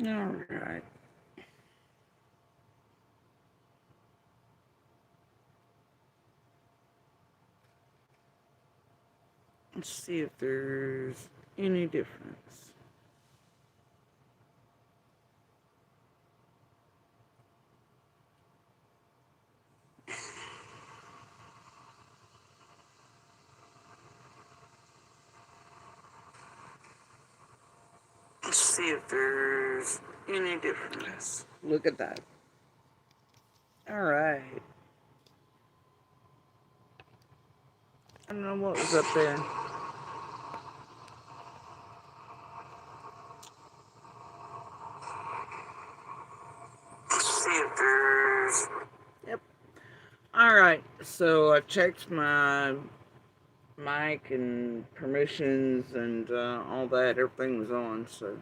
Alright. Let's see if there's any difference. Let's see if there's any difference. Look at that. Alright. I don't know what was up there. Let's see if there's. Yep. Alright, so I checked my mic and permissions and all that. Everything was on, so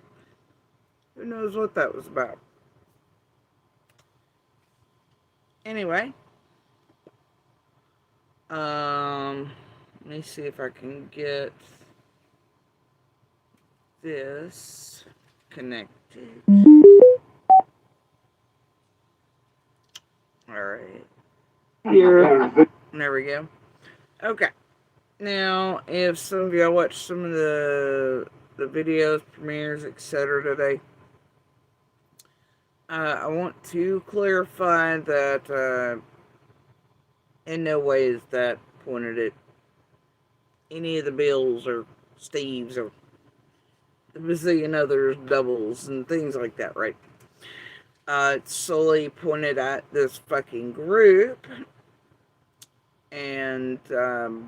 who knows what that was about. Anyway, let me see if I can get this connected. Alright. There we go. Okay. Now, if some of y'all watched some of the videos, premieres, etc. today, I want to clarify that in no way is that pointed at any of the Bills or Steves or the bazillion others, doubles and things like that, right? It's solely pointed at this fucking group and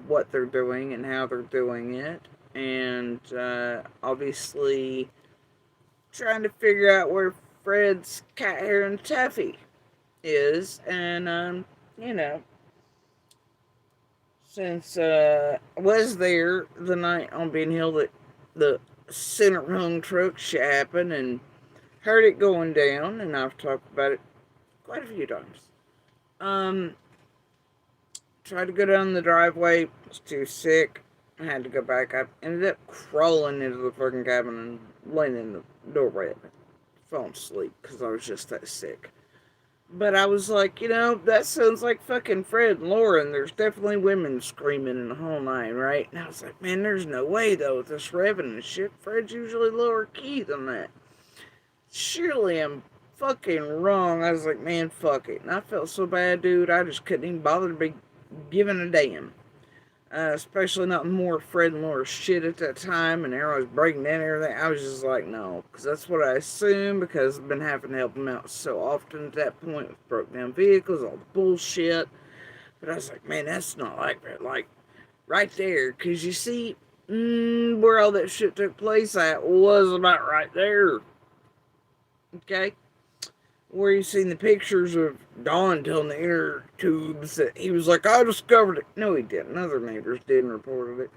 what they're doing and how they're doing it, and obviously trying to figure out where Fred's cat hair and taffy is, and you know, since I was there the night on Ben Hill that the center hung truck shit happened and heard it going down, and I've talked about it quite a few times. Um, Tried to go down the driveway, was too sick. I had to go back. I ended up crawling into the fucking cabin and laying in the doorway, falling asleep because I was just that sick. But I was like, that sounds like fucking Fred and Lauren. There's definitely women screaming in the whole nine, right? And I was like, man, there's no way though with this revving and shit. Fred's usually lower key than that. Surely I'm fucking wrong. I was like, man, fuck it. And I felt so bad, dude. I just couldn't even bother to be giving a damn. Especially not more Fred and Laura shit at that time, and everyone was breaking down and everything. I was just like, no, because that's what I assumed, because I've been having to help them out so often at that point with broke down vehicles, all the bullshit. But I was like, man, that's not like that. Like, right there, because you see, where all that shit took place at was about right there. Okay? Where you seen the pictures of Don telling the inner tubes that he was like, I discovered it. No, he didn't. Other neighbors did and reported it.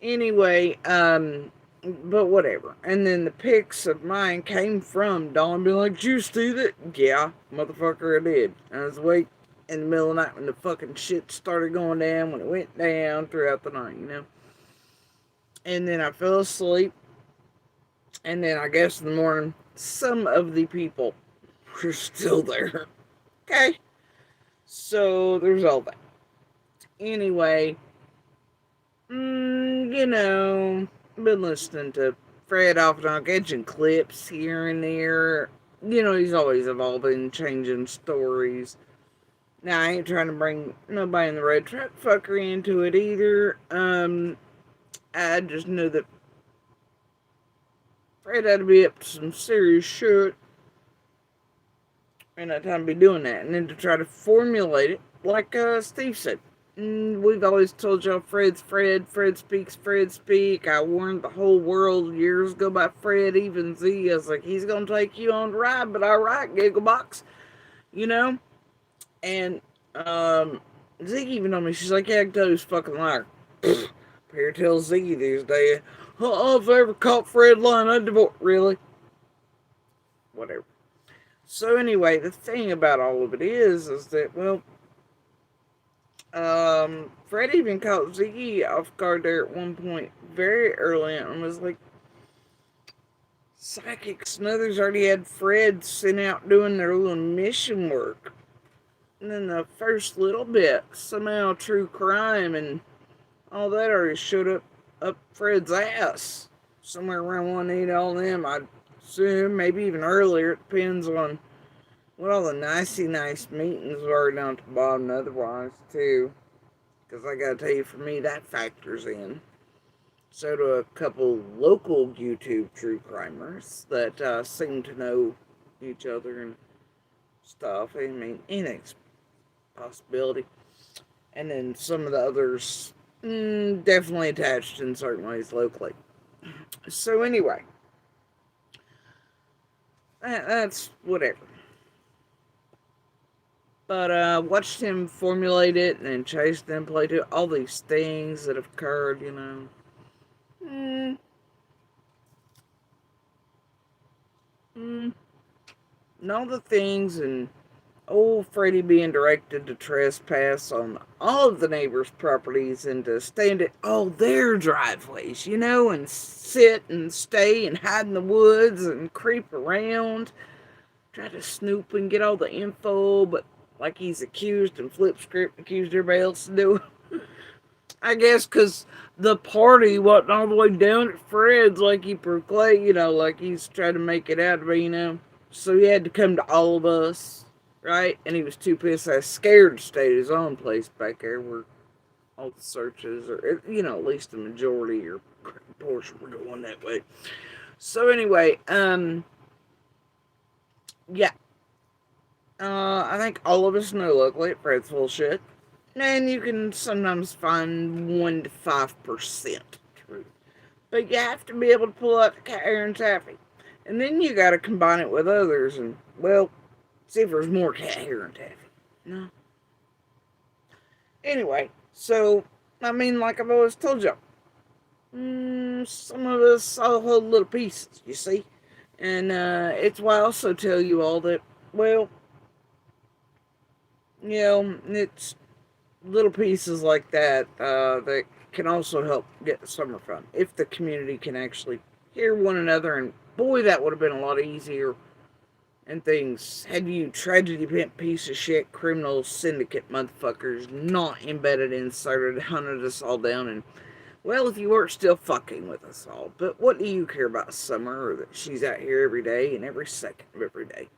Anyway, but whatever. And then the pics of mine came from Don being like, did you see that? Yeah, motherfucker, I did. I was awake in the middle of the night when the fucking shit started going down, when it went down throughout the night. And then I fell asleep. And then I guess in the morning, some of the people were still there. Okay? So there's all that. Anyway, been listening to Fred off and on, catching clips here and there. He's always evolving, changing stories. Now, I ain't trying to bring nobody in the red truck fuckery into it either. I just know that Fred had to be up to some serious shit, and that time to be doing that. And then to try to formulate it, like Steve said, we've always told y'all Fred's Fred. Fred speaks, Fred speak. I warned the whole world years ago about Fred, even Z. I was like, he's going to take you on the ride, but all right, Gigglebox, you know? And Ziggy even on me, she's like, yeah, I can tell he's fucking liar. Here tells Ziggy these days, if I ever caught Fred lying, I'd divorce. Really? Whatever. So anyway, the thing about all of it is that, well, Fred even caught Ziggy off guard there at one point very early on and was like, psychics and others already had Fred sent out doing their little mission work. And then the first little bit, somehow true crime and all that already showed up Fred's ass. Somewhere around 180 all them, I'd assume, maybe even earlier. It depends on what all the nicey nice meetings were down at the bottom otherwise, too. Because I gotta tell you, for me, that factors in. So do a couple local YouTube true crimers that seem to know each other and stuff. I mean, anything's a possibility. And then some of the others definitely attached in certain ways locally. So anyway, that's whatever. But watched him formulate it and then chase them, play to all these things that have occurred, you know. Mm, mm, and all the things and old Freddie being directed to trespass on all of the neighbors' properties and to stand at all their driveways, you know, and sit and stay and hide in the woods and creep around, try to snoop and get all the info, but like he's accused and flip script accused everybody else to do. I guess because the party wasn't all the way down at Fred's like he proclaimed, you know, like he's trying to make it out to be, you know. So he had to come to all of us, right? And he was too pissed, scared to stay at his own place back there where all the searches, or, you know, at least the majority or portion were going that way. So anyway, yeah. I think all of us know locally at Fred's full shit. And you can sometimes find 1 to 5% truth. But you have to be able to pull out the cat hair and taffy. And then you got to combine it with others and, well, see if there's more cat hair and taffy. No. Anyway, so, I mean, like I've always told y'all, some of us all hold little pieces, you see? And it's why I also tell you all that, well, you know, it's little pieces like that that can also help get the summer fun if the community can actually hear one another. And boy, that would have been a lot easier and things had you tragedy piece of shit criminal syndicate motherfuckers not embedded inserted hunted us all down. And well, if you weren't still fucking with us all, but what do you care about Summer or that she's out here every day and every second of every day?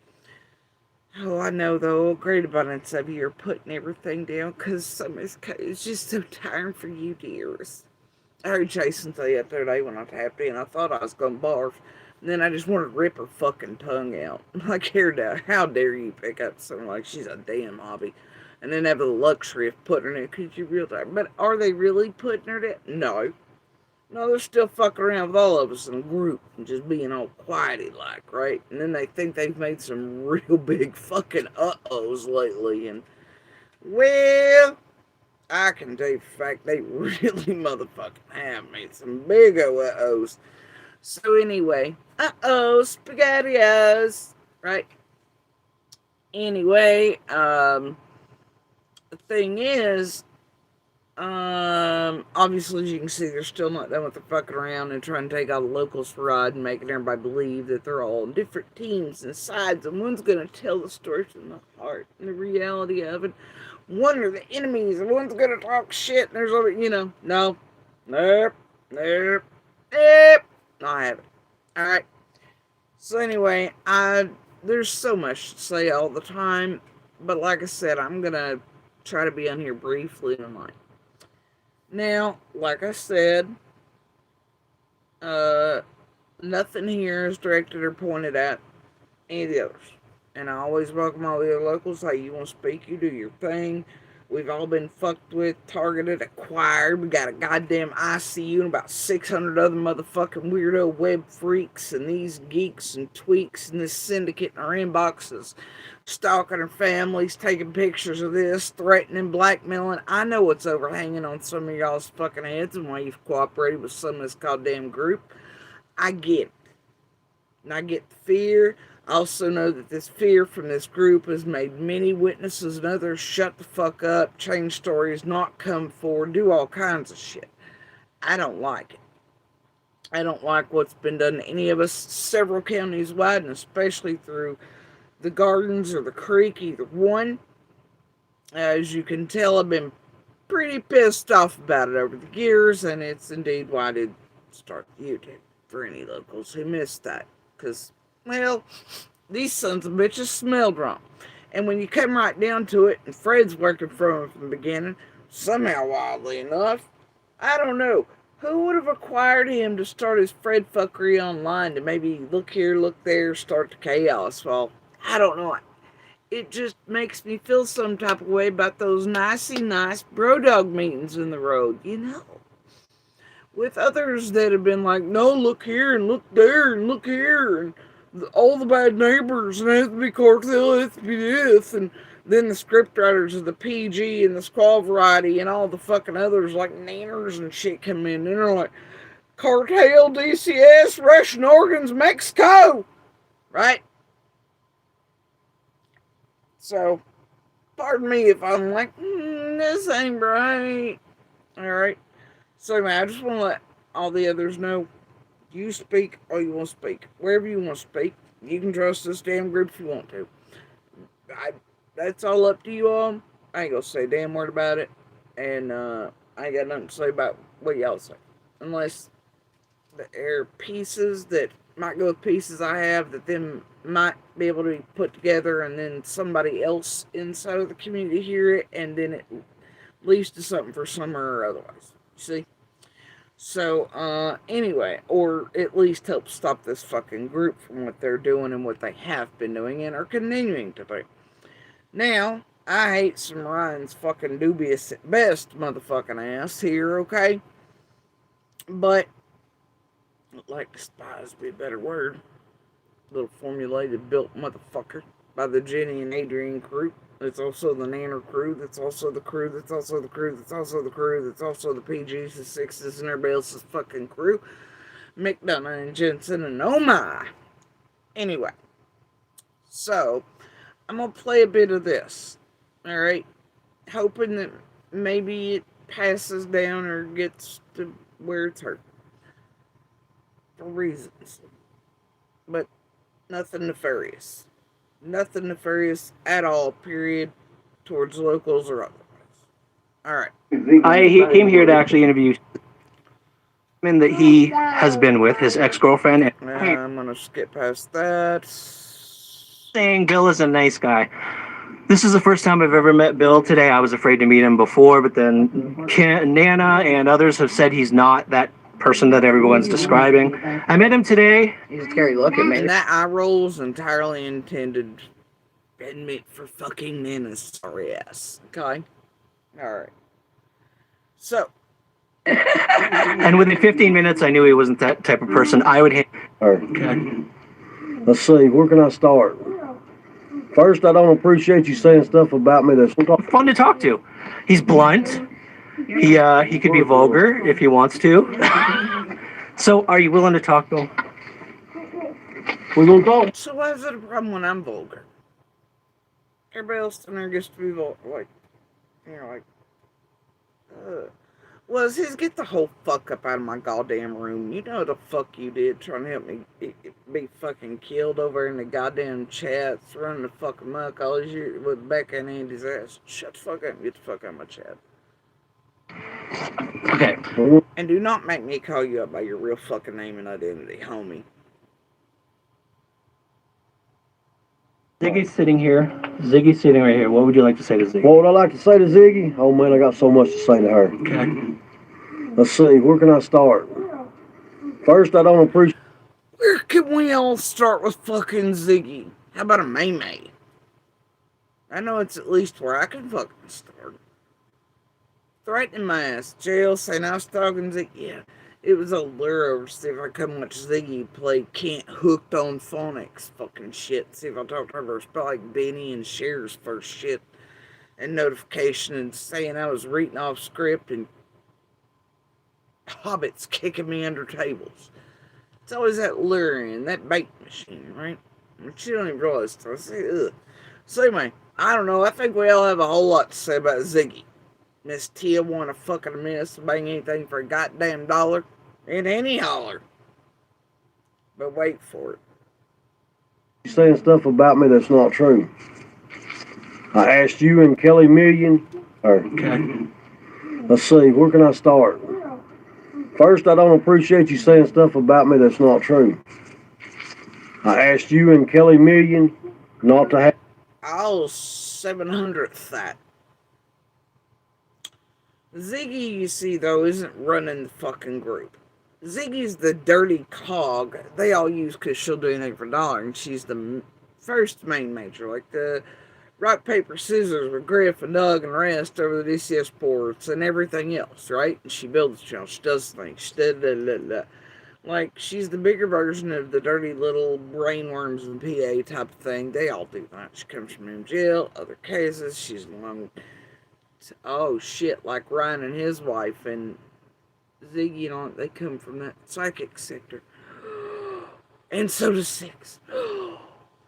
Oh, I know, though. A great abundance of you are putting everything down because it's just so tiring for you, dears. I heard Jason say that the other day when I tapped in. I thought I was going to barf. And then I just wanted to rip her fucking tongue out. Like, how dare you pick up something like she's a damn hobby. And then have the luxury of putting her in it because you realize. But are they really putting her there? No. No, they're still fucking around with all of us in a group and just being all quiety like, right? And then they think they've made some real big fucking uh-ohs lately. And, well, I can tell you for a fact they really motherfucking have made some big uh-ohs. So anyway, spaghettios, right? Anyway, the thing is, obviously, as you can see, they're still not done with the fucking around and trying to take all the locals for a ride and making everybody believe that they're all different teams and sides, and one's going to tell the story from the heart and the reality of it. One are the enemies, and one's going to talk shit, and there's other, you know, no, nope, nope, nope, no, I haven't. Alright, so anyway, there's so much to say all the time, but like I said, I'm going to try to be on here briefly tonight. Now, like I said, nothing here is directed or pointed at any of the others. And I always welcome all the other locals. Hey, you want to speak, you do your thing. We've all been fucked with, targeted, acquired. We got a goddamn ICU and about 600 other motherfucking weirdo web freaks and these geeks and tweaks and this syndicate in our inboxes, stalking our families, taking pictures of this, threatening, blackmailing. I know what's overhanging on some of y'all's fucking heads and why you've cooperated with some of this goddamn group. I get it. And I get the fear. I also know that this fear from this group has made many witnesses and others shut the fuck up, change stories, not come forward, do all kinds of shit. I don't like it. I don't like what's been done to any of us several counties wide, and especially through the gardens or the creek, either one. As you can tell, I've been pretty pissed off about it over the years, and it's indeed why I did start YouTube for any locals who missed that. Because, well, these sons of bitches smelled wrong. And when you come right down to it, and Fred's working from the beginning, somehow, wildly enough, I don't know. Who would have acquired him to start his Fred fuckery online to maybe look here, look there, start the chaos? Well, I don't know. It just makes me feel some type of way about those nicey nice bro dog meetings in the road, you know? With others that have been like, no, look here and look there and look here and all the bad neighbors and it has to be cartel, it has to be this, and then the scriptwriters of the PG and the Squall variety and all the fucking others like Nanners and shit come in and they're like, cartel, DCS, Russian organs, Mexico, right? So, pardon me if I'm like, this ain't right. Alright. So, man, I just want to let all the others know you speak all you want to speak. Wherever you want to speak. You can trust this damn group if you want to. That's all up to you all. I ain't gonna say a damn word about it. And I ain't got nothing to say about what y'all say. Unless there are pieces that might go with pieces I have that then might be able to be put together and then somebody else inside of the community hear it and then it leads to something for summer or otherwise. See? So, anyway, or at least help stop this fucking group from what they're doing and what they have been doing and are continuing to do. Now, I hate some Ryan's fucking dubious at best motherfucking ass here, okay? But, like despise would be a better word. Little formulated, built motherfucker by the Jenny and Adrian crew. It's also the Nanner crew. That's also the crew. That's also the crew. That's also the crew. That's also the PGs, the Sixes, and everybody else's fucking crew. McDonough and Jensen and oh my. Anyway, so I'm gonna play a bit of this. All right, hoping that maybe it passes down or gets to where it's hurt for reasons, but nothing nefarious. Nothing nefarious at all, period, towards locals or otherwise. All right. He came here to actually interview women that he has been with, his ex-girlfriend. I'm going to skip past that. Saying Bill is a nice guy. This is the first time I've ever met Bill today. I was afraid to meet him before, but then Nana and others have said he's not that person that everyone's describing. I met him today. He's a scary looking man. And that eye roll is entirely intended and meant for fucking Nana's sorry ass. Okay? Alright. So. And within 15 minutes, I knew he wasn't that type of person. I would hit. Okay. Let's see, where can I start? First, I don't appreciate you saying stuff about me that's fun to talk to. He's blunt. He could be vulgar if he wants to. So, are you willing to talk, Bill? We're gonna talk. So why is it a problem when I'm vulgar? Everybody else in there gets to be vulgar, like, you know, like, was his get the whole fuck up out of my goddamn room. You know the fuck you did trying to help me be fucking killed over in the goddamn chats, running the fuck amok all these years with Becca and Andy's ass. Shut the fuck up and get the fuck out of my chat. Okay. And do not make me call you up by your real fucking name and identity, homie. Ziggy's sitting here. Ziggy's sitting right here. What would you like to say to Ziggy? What would I like to say to Ziggy? Oh man, I got so much to say to her. Okay. Let's see, where can I start? First, I don't appreciate. Where can we all start with fucking Ziggy? How about a May? I know it's at least where I can fucking start. Threatening my ass, jail, saying I was talking Ziggy. Yeah, it was a lure over to see if I could watch Ziggy play Kent hooked on phonics fucking shit. See if I talked to her about like Benny and Cher's first shit and notification and saying I was reading off script and hobbits kicking me under tables. It's always that luring, that bait machine, right? But you don't even realize. So I say, ugh. So anyway, I don't know. I think we all have a whole lot to say about Ziggy. Miss Tia want a fucking miss, bang anything for a goddamn dollar. In any holler. But wait for it. You saying stuff about me that's not true. I asked you and Kelly Million, or Okay. let's see, where can I start? First, I don't appreciate you saying stuff about me that's not true. I asked you and Kelly Million not to have. I'll 700th that. Ziggy, you see, though, isn't running the fucking group. Ziggy's the dirty cog they all use because she'll do anything for a dollar, and she's the first main major, like the rock, paper, scissors with Griff and Doug and the rest over the DCS ports and everything else, right? And she builds the channel, she does things, she does. Like, she's the bigger version of the dirty little brainworms and PA type of thing. They all do that. She comes from MGL, other cases. She's along, oh shit, like Ryan and his wife and Ziggy, you know, they come from that psychic sector. And so does Six.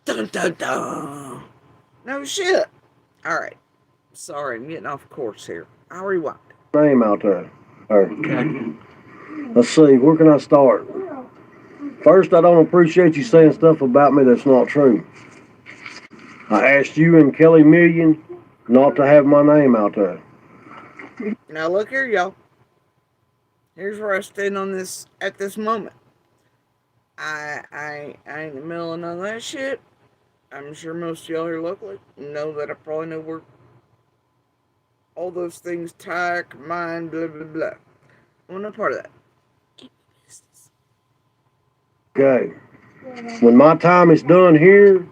Dun dun dun. No shit. Alright. Sorry, I'm getting off course here. I'll rewind. Name out there. Or, Okay. let's see, where can I start? First, I don't appreciate you saying stuff about me that's not true. I asked you and Kelly Million not to have my name out there. Now look here, y'all. Here's where I stand on this at this moment. I ain't in the middle of none of that shit. I'm sure most of y'all here locally know that I probably know where all those things tie, combine, blah blah blah. I'm not part of that. Okay. When my time is done here,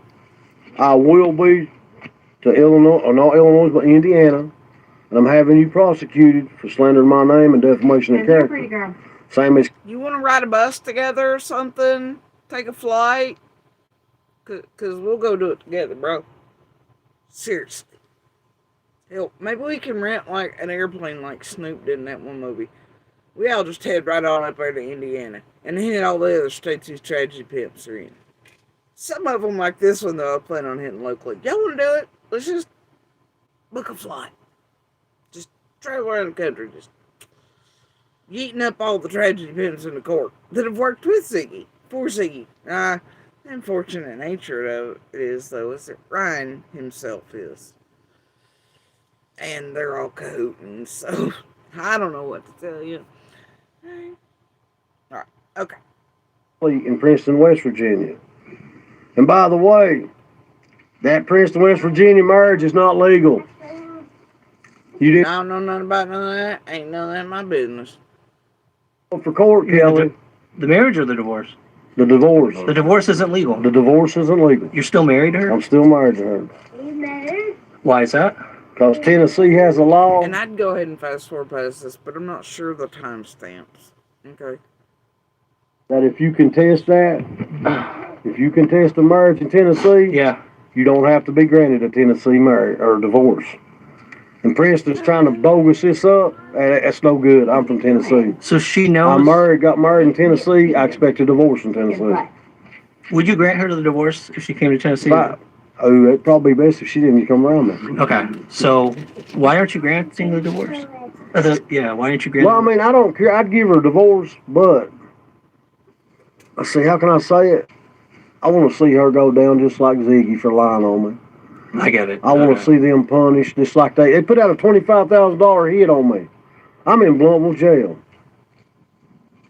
I will be to Illinois, or not Illinois, but Indiana, and I'm having you prosecuted for slandering my name and defamation of character. Same as You want to ride a bus together or something? Take a flight? Because we'll go do it together, bro. Seriously. Hell, maybe we can rent like an airplane like Snoop did in that one movie. We all just head right on up there to Indiana and hit all the other states these tragedy pimps are in. Some of them, like this one, though, I plan on hitting locally. Y'all want to do it? Let's just book a flight. Just travel around the country, just eating up all the tragedy pimps in the court that have worked with Ziggy, for Ziggy. The unfortunate nature of it is, though, is that Ryan himself is. And they're all cahooting, so I don't know what to tell you. Alright, okay. in Princeton, West Virginia. And by the way, that Princeton, West Virginia marriage is not legal. You didn't I don't know nothing about none of that. Ain't none of that my business. go for court, Kelly. The marriage or the divorce? The divorce. The divorce isn't legal. The divorce isn't legal. You're still married to her? I'm still married to her. Why is that? Because Tennessee has a law. And I'd go ahead and fast forward past this, but I'm not sure the timestamps. Okay. That if you contest that, if you contest a marriage in Tennessee, Yeah. you don't have to be granted a Tennessee marriage or divorce. And Princeton's trying to bogus this up. That's no good. I'm from Tennessee. So she knows. Got married in Tennessee. I expect a divorce in Tennessee. Would you grant her the divorce if she came to Tennessee? Oh, it'd probably be best if she didn't come around me. Okay. So why aren't you granting the divorce? Why aren't you granting? Well, I mean, I don't care. I'd give her a divorce, but let's see, how can I say it? I want to see her go down just like Ziggy for lying on me. I get it. I want to see them punished just like they put out a $25,000 hit on me. I'm in Bluntville jail.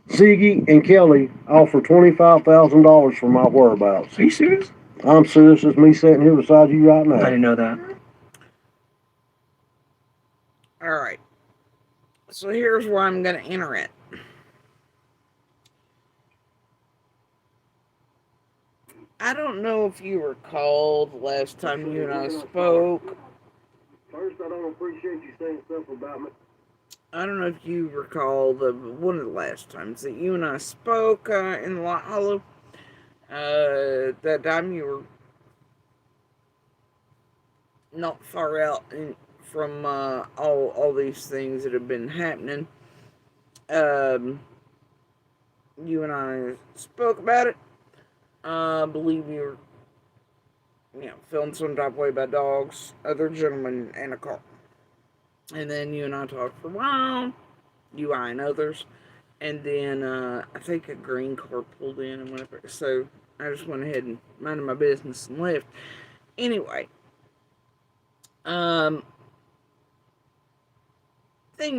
Ziggy and Kelly offer $25,000 for my whereabouts. Are you serious? I'm serious as me sitting here beside you right I now. didn't know that. Alright. So here's where I'm going to enter it. I don't know if you recall the last time you and I spoke. First, I don't appreciate you saying stuff about me. I don't know if you recall one of the last times that you and I spoke in Lot Hollow. That time you were not far out from all these things that have been happening. You and I spoke about it. I believe you were, feeling some type of way about dogs, other gentlemen, and a car. And then you and I talked for a while, I and others, And then I think a green car pulled in and went up there. So I just went ahead and minded my business and left. Anyway, thing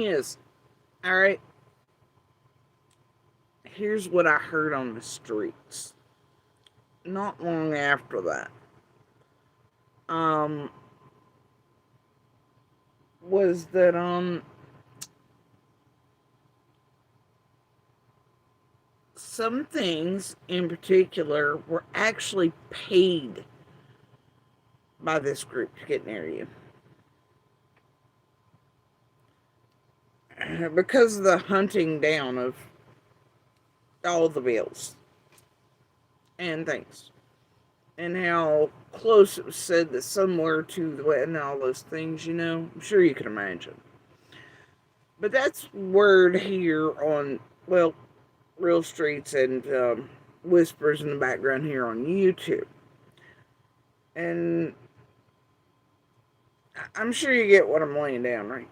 is, all right, here's what I heard on the streets. Not long after that, was that some things in particular were actually paid by this group to get near you. Because of the hunting down of all the bills and things. And how close it was said that somewhere to the wet and all those things, I'm sure you can imagine. But that's word here on, well, Real Streets and whispers in the background here on YouTube. And I'm sure you get what I'm laying down, right?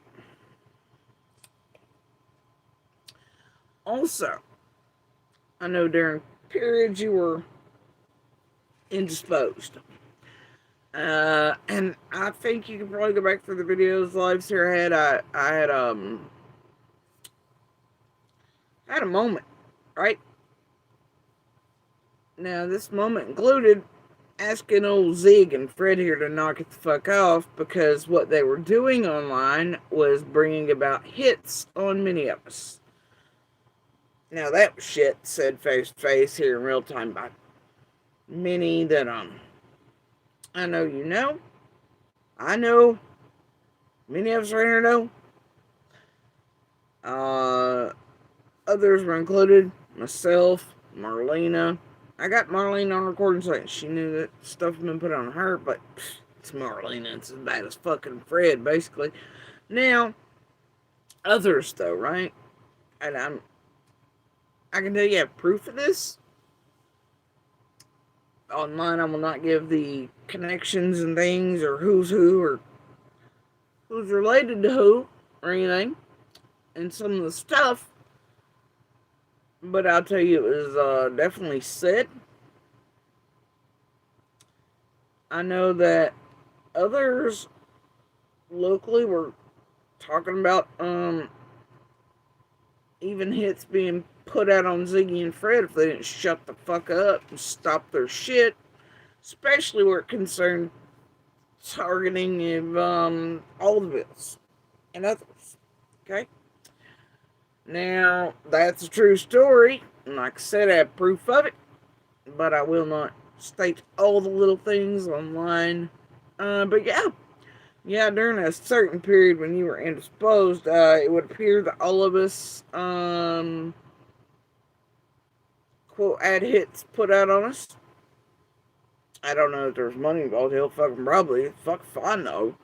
Also, I know during periods you were indisposed. And I think you can probably go back through the videos, lives here. I had a moment, right? Now, this moment included asking old Zig and Fred here to knock it the fuck off, because what they were doing online was bringing about hits on many of us. Now, that was shit said face to face here in real time by many that I know you know. I know. Many of us right here know. Others were included. Myself, Marlena. I got Marlena on recording saying she knew that stuff had been put on her, but it's Marlena. It's as bad as fucking Fred, basically. Now, others though, right? And I can tell you have proof of this. Online, I will not give the connections and things, or who's who, or who's related to who, or anything, and some of the stuff. But I'll tell you, it was definitely said. I know that others locally were talking about even hits being put out on Ziggy and Fred if they didn't shut the fuck up and stop their shit, especially where it concerned targeting of all the bills and others. Okay? Now, that's a true story. And like I said, I have proof of it, but I will not state all the little things online. But yeah, during a certain period when you were indisposed, it would appear that all of us, quote, ad hits put out on us. I don't know if there's money involved. Hell, fucking probably. Fuck if I know.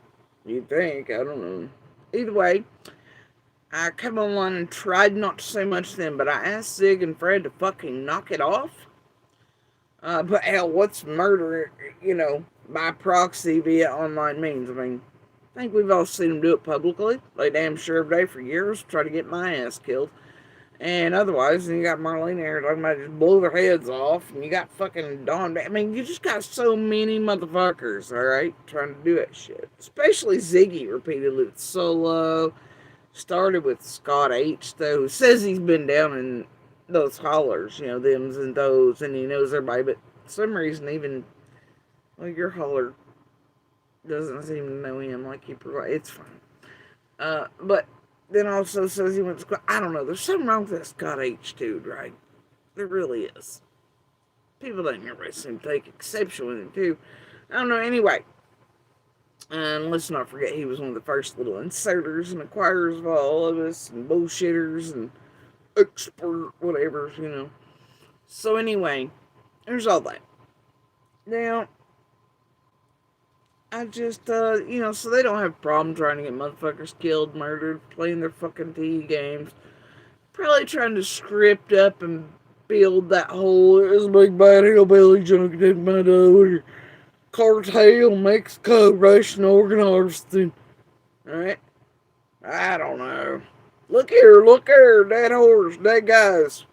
You'd think. I don't know. Either way, I came online and tried not to say much then, but I asked Zig and Fred to fucking knock it off. But hell, what's murder, by proxy via online means? I mean, I think we've all seen them do it publicly. Like damn sure every day for years, try to get my ass killed. And otherwise, and you got Marlene here talking about just blow their heads off, and you got fucking Don. I mean, you just got so many motherfuckers, alright, trying to do that shit. Especially Ziggy repeatedly with Solo. Started with Scott H, though, who says he's been down in those hollers, thems and those, and he knows everybody, but for some reason, even, well, your holler doesn't seem to know him like he provides. It's fine. But then also says he went to school. I don't know. There's something wrong with that Scott H dude, right? There really is. People don't everybody seem to take exception with him, too. I don't know. Anyway. And let's not forget he was one of the first little inserters and acquirers of all of us, and bullshitters and expert whatever, So anyway, there's all that. Now, I just, so they don't have a problem trying to get motherfuckers killed, murdered, playing their fucking TV games. Probably trying to script up and build that whole, this big bad hillbilly junk that my daughter. Cartel, Mexico, Russian organ harvesting. Alright? I don't know. Look here, that horse, that guys.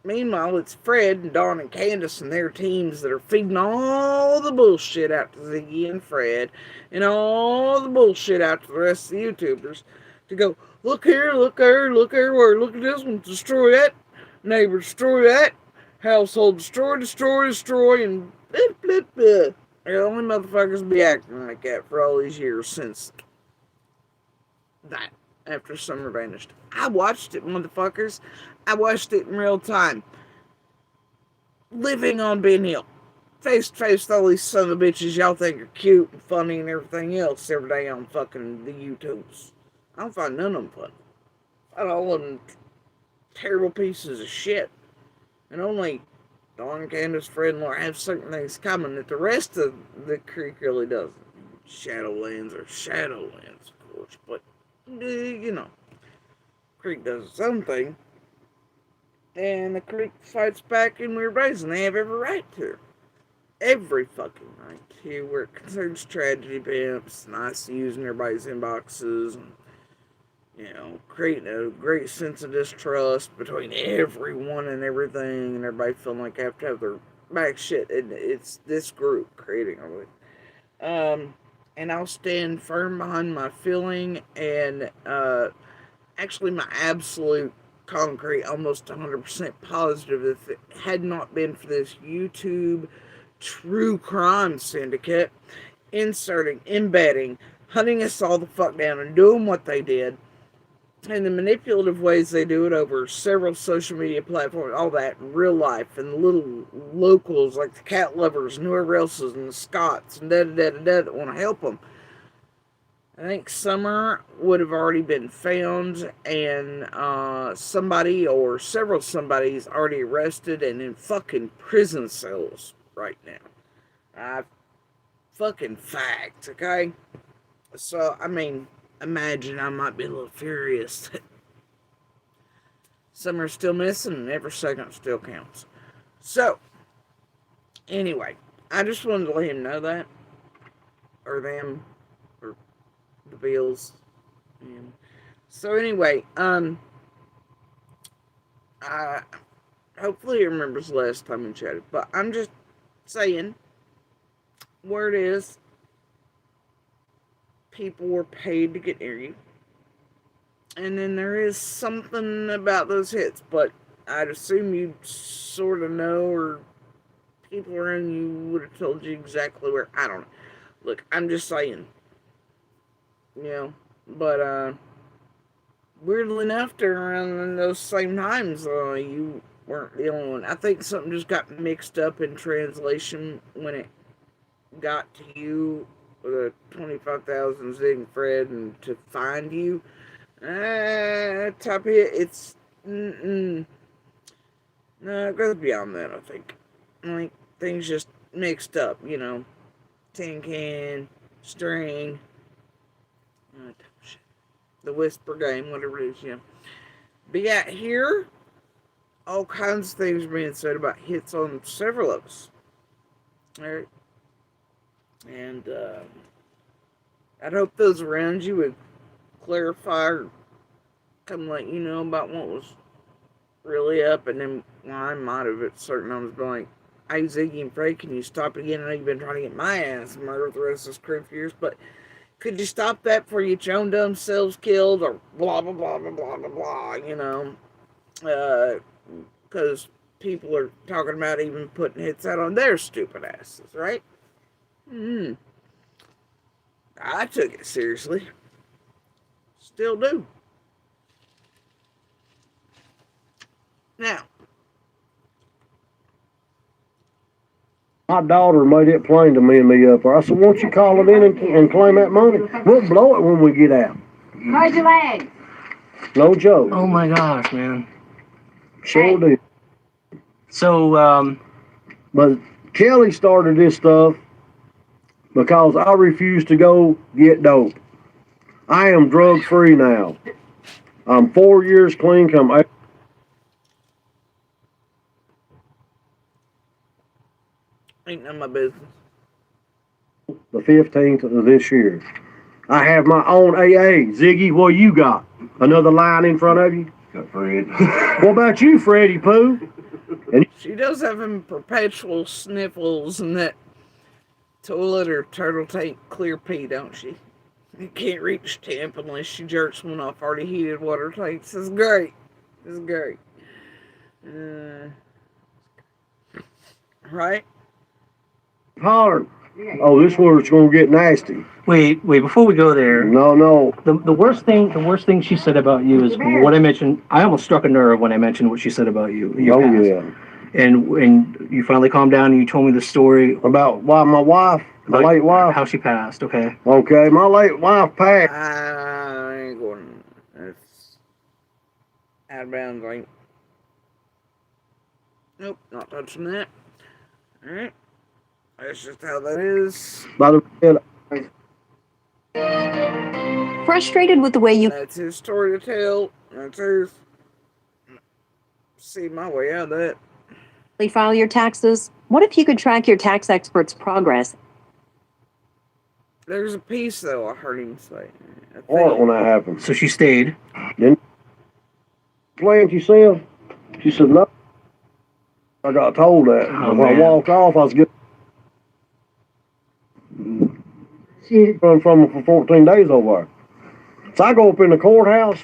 Meanwhile, it's Fred and Dawn and Candace and their teams that are feeding all the bullshit out to Ziggy and Fred and all the bullshit out to the rest of the YouTubers to go, look here, where, look at this one, destroy that, neighbor, destroy that, household, destroy, and blip, blip, blip. The only motherfuckers be acting like that for all these years since that, after Summer vanished. I watched it, motherfuckers. I watched it in real time. Living on Ben Hill. Face to face with all these son of bitches y'all think are cute and funny and everything else every day on fucking the YouTubes. I don't find none of them funny. I find all of them terrible pieces of shit. And only Dawn, Candace, Fred, and Laura have certain things common that the rest of the creek really doesn't. Shadowlands, of course, but, you know, creek does its own thing. And the creek fights back in weird ways, and they have every right to. Every fucking right to, where it concerns tragedy pimps, nice using everybody's inboxes, and, you know, creating a great sense of distrust between everyone and everything, and everybody feeling like they have to have their back shit. And it's this group creating all it. And I'll stand firm behind my feeling and, actually my absolute concrete, almost 100% positive, if it had not been for this YouTube true crime syndicate embedding, hunting us all the fuck down and doing what they did, and the manipulative ways they do it over several social media platforms, all that in real life, and the little locals like the cat lovers and whoever else is, and the Scots and that want to help them. I think Summer would have already been found, and somebody or several somebodies already arrested and in fucking prison cells right now. Fucking fact, okay? So, I mean, imagine I might be a little furious that Summer's still missing and every second still counts. So, anyway, I just wanted to let him know that, or them, or the Bills. And so anyway, hopefully he remembers the last time we chatted, but I'm just saying, word is, people were paid to get near you, and then there is something about those hits, but I'd assume you sort of know, or people around you would have told you exactly where. I don't know. Look, I'm just saying, you know, but weirdly enough, during those same times, you weren't the only one. I think something just got mixed up in translation when it got to you, the 25,000 Zig and Fred, and to find you. Top hit, it's, no, it goes beyond that, I think. Like, things just mixed up, you know. Tin can, string, the whisper game, whatever it is, yeah. But yeah, here, all kinds of things are being said about hits on several of us. Alright? And, I'd hope those around you would clarify or come let you know about what was really up. And then, well, I might have at certain times been like, hey, Ziggy and Fred, can you stop again? I know you've been trying to get my ass murdered the rest of this crew for years, but could you stop that before you get your own dumb selves killed, or blah, blah, blah, blah, blah, blah, blah, you know? Because people are talking about even putting hits out on their stupid asses, right? I took it seriously. Still do. Now, My daughter made it plain to me and me up there. I said, won't you call it in and claim that money? We'll blow it when we get out. How's your leg? No joke. Oh my gosh, man. Sure did. So, But Kelly started this stuff because I refused to go get dope. I am drug free now. I'm 4 years clean. ain't none of my business. The 15th of this year. I have my own AA. Ziggy, what you got? Another line in front of you? Got Fred. What about you, Freddie Pooh? She does have him perpetual sniffles and that toilet or turtle tank clear pee, don't she? You can't reach temp unless she jerks one off already heated water tanks. It's great. It's great. Right? Holler. Oh, this where it's gonna get nasty. Wait, before we go there, No. the worst thing she said about you is what I mentioned. I almost struck a nerve when I mentioned what she said about you. Your past. Yeah. And you finally calmed down and you told me the story About why my wife, my about late wife. how she passed. Okay. Okay, my late wife passed. I ain't going. It's out of bounds, right? Nope, not touching that. Alright. That's just how that is. By the Frustrated with the way you That's his story to tell. That's his. See my way out of that. file your taxes? What if you could track your tax expert's progress? There's a piece though I heard him say. I heart think. when that happened. So she stayed. Playing yourself? She said no. I got told that. Oh, when I man. walked off, I was getting run from her for 14 days over there. So I go up in the courthouse,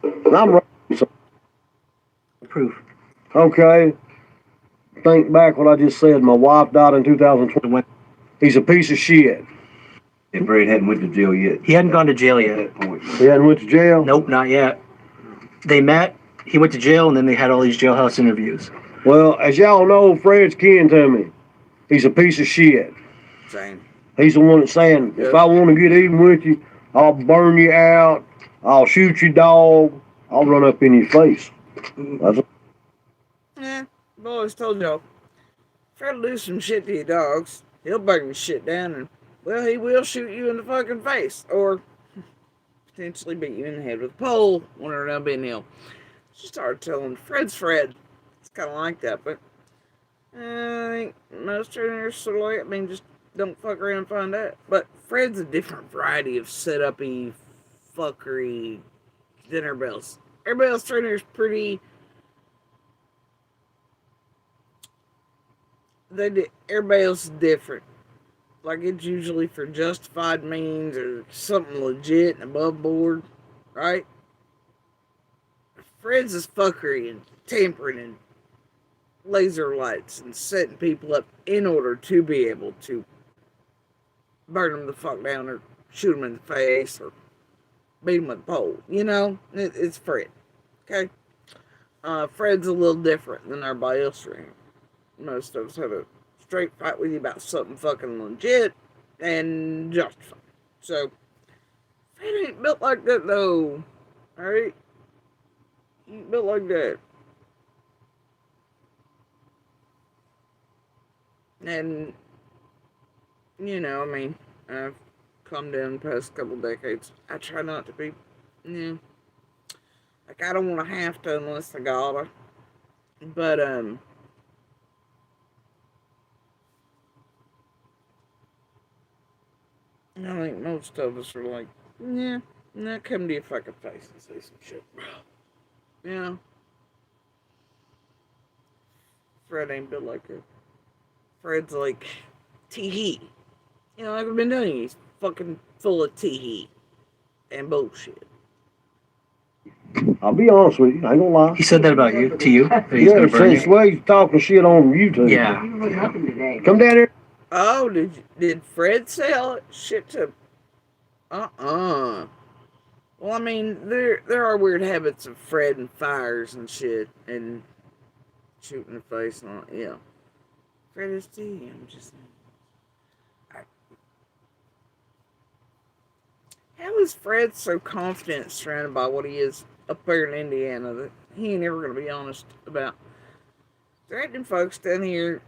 and I'm ready. Proof. Okay. Think back what I just said. My wife died in 2020. He's a piece of shit. And Fred hadn't went to jail yet. He hadn't gone to jail At yet. that point. He hadn't went to jail. Nope, not yet. They met. He went to jail, and then they had all these jailhouse interviews. Well, as y'all know, Fred's kin to me. He's a piece of shit. Same. He's the one that's saying, if I want to get even with you, I'll burn you out. I'll shoot your dog. I'll run up in your face. That's I've always told y'all. Try to do some shit to your dogs. He'll burn your shit down and, well, he will shoot you in the fucking face. Or potentially beat you in the head with a pole when they're done being ill. She started telling Fred's Fred. It's kind of like that, but I think most trainers sort of like, I mean, just don't fuck around and find out. But Fred's a different variety of set-up-y, fuckery than everybody else. Everybody else trainer's pretty... Everybody else is different. Like, it's usually for justified means or something legit and above board, right? Fred's is fuckery and tampering and laser lights and setting people up in order to be able to burn them the fuck down or shoot them in the face or beat them with a pole. You know, it's Fred. Okay? Fred's a little different than everybody else around. Most of us have a straight fight with you about something fucking legit and justified. So, Fred ain't built like that though. Alright? He ain't built like that. And, you know, I mean, I've come down the past couple decades. I try not to be, like, I don't want to have to unless I gotta. But, I think most of us are like, come to your fucking face and say some shit, bro. You know? Fred ain't built like that. Fred's like tee-hee. You know, like I've been doing, he's fucking full of tee-hee and bullshit. I'll be honest with you. I ain't gonna lie. He said that about you, to you. That he's Yeah, gonna burn since you. way he's talking shit on YouTube. Yeah. Come down here. Oh, did Fred say all that shit to... Well, I mean, there are weird habits of Fred and fires and shit, and shooting the face and all, yeah. Fred is too, I'm just saying. How is Fred so confident surrounded by what he is up there in Indiana that he ain't ever gonna be honest about threatening folks down here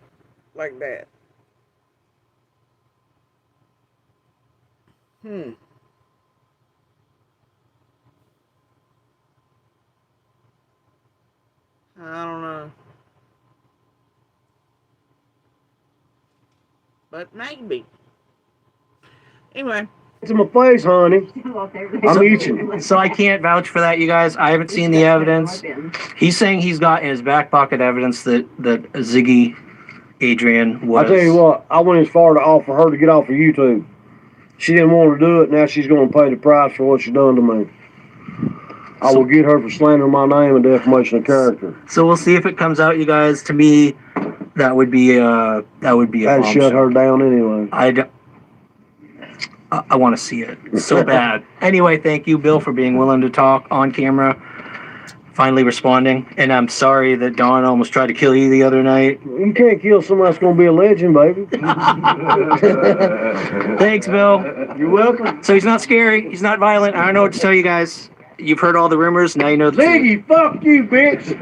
like that? I don't know. But maybe. Anyway, It's in my face, honey. I'm itching. So I can't vouch for that, you guys. I haven't seen the evidence. He's saying he's got in his back pocket evidence that Ziggy Adrian was. I tell you what, I went as far to offer her to get off of YouTube. She didn't want to do it. Now she's going to pay the price for what she done to me. I will get her for slandering my name and defamation of character. So we'll see if it comes out, you guys. To me, that would be a I'd shut her down anyway. I want to see it so bad. Anyway, thank you, Bill, for being willing to talk on camera, finally responding. And I'm sorry that Dawn almost tried to kill you the other night. You can't kill somebody that's going to be a legend, baby. Thanks, Bill. You're welcome. So he's not scary. He's not violent. I don't know what to tell you guys. You've heard all the rumors. Now you know the truth. Ziggy, fuck you, bitch.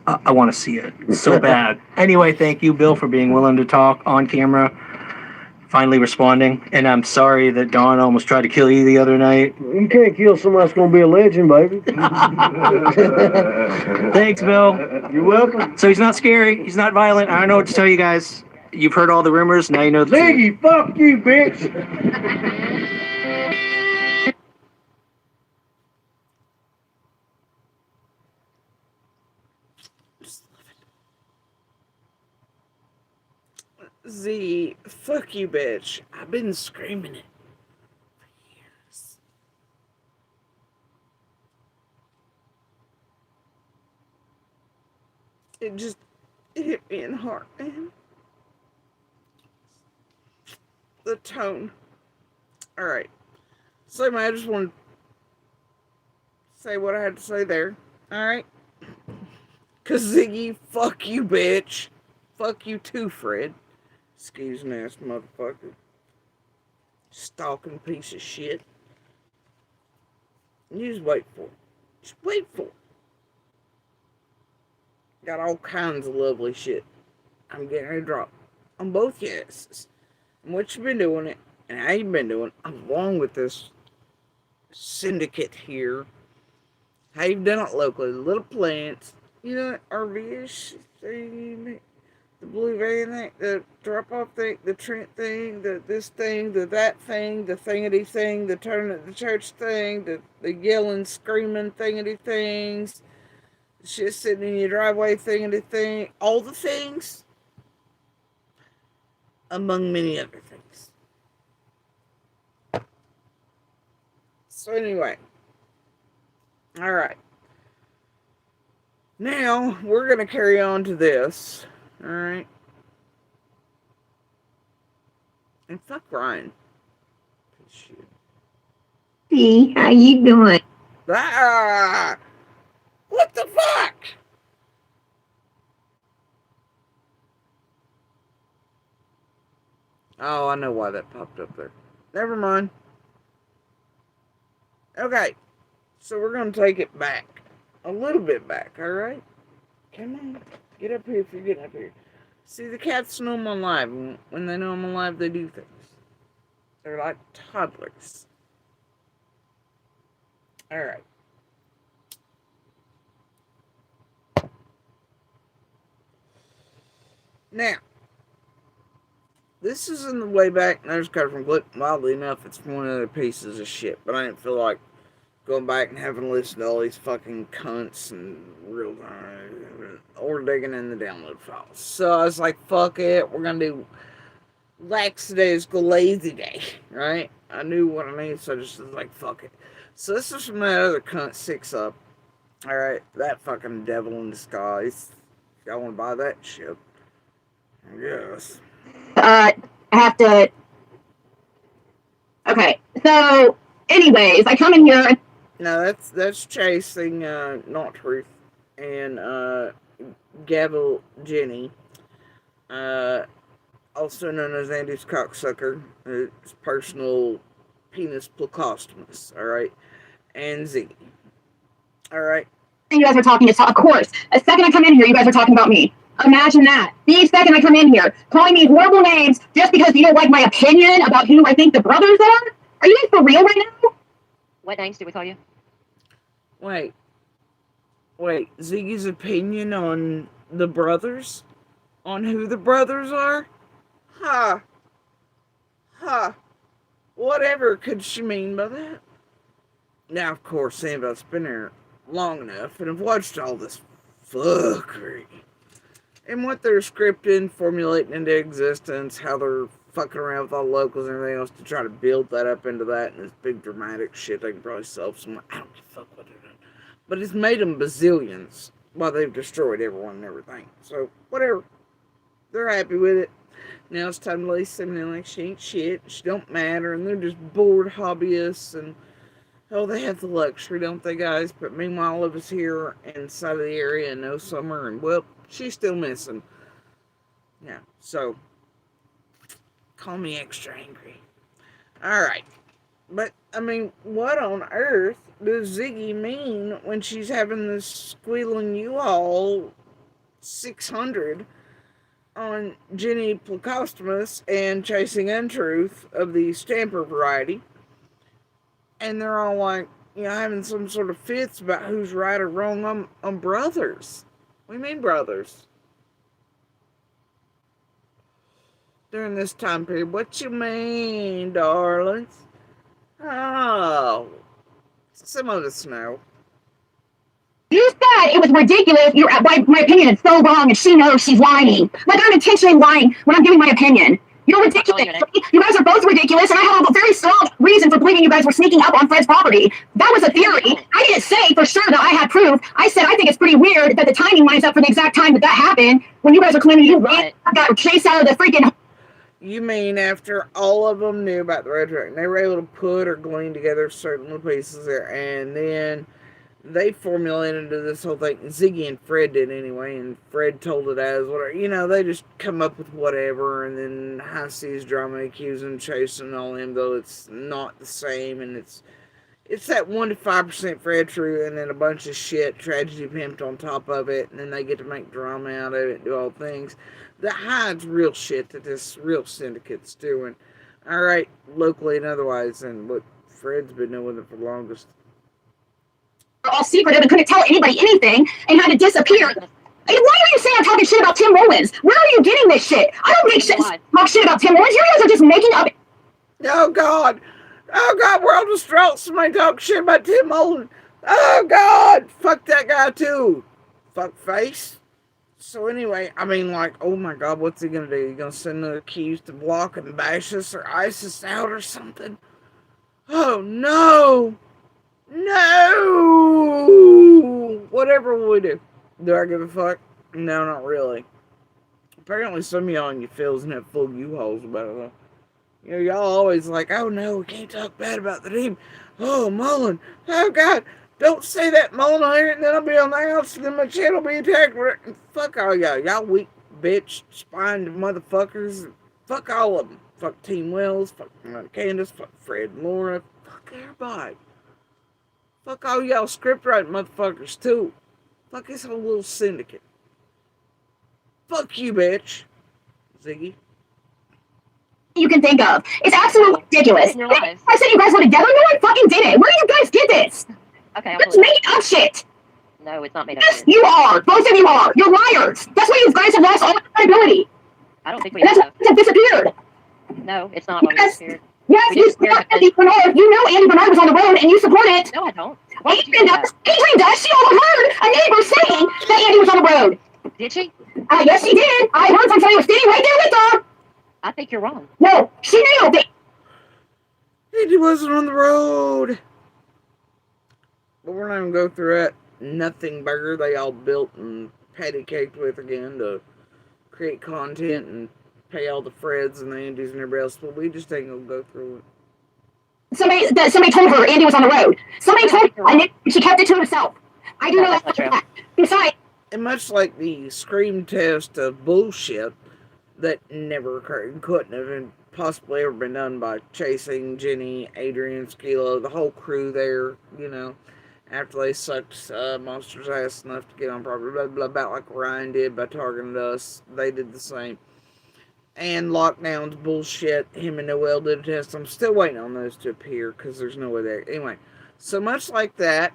I want to see it so bad. Anyway, thank you, Bill, for being willing to talk on camera, finally responding. And I'm sorry that Dawn almost tried to kill you the other night. You can't kill somebody that's going to be a legend, baby. Thanks, Bill. You're welcome. So he's not scary. He's not violent. I don't know what to tell you guys. You've heard all the rumors. Now you know the truth. Ziggy, fuck you, bitch. Z, fuck you, bitch. I've been screaming it for years. It just hit me in the heart, man. The tone. Alright. So, man, I just want to say what I had to say there. Alright? Cause Ziggy, fuck you, bitch. Fuck you too, Fred. Excuse me, ass motherfucker. Stalking piece of shit. You just wait for it. Just wait for it. Got all kinds of lovely shit I'm getting ready to drop on both your asses. And what you've been doing it, and how you've been doing it, along with this syndicate here. How you've done it locally. The little plants. You know, that RV-ish thing. The blue van thing, the drop-off thing, the Trent thing, the this thing, the that thing, the thingity thing, the turn at the church thing, the yelling, screaming thingity things, the shit sitting in your driveway thingity thing, all the things, among many other things. So anyway, alright. Now, we're going to carry on to this. Alright. And fuck Ryan. Shit. Hey, how you doing? Ah! What the fuck? Oh, I know why that popped up there. Never mind. Okay. So we're going to take it back. A little bit back, alright? Come on. Get up here if you're getting up here. See, the cats know I'm alive. When they know I'm alive, they do things. They're like toddlers. Alright. Now, this is in the way back, and I just got it from Clip. Wildly enough, it's one of the pieces of shit, but I didn't feel like going back and having to listen to all these fucking cunts and real or digging in the download files. So I was like, fuck it, we're gonna do lackadaisical lazy day, right? I knew what I needed, so I just was like, fuck it. So this is from that other cunt, 6 Up. Alright, that fucking devil in disguise. Y'all wanna buy that shit? Yes. I have to. Okay, so, anyways, I come in here. No, that's chasing Not Truth and Gavel Jenny, also known as Andy's cocksucker, his personal penis Placostomus, alright, and Ziggy. Alright. You guys are talking of course. The second I come in here, you guys are talking about me. Imagine that. The second I come in here, calling me horrible names just because you don't like my opinion about who I think the brothers are? Are you guys for real right now? What names did we call you? Wait, Ziggy's opinion on the brothers? On who the brothers are? Ha! Huh. Whatever could she mean by that? Now, of course, anybody's been there long enough and have watched all this fuckery and what they're scripting, formulating into existence, how they're fucking around with all the locals and everything else to try to build that up into that and this big dramatic shit they can probably sell some. I don't give a fuck what they're doing. But it's made them bazillions while they've destroyed everyone and everything. So, whatever. They're happy with it. Now it's time to lay something like she ain't shit, she don't matter, and they're just bored hobbyists, and oh, they have the luxury, don't they, guys? But meanwhile, all of us here inside of the area know Summer, and well, she's still missing. Yeah, so call me extra angry. Alright. But, I mean, what on earth does Ziggy mean when she's having this squealing U-Haul 600 on Jenny Plecostomus and Chasing Untruth of the Stamper variety? And they're all like, you know, having some sort of fits about who's right or wrong on brothers. What do you mean, brothers? During this time period, what you mean, darlings? Oh, some of us know. You said it was ridiculous. My opinion is so wrong, and she knows she's lying. Like I'm intentionally lying when I'm giving my opinion. You're ridiculous. You guys are both ridiculous, and I have a very strong reason for believing you guys were sneaking up on Fred's property. That was a theory. I didn't say for sure that I had proof. I said I think it's pretty weird that the timing lines up for the exact time that happened when you guys are claiming you got chased out of the freaking. You mean after all of them knew about the red truck, and they were able to put or glean together certain little pieces there, and then they formulated into this whole thing. Ziggy and Fred did anyway, and Fred told it as whatever. You know, they just come up with whatever, and then High Seas drama accusing, chasing all them, though it's not the same, and it's that 1 to 5% Fred true, and then a bunch of shit, tragedy pimped on top of it, and then they get to make drama out of it and do all things that hides real shit that this real syndicate's doing. Alright, locally and otherwise, and look, Fred's been doing it for the longest. All secretive and couldn't tell anybody anything and had to disappear. Why are you saying I'm talking shit about Tim Mullins? Where are you getting this shit? I don't make shit talk shit about Tim Mullins. You guys are just making up. Oh God, world was distraught. Somebody talk shit about Tim Mullins. Oh God, fuck that guy too. Fuck face. So anyway, I mean, like, oh my God, what's he gonna do? He gonna send the accused to block and bash us or ice us out or something? Oh no. No! Whatever will we do? Do I give a fuck? No, not really. Apparently some of y'all in your fields and have full U-Hauls about it though. You know, y'all always like, oh no, we can't talk bad about the team. Oh, Mullen. Oh God, don't say that, Mullen, and then I'll be on the house and then my channel will be attacked. Fuck all y'all. Y'all weak bitch, spined motherfuckers. Fuck all of them. Fuck Team Wells. Fuck Candace. Fuck Fred and Laura. Fuck everybody. Fuck all y'all scriptwriting motherfuckers too. Fuck this whole little syndicate. Fuck you, bitch. Ziggy. You can think of. It's absolutely ridiculous. I said you guys were together. No one fucking did it. Where do you guys get this? Okay, You're just making up shit. No, it's not made up. Yes, you are. Both of you are. You're liars. That's why you guys have lost all credibility. I don't think we And that's why have. you disappeared. No, it's not why we Yes. disappeared. Yes, We you disappeared support because- Andy Bernard. You know Andy Bernard was on the road and you support it. No, I don't. Why would you Adrian do that? does. Adrian does. She overheard a neighbor saying that Andy was on the road. Did she? Yes, she did. I heard from somebody who was standing right there with her. I think you're wrong. No, she knew. He wasn't on the road. But we're not even going to go through that nothing burger they all built and patty caked with again to create content and pay all the Freds and the Andys and everybody else. But we just ain't going to go through it. Somebody told her Andy was on the road. Somebody told her, and she kept it to herself. I do No, know that's that. not true. Besides, And much like the scream test of bullshit that never occurred and couldn't have been possibly ever been done by Chasing, Jenny, Adrian, Skilo, the whole crew there, you know, after they sucked Monster's ass enough to get on property, blah, blah, blah, like Ryan did by targeting us. They did the same. And lockdown's bullshit. Him and Noel did a test. I'm still waiting on those to appear because there's no way there. Anyway, so much like that,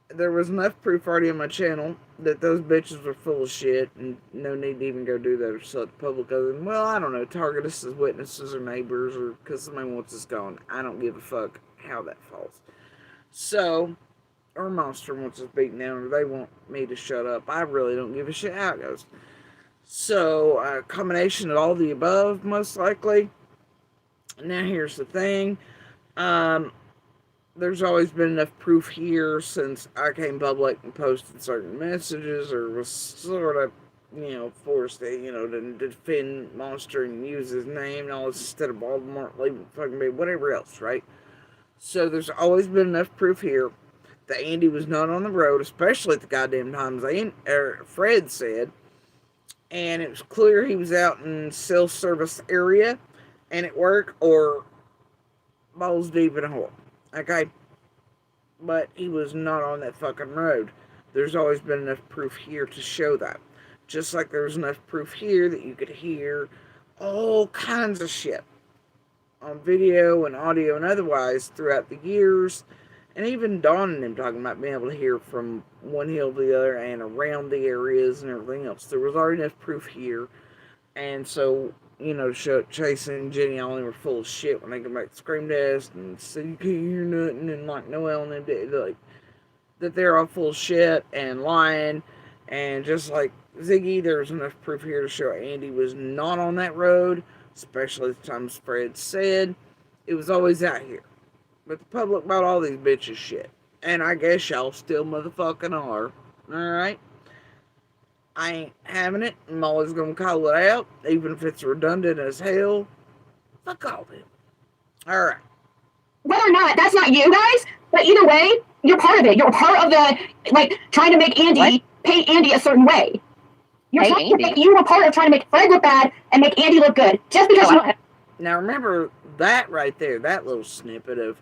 there was enough proof already on my channel that those bitches were full of shit, and no need to even go do that or sell it to the public other than, well, I don't know, target us as witnesses or neighbors or because somebody wants us gone. I don't give a fuck how that falls. So, or Monster wants us beaten down, or they want me to shut up. I really don't give a shit how it goes. So, a combination of all the above, most likely. Now, here's the thing. There's always been enough proof here since I came public and posted certain messages, or was sort of, forced to, to defend Monster and use his name and all this instead of Voldemort, leaving fucking me, whatever else, right? So there's always been enough proof here that Andy was not on the road, especially at the goddamn times Fred said, and it was clear he was out in self-service area and at work or balls deep in a hole. Okay? But he was not on that fucking road. There's always been enough proof here to show that. Just like there's enough proof here that you could hear all kinds of shit on video and audio and otherwise throughout the years. And even Dawn and them talking about being able to hear from one hill to the other and around the areas and everything else. There was already enough proof here. And so, Chase and Jenny Ollie were full of shit when they come back to Scream Test and said you can't hear nothing, and like Noel and them did, like, that they're all full of shit and lying. And just like Ziggy, there was enough proof here to show Andy was not on that road, especially at the times Fred said. It was always out here. But the public bought all these bitches shit. And I guess y'all still motherfucking are. Alright? I ain't having it. I'm always gonna call it out, even if it's redundant as hell. Fuck all them. Alright. Whether or not, that's not you guys, but either way, you're part of it. You're part of the, trying to make Andy, paint Andy a certain way. You were part of trying to make Fred look bad and make Andy look good. Just because Now remember that right there, that little snippet of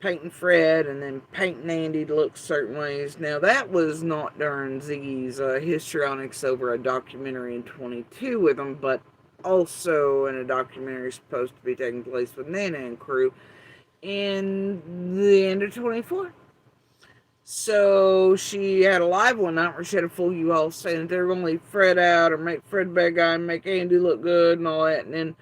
painting Fred and then painting Andy to look certain ways. Now that was not during Ziggy's histrionics over a documentary in 22 with him, but also in a documentary supposed to be taking place with Nana and crew in the end of 24. So she had a live one night where she had a full you all saying that they were going to leave Fred out or make Fred a bad guy and make Andy look good and all that. And then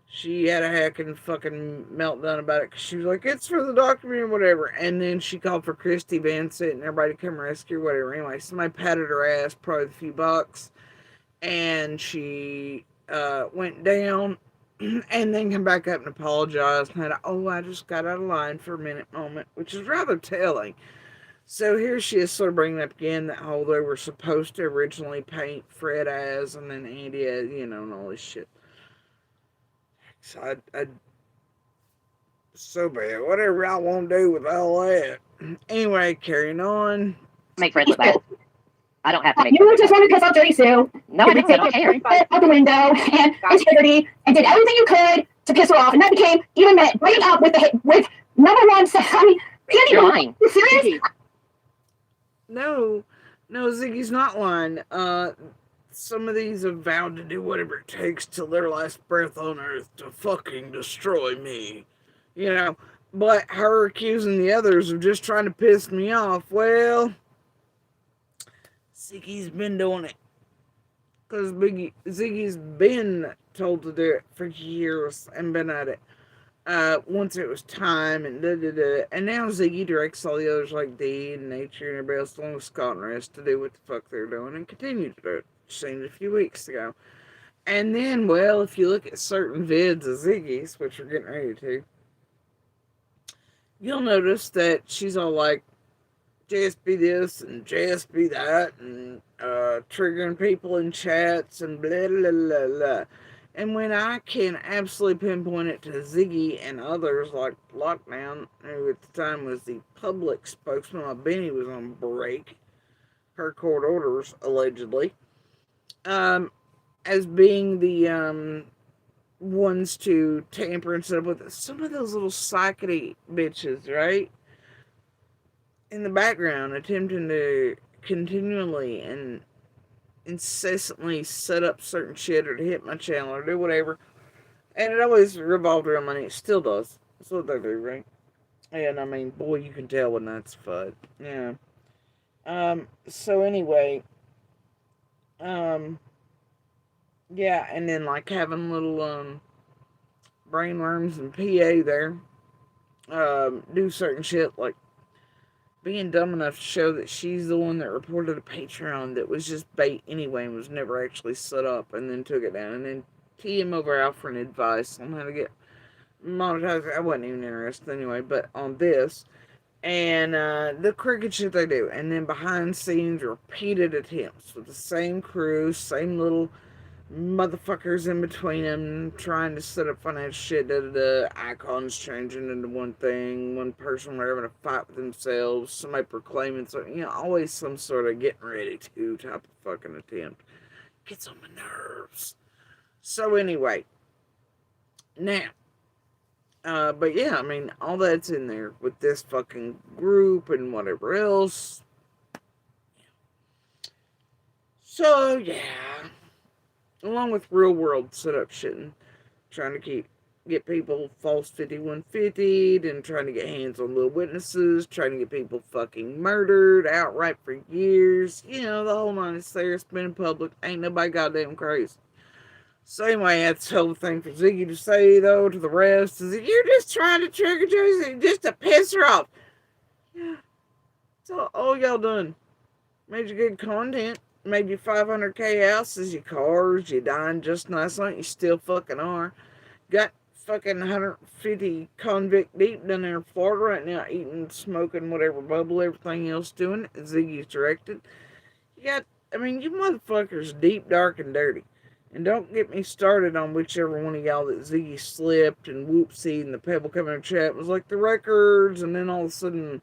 she had a heckin' fucking meltdown about it because she was like, it's for the documentary or whatever. And then she called for Christy Vincent and everybody to come rescue her, whatever. Anyway, somebody patted her ass, probably a few bucks. And she went down and then came back up and apologized. And had I just got out of line for a minute moment, which is rather telling. So here she is sort of bringing up again that whole they were supposed to originally paint Fred as and then Andy as, and all this shit. So I so bad. Whatever I want to do with all that. Anyway, carrying on. Make Fred look bad. I don't have to make you just wanted to piss off Dirty Sue. No, I don't care. Out the window and integrity and did everything you could to piss her off. And that became even met right up with number one. I mean, You're lying. You serious? No, Ziggy's not lying. Some of these have vowed to do whatever it takes till their last breath on earth to fucking destroy me. But her accusing the others of just trying to piss me off, well, Ziggy's been doing it. Because Ziggy's been told to do it for years and been at it. Once it was time and and now Ziggy directs all the others like Dee and Nature and everybody else along with Scott and the rest to do what the fuck they're doing and continue to do it. Seemed a few weeks ago. And then, well, if you look at certain vids of Ziggy's, which we're getting ready to, you'll notice that she's all like, JSB this and JSB that and triggering people in chats and blah, blah, blah, blah. And when I can absolutely pinpoint it to Ziggy and others like Lockdown, who at the time was the public spokesman while Benny was on break, per court orders, allegedly, as being the ones to tamper and set up with some of those little psychedy bitches, right? In the background, attempting to continually and incessantly set up certain shit or to hit my channel or do whatever. And it always revolved around money. It still does. That's what they do, right? And I mean, boy, you can tell when that's FUD. Yeah. So anyway, um, yeah, and then like having little brainworms and PA there, do certain shit like being dumb enough to show that she's the one that reported a Patreon that was just bait anyway and was never actually set up, and then took it down, and then tee him over offering advice on how to get monetized. I wasn't even interested anyway, but on this and the cricket shit they do, and then behind scenes repeated attempts with the same crew, same little motherfuckers in between them, trying to set up financial shit. Icons changing into one thing, one person were having a fight with themselves, somebody proclaiming something, always some sort of getting ready to type of fucking attempt. Gets on my nerves. So anyway, now, but yeah, I mean, all that's in there with this fucking group and whatever else. So yeah, along with real world setup shit and trying to get people false 5150'd and trying to get hands on little witnesses, trying to get people fucking murdered outright for years. The whole nine is there. It's been in public. Ain't nobody goddamn crazy. So anyway, that's the whole thing for Ziggy to say, though, to the rest, is that you're just trying to trigger Josie just to piss her off. Yeah. So all y'all done. Made you good content. Made you 500K houses, your cars, you dying just nice like you still fucking are. Got fucking 150 convict deep down there in Florida right now, eating, smoking, whatever bubble, everything else doing it. Ziggy's directed. You motherfuckers deep, dark, and dirty. And don't get me started on whichever one of y'all that Ziggy slipped and whoopsie and the Pebble coming in chat was like the records, and then all of a sudden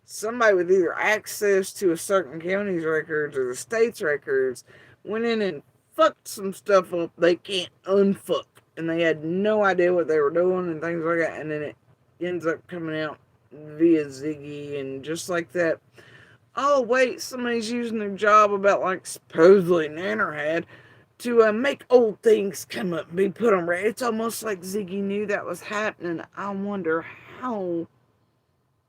somebody with either access to a certain county's records or the state's records went in and fucked some stuff up they can't unfuck. And they had no idea what they were doing and things like that. And then it ends up coming out via Ziggy and just like that. Oh, wait, somebody's using their job about like supposedly Nanner had to make old things come up and be put on record. It's almost like Ziggy knew that was happening. I wonder how.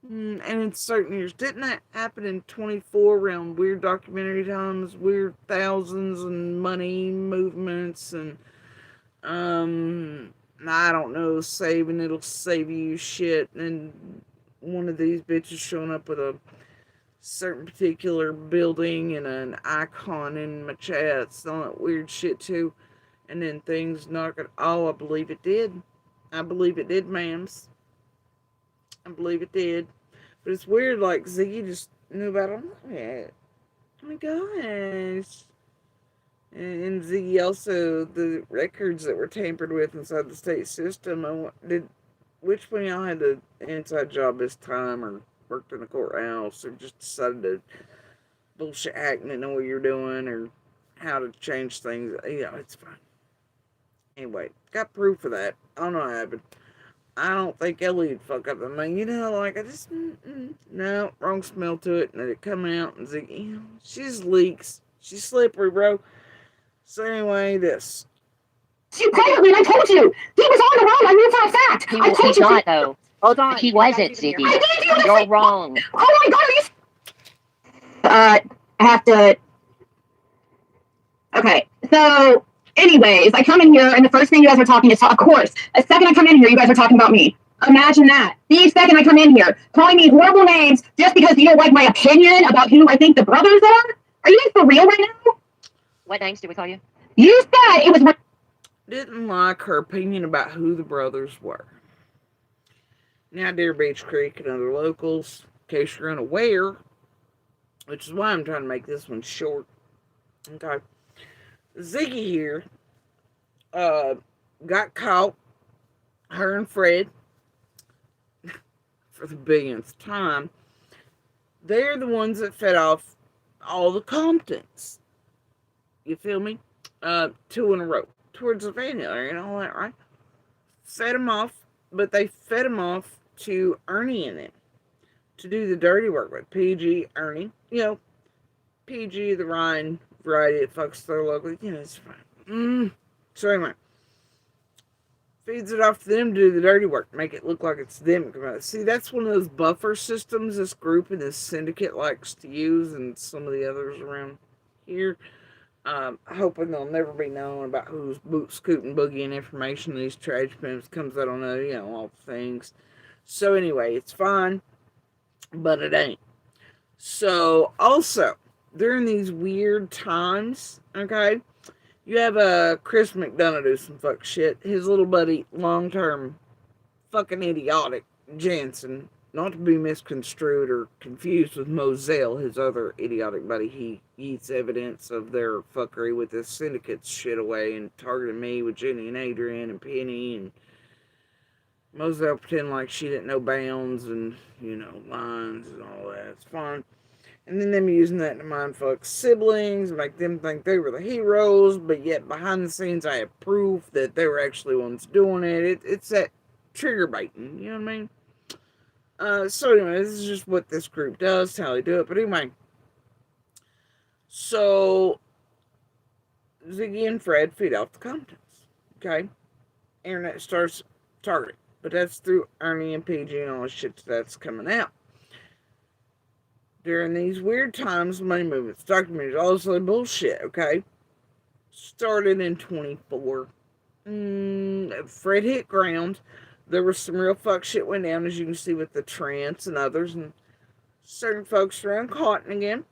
And in certain years, didn't that happen in 24 around weird documentary times, weird thousands and money movements and I don't know, saving it'll save you shit, and one of these bitches showing up with a certain particular building and an icon in my chats, all that weird shit too, and then things knocking. Oh, I believe it did. I believe it did, ma'ams. I believe it did. But it's weird, like Ziggy just knew about all that. Oh my gosh. And Ziggy also, the records that were tampered with inside the state system, which one of y'all had the inside job this time, or worked in the courthouse, or just decided to bullshit hack and know what you're doing, or how to change things? It's fine. Anyway, got proof of that. I don't know what happened. I don't think Ellie would fuck up. I mean, I just, no, wrong smell to it, and then it come out, and Ziggy, she's leaks. She's slippery, bro. So anyway, this. You privately, and I told you. He was on the road. I knew for a fact. He I was told you. not, though. Hold on. He wasn't, Ziggy. I gave you the You're wrong. Oh my God, I have to. Okay, so anyways, I come in here and the first thing you guys are talking is, of course, the second I come in here, you guys are talking about me. Imagine that. The second I come in here, calling me horrible names just because you don't like my opinion about who I think the brothers are? Are you guys for real right now? What names did we call you? You said it was... Didn't like her opinion about who the brothers were. Now, Deer Beach Creek and other locals, in case you're unaware, which is why I'm trying to make this one short. Okay. Ziggy here got caught, her and Fred, for the billionth time. They're the ones that fed off all the Comptons. You feel me? 2 in a row. Towards the vanilla and all that, right? Fed them off, but they fed them off to Ernie and them to do the dirty work with PG, Ernie. PG, the Ryan variety that fucks their local. It's fine. So anyway, feeds it off to them to do the dirty work, make it look like it's them. See, that's one of those buffer systems this group and this syndicate likes to use, and some of the others around here. Hoping they'll never be known about who's boot scooting boogieing information these trash pimps comes out on all the things. So anyway, it's fine, but it ain't. So also during these weird times, okay, you have Chris McDonough do some fuck shit. His little buddy, long term, fucking idiotic Jansen, not to be misconstrued or confused with Moselle, his other idiotic buddy. He eats evidence of their fuckery with this syndicate's shit away and targeted me with Jenny and Adrian and Penny, and Moselle pretend like she didn't know bounds and, lines and all that. It's fine. And then them using that to mindfuck siblings, make them think they were the heroes, but yet behind the scenes I have proof that they were actually ones doing it. It's that trigger baiting, you know what I mean? So anyway, this is just what this group does, how they do it. But anyway, so Ziggy and Fred feed off the contents, okay? Internet starts targeting, but that's through Ernie and PG and all the shit that's coming out. During these weird times, money movements, documentaries, all this other bullshit, okay? Started in 24. Fred hit ground. There was some real fuck shit went down, as you can see with the Trents and others, and certain folks around Cotton again,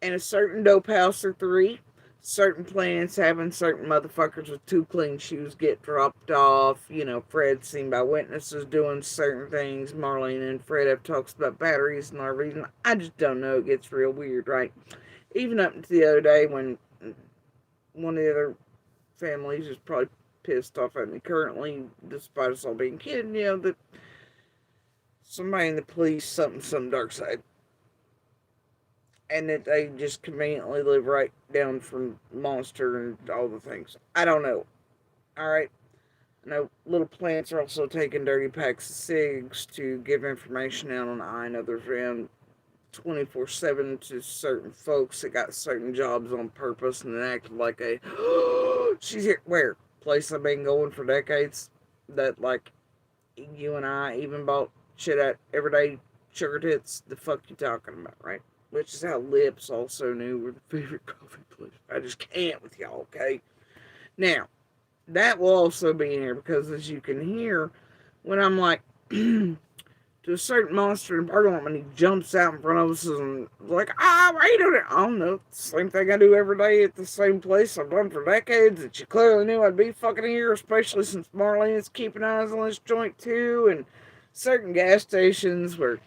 and a certain dope house or 3, certain plants having certain motherfuckers with 2 clean shoes get dropped off, Fred seen by witnesses doing certain things, Marlene and Fred have talks about batteries and RVs, and I just don't know, it gets real weird, right? Even up until the other day when one of the other families is probably pissed off at me currently, despite us all being kidding, that somebody in the police, some dark side. And that they just conveniently live right down from Monster and all the things. I don't know. Alright? I know little plants are also taking dirty packs of cigs to give information out on I and others around 24/7 to certain folks that got certain jobs on purpose and acted like she's here. Where? Place I've been going for decades, that like you and I even bought shit at everyday sugar tits. The fuck you talking about, right? Which is how Lips also knew were the favorite coffee place. I just can't with y'all, okay? Now, that will also be in here because as you can hear, when I'm like to a certain monster in the parking lot, when he jumps out in front of us and like, wait a minute. I don't know. Same thing I do every day at the same place I've done for decades that you clearly knew I'd be fucking here, especially since Marlene is keeping eyes on this joint too, and certain gas stations where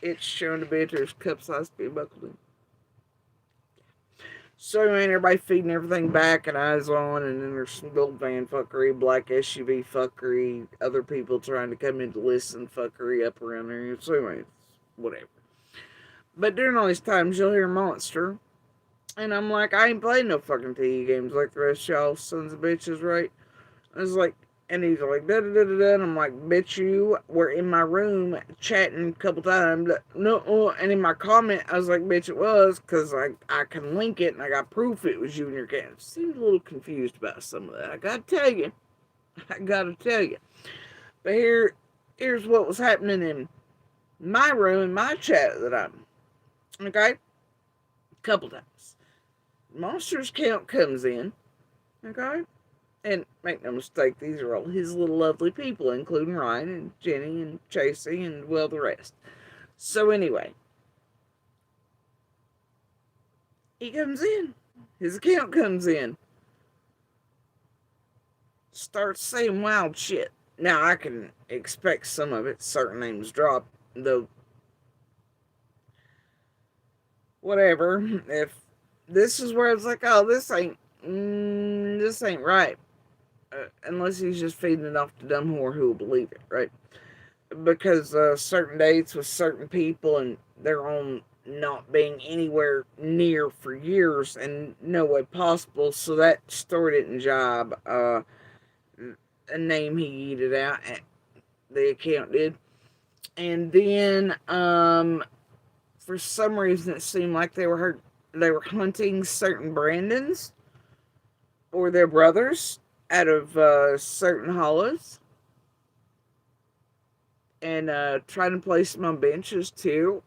it's shown to be there's cup size to be buckled in. So anyway, everybody feeding everything back and eyes on, and then there's some gold van fuckery, black SUV fuckery, other people trying to come in to listen fuckery up around there. So anyway, whatever. But during all these times, you'll hear Monster, and I'm like, I ain't playing no fucking TV games like the rest of y'all sons of bitches, right? I was like, and he's like, da-da-da-da-da, and I'm like, bitch, you were in my room chatting a couple times. No, and in my comment, I was like, bitch, it was, because I can link it, and I got proof it was you and your cat. Seemed a little confused about some of that. I gotta tell you. But here's what was happening in my room, in my chat that I'm, okay? A couple times. Monster's count comes in, okay? And make no mistake, these are all his little lovely people, including Ryan and Jenny and Chasey and, well, the rest. So anyway, he comes in. His account comes in. Starts saying wild shit. Now, I can expect some of it. Certain names drop, though. Whatever. If this is where it's like, oh, this ain't right. Unless he's just feeding it off to dumb whore who will believe it, right? Because certain dates with certain people and their own not being anywhere near for years and no way possible, so that story didn't jibe. A name he yeeted out, the account did. And then, for some reason, it seemed like they were hunting certain Brandons or their brothers out of certain hollows, and trying to place them on benches too.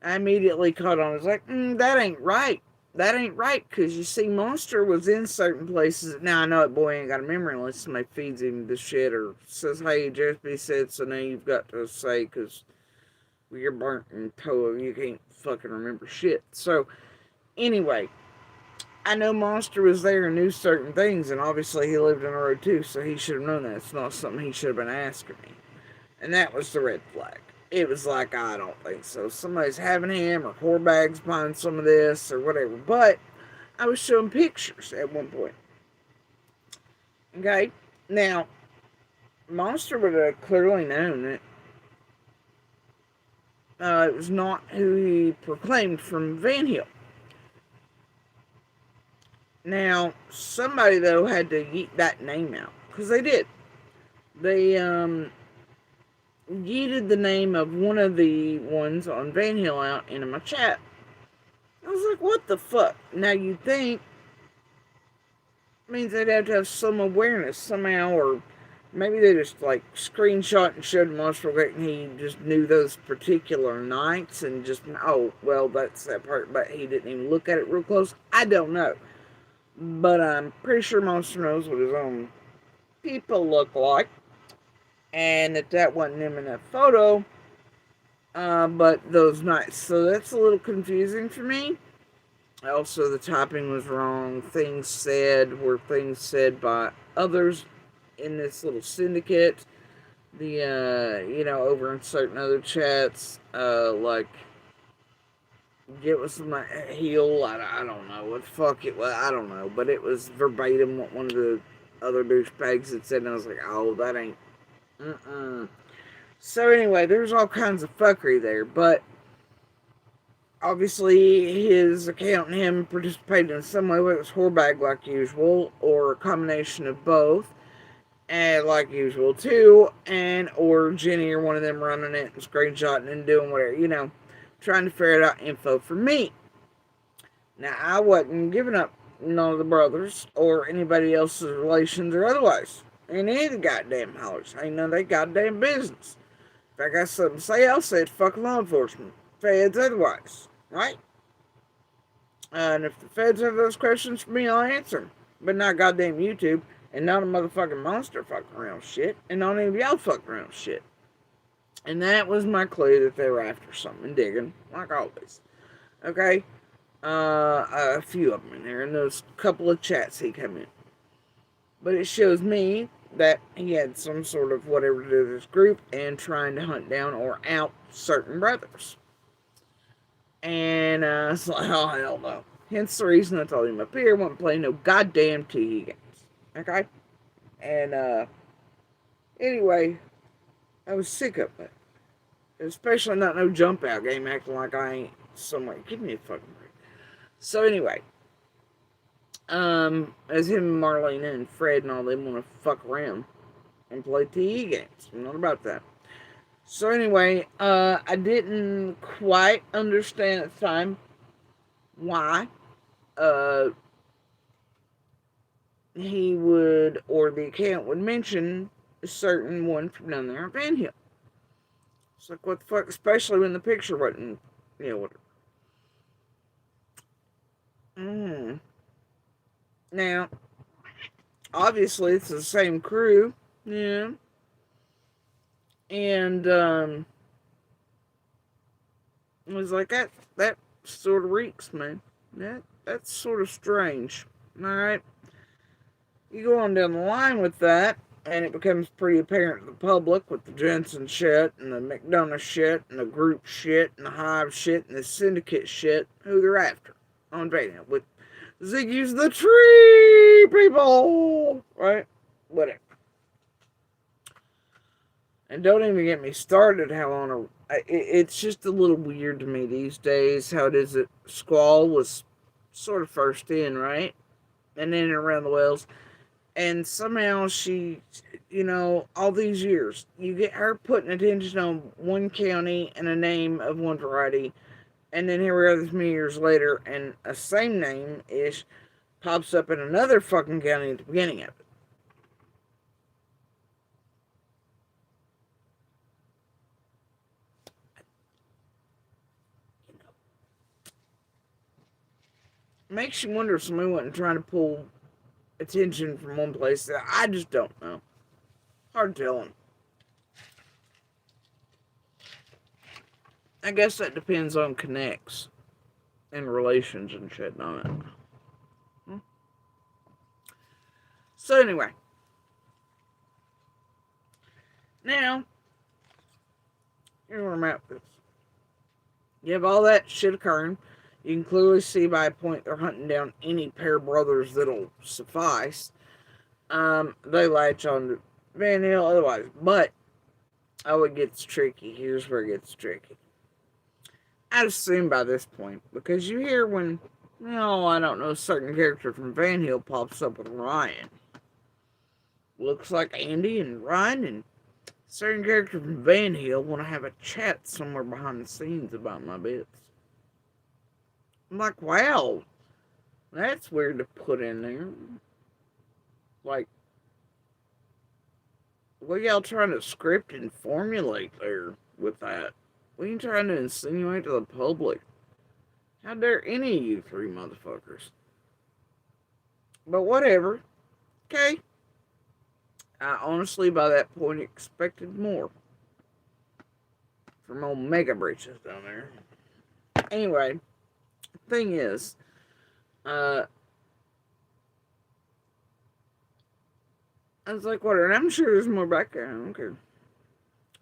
I immediately caught on. I was like, that ain't right. That ain't right, because you see, Monster was in certain places. Now, I know that boy ain't got a memory unless somebody feeds him the shit or says, hey, Jeffy said, so now you've got to say, because you're burnt in toe, you can't fucking remember shit. So, anyway, I know Monster was there and knew certain things, and obviously he lived in a road too, so he should have known that. It's not something he should have been asking me. And that was the red flag. It was like, I don't think so. Somebody's having him or whore bags behind some of this or whatever. But I was showing pictures at one point. Okay? Now, Monster would have clearly known that it was not who he proclaimed from Van Hill. Now, somebody, though, had to yeet that name out. Because they did. They, yeeted the name of one of the ones on Van Hill out into my chat. I was like, what the fuck? Now you'd think means they'd have to have some awareness somehow, or maybe they just like screenshot and showed Monster and he just knew those particular nights and just, oh, well, that's that part, but he didn't even look at it real close. I don't know. But I'm pretty sure Monster knows what his own people look like. And that wasn't him in that photo, but those nights. So that's a little confusing for me. Also, the typing was wrong. Things said were things said by others in this little syndicate. Over in certain other chats, like, get with my heel. I don't know what the fuck it was. I don't know, but it was verbatim what one of the other douchebags had said, and I was like, oh, that ain't. So anyway, there's all kinds of fuckery there, but obviously his account and him participated in some way, whether it was whorebag like usual, or a combination of both, and like usual too, and or Jenny or one of them running it and screenshotting and doing whatever, trying to ferret out info for me. Now, I wasn't giving up none of the brothers or anybody else's relations or otherwise. Ain't any of the goddamn hollers. Ain't none of their goddamn business. If I got something to say, I'll say it to fucking law enforcement. Feds otherwise. Right? And if the feds have those questions for me, I'll answer them. But not goddamn YouTube. And not a motherfucking Monster fucking around shit. And not any of y'all fucking around shit. And that was my clue that they were after something, digging. Like always. Okay? A few of them in there. And those couple of chats he come in. But it shows me that he had some sort of whatever to do with this group and trying to hunt down or out certain brothers. And it's like, oh, hell no. Hence the reason I told him up here, wasn't playing no goddamn TV games. Okay? And, anyway, I was sick of it. Especially not no jump out game acting like I ain't somewhere. Give me a fucking break. So anyway. As him and Marlene and Fred and all them want to fuck around and play TE games. I'm not about that. So anyway, I didn't quite understand at the time why he would, or the account would mention a certain one from down there in Van Hill. It's like, what the fuck? Especially when the picture wasn't, whatever. Now, obviously, it's the same crew, yeah. And, it was like, that sort of reeks, man. That's sort of strange, alright? You go on down the line with that, and it becomes pretty apparent to the public with the Jensen shit, and the McDonough shit, and the group shit, and the Hive shit, and the syndicate shit, who they're after on Van Hill, with Ziggy's the tree people, right? Whatever. And don't even get me started how on it's just a little weird to me these days how it is that Squall was sort of first in, right? And then around the wells. And somehow she, all these years, you get her putting attention on one county and a name of one variety. And then here we are this many years later, and a same name-ish pops up in another fucking county at the beginning of it. Makes you wonder if somebody wasn't trying to pull attention from one place. I just don't know. Hard telling. I guess that depends on connects and relations and shit, don't it? So anyway. Now, here's where I'm at with this. You have all that shit occurring. You can clearly see by a point they're hunting down any pair of brothers that'll suffice. They latch on to Van Hill otherwise. But, oh, it gets tricky. Here's where it gets tricky. I'd assume by this point, because you hear when, I don't know, a certain character from Van Hill pops up with Ryan. Looks like Andy and Ryan and a certain character from Van Hill want to have a chat somewhere behind the scenes about my bits. I'm like, wow, that's weird to put in there. Like, what y'all trying to script and formulate there with that? What are you trying to insinuate to the public? How dare any of you three motherfuckers? But whatever. Okay. I honestly, by that point, expected more from old Mega Breaches down there. Anyway, the thing is, I was like, whatever, and I'm sure there's more back there, I don't care.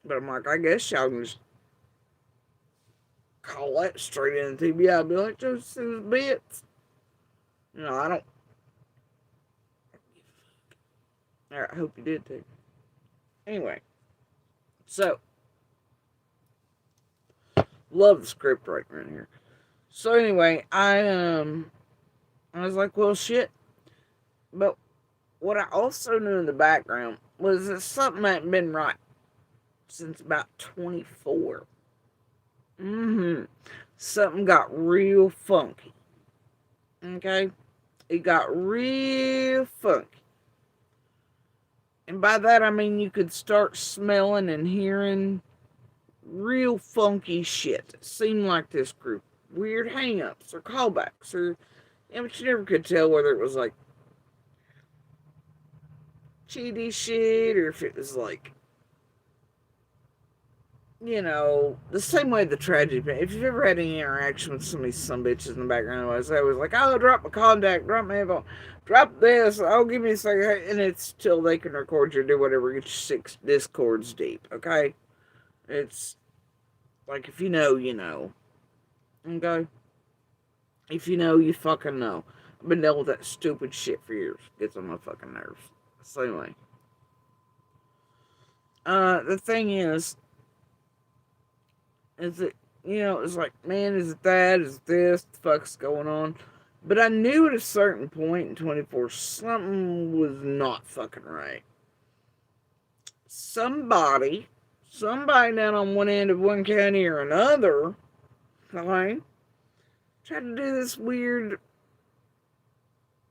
But I'm like, I guess y'all can just call that straight in the TBI. I'd be like, just his bits. I don't. I hope you did too. Anyway, so love the script right around here. So anyway, I was like, well, shit. But what I also knew in the background was that something hadn't been right since about 24. Something got real funky. Okay? It got real funky. And by that I mean you could start smelling and hearing real funky shit. It seemed like this group. Weird hang-ups or callbacks or... but you never could tell whether it was like cheaty shit or if it was like, the same way the tragedy. If you've ever had any interaction with some of these sumbitches in the background, I was like, oh, drop my contact, drop my info, drop this, oh, give me a second, and it's till they can record you, do whatever, get you 6 discords deep, okay? It's like, if you know, you know. Okay? If you know, you fucking know. I've been dealing with that stupid shit for years. Gets on my fucking nerves. So anyway. The thing is that, it's like, man, is it that? Is it this? The fuck's going on? But I knew at a certain point in 24, something was not fucking right. Somebody down on one end of one county or another, okay, tried to do this weird,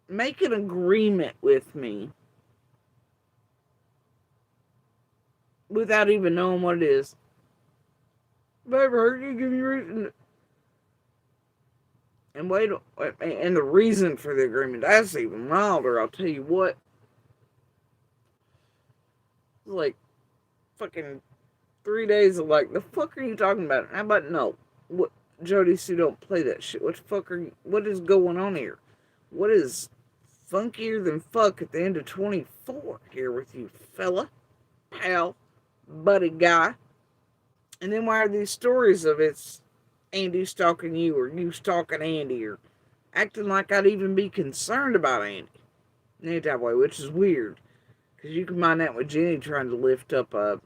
make an agreement with me without even knowing what it is. If I ever heard you, give me a reason. And and the reason for the agreement, that's even milder, I'll tell you what. Like, fucking 3 days of like, the fuck are you talking about? How about no? What, Jody Sue, don't play that shit. What is going on here? What is funkier than fuck at the end of 24 here with you, fella, pal, buddy guy? And then why are these stories of it's Andy stalking you or you stalking Andy or acting like I'd even be concerned about Andy in any type of way, which is weird. Because you can mind that with Jenny trying to lift up the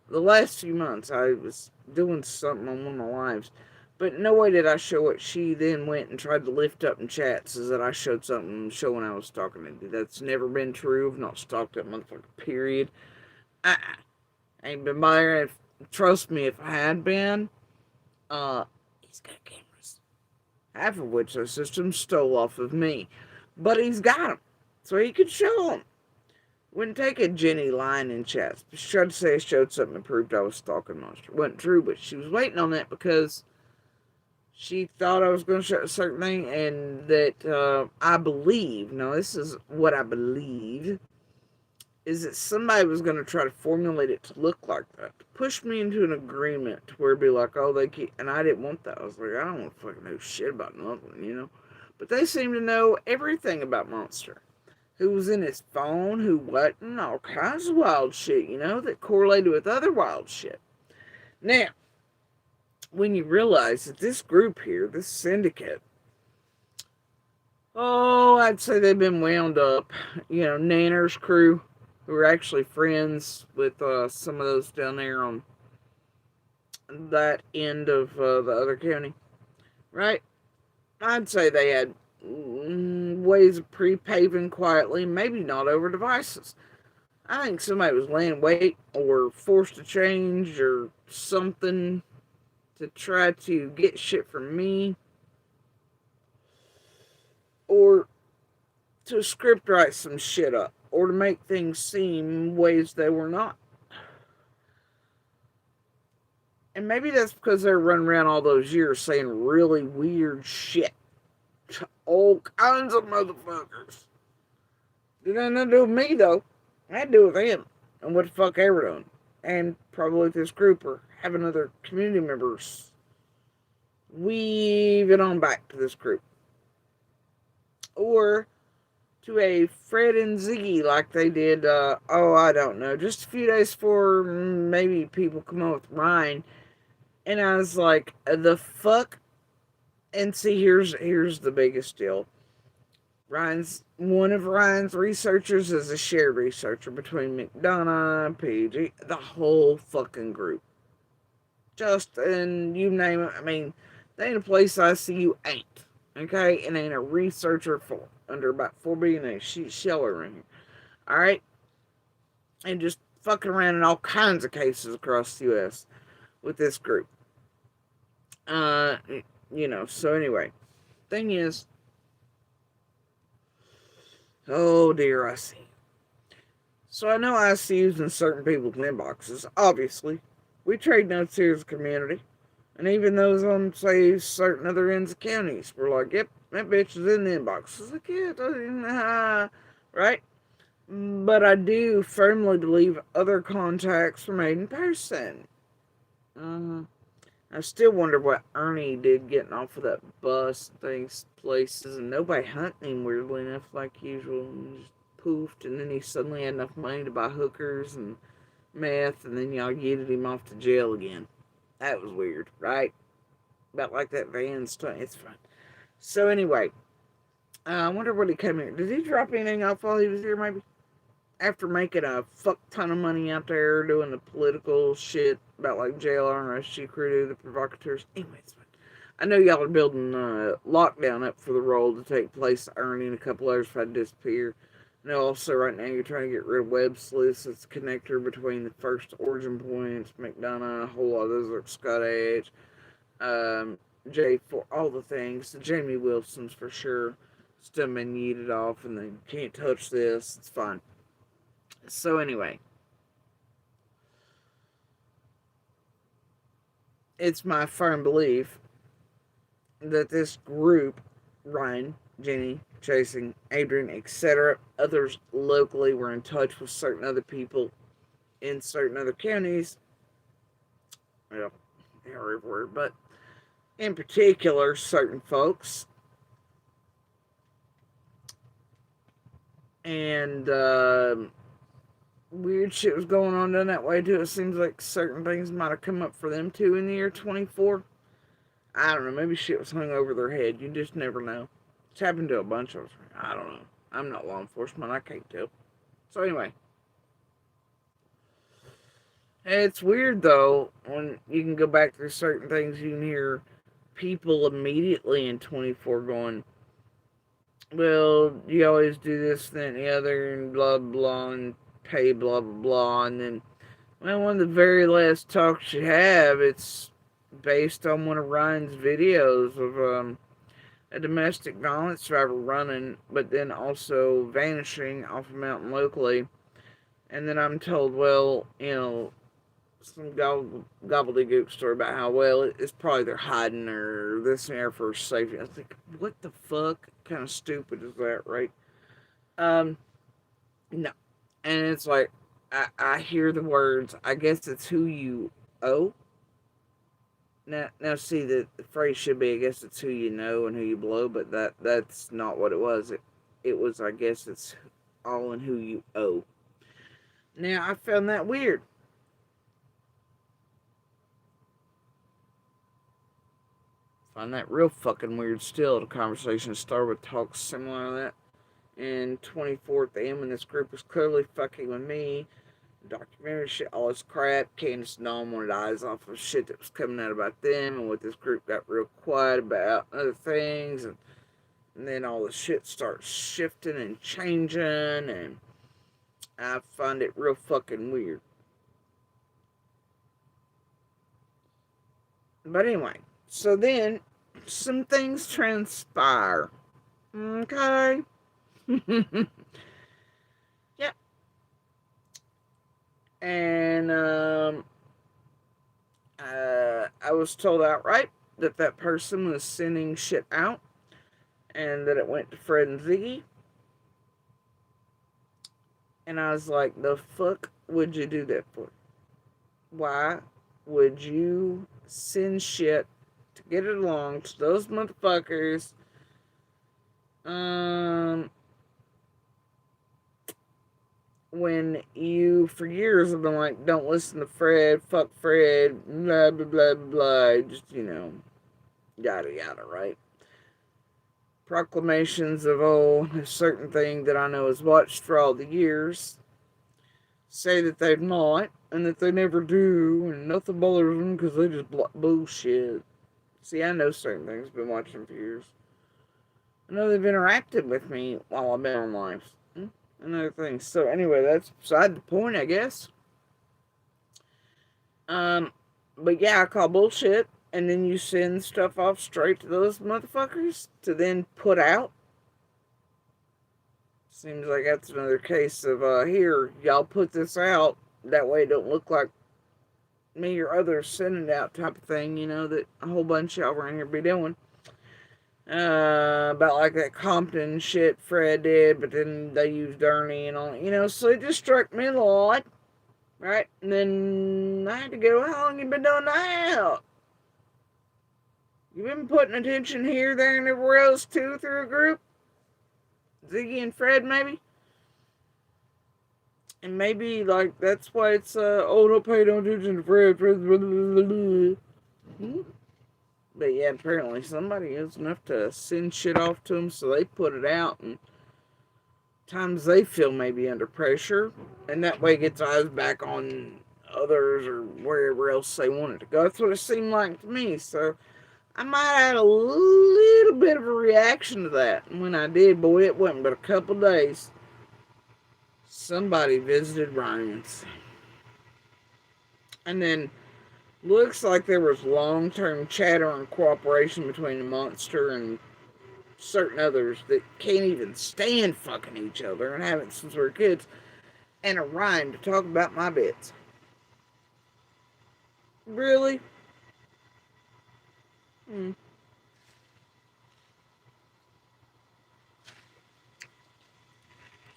last few months I was doing something on one of my lives. But no way did I show what she then went and tried to lift up in chats is that I showed something showing I was stalking Andy. That's never been true. I've not stalked that motherfucker, period. I ain't been by there. Trust me, if I had been, he's got cameras. half of which the system stole off of me. But he's got them, so he could show them. Wouldn't take a Jenny lying in chat. She tried to say I showed something that proved I was stalking Monster. Wasn't true, but she was waiting on that because she thought I was going to show a certain thing, and that I believe, now this is what I believe, is that somebody was going to try to formulate it to look like that. To push me into an agreement to where it'd be like, oh, they keep, and I didn't want that. I was like, I don't want to fucking know shit about nothing, you know? But they seem to know everything about Monster. Who was in his phone, who wasn't, all kinds of wild shit, you know, that correlated with other wild shit. Now, when you realize that this group here, this syndicate, oh, I'd say they've been wound up. You know, Nanner's crew, who are actually friends with some of those down there on that end of the other county, right? I'd say they had ways of pre-paving quietly, maybe not over devices. I think somebody was laying wait or forced to change or something to try to get shit from me, or to script write some shit up, or to make things seem ways they were not. And maybe that's because they're running around all those years saying really weird shit to all kinds of motherfuckers. It had nothing to do with me, though. It had to do with them and what the fuck they were doing. And probably this group or having other community members weave it on back to this group. Or to a Fred and Ziggy like they did, I don't know, just a few days before maybe people come on with Ryan. And I was like, the fuck? And see, here's the biggest deal. One of Ryan's researchers is a shared researcher between McDonough, PG, the whole fucking group. And you name it. I mean, they ain't a place I see you ain't. Okay? And ain't a researcher for under about 4 billion a shell around here. Alright? And just fucking around in all kinds of cases across the US with this group. You know, so anyway. Thing is, oh dear, I see. So I know I see using certain people's inboxes, obviously. We trade notes here as a community. And even those on, say, certain other ends of counties, we're like, yep, that bitch is in the inbox. It's like, yeah, right? But I do firmly believe other contacts were made in person. I still wonder what Ernie did getting off of that bus, things, places, and nobody hunting him, weirdly enough, like usual. And just poofed, and then he suddenly had enough money to buy hookers and meth, and then y'all yeeted him off to jail again. That was weird, right? About like that van stuff. It's fun. So anyway, I wonder what he came here. Did he drop anything off while he was here, maybe? After making a fuck ton of money out there doing the political shit about like JLR and SG Crew, the provocateurs. Anyway, it's fine. I know y'all are building lockdown up for the roll to take place. Ernie and a couple others if I disappear. I know also right now you're trying to get rid of web sleuths. It's a connector between the first origin points, McDonough, a whole lot of those are Scott Edge, J4, all the things. The Jamie Wilson's for sure. Still been yeeted off and they can't touch this. It's fine. So anyway, it's my firm belief that this group, Ryan, Jenny, Chasing, Adrian, etc., others locally were in touch with certain other people in certain other counties. Well, everywhere, but in particular, certain folks. And, weird shit was going on down that way too. It seems like certain things might have come up for them too in the year 24. I don't know. Maybe shit was hung over their head. You just never know. It's happened to a bunch of us. I don't know. I'm not law enforcement. I can't tell. So anyway. It's weird though, when you can go back through certain things, you can hear people immediately in 24 going, well, you always do this, that, and the other, and blah, blah, and pay blah blah blah, and then one of the very last talks you have, it's based on one of Ryan's videos of a domestic violence survivor running, but then also vanishing off a mountain locally. And then I'm told, well, some gobbledygook story about how, well, it's probably they're hiding or this and there for safety. I was like, what the fuck kind of stupid is that, right? No. And it's like, I hear the words, I guess it's who you owe. Now, see, the phrase should be, I guess it's who you know and who you blow, but that's not what it was. It was, I guess it's all in who you owe. Now, I found that weird. Find that real fucking weird still. The conversation started with talk similar to that. And 24th AM, and this group was clearly fucking with me. Documentary shit, all this crap. Candace and Dawn wanted eyes off of shit that was coming out about them, and what this group got real quiet about other things, and then all the shit starts shifting and changing, and I find it real fucking weird. But anyway, so then some things transpire. Okay. Yep. And I was told outright that that person was sending shit out, and that it went to Fred and Ziggy. And I was like, the fuck would you do that for? Why would you send shit to get it along to those motherfuckers? When you, for years, have been like, don't listen to Fred, fuck Fred, blah, blah, blah, blah, just, yada, yada, right? Proclamations of, a certain thing that I know is watched for all the years, say that they've not, and that they never do, and nothing bothers them because they just bullshit. See, I know certain things, been watching for years. I know they've interacted with me while I've been on live. And other things. So anyway, that's beside the point, I guess. But yeah, I call bullshit, and then you send stuff off straight to those motherfuckers to then put out. Seems like that's another case of, here, y'all put this out, that way it don't look like me or others sending it out type of thing, that a whole bunch of y'all around here be doing. About like that Compton shit Fred did, but then they used Ernie and all, so it just struck me a lot, right? And then I had to go, how long you been doing that? You been putting attention here, there, and everywhere else too through a group? Ziggy and Fred, maybe? And maybe, like, that's why it's, don't pay no attention to Fred, But yeah, apparently somebody is enough to send shit off to them, so they put it out, and times they feel maybe under pressure, and that way gets eyes back on others or wherever else they want it to go. That's what it seemed like to me, so I might have had a little bit of a reaction to that. And when I did, boy, it wasn't but a couple days. Somebody visited Ryan's. And then looks like there was long-term chatter and cooperation between the monster and certain others that can't even stand fucking each other and haven't since we were kids, and Orion to talk about my bits. Really?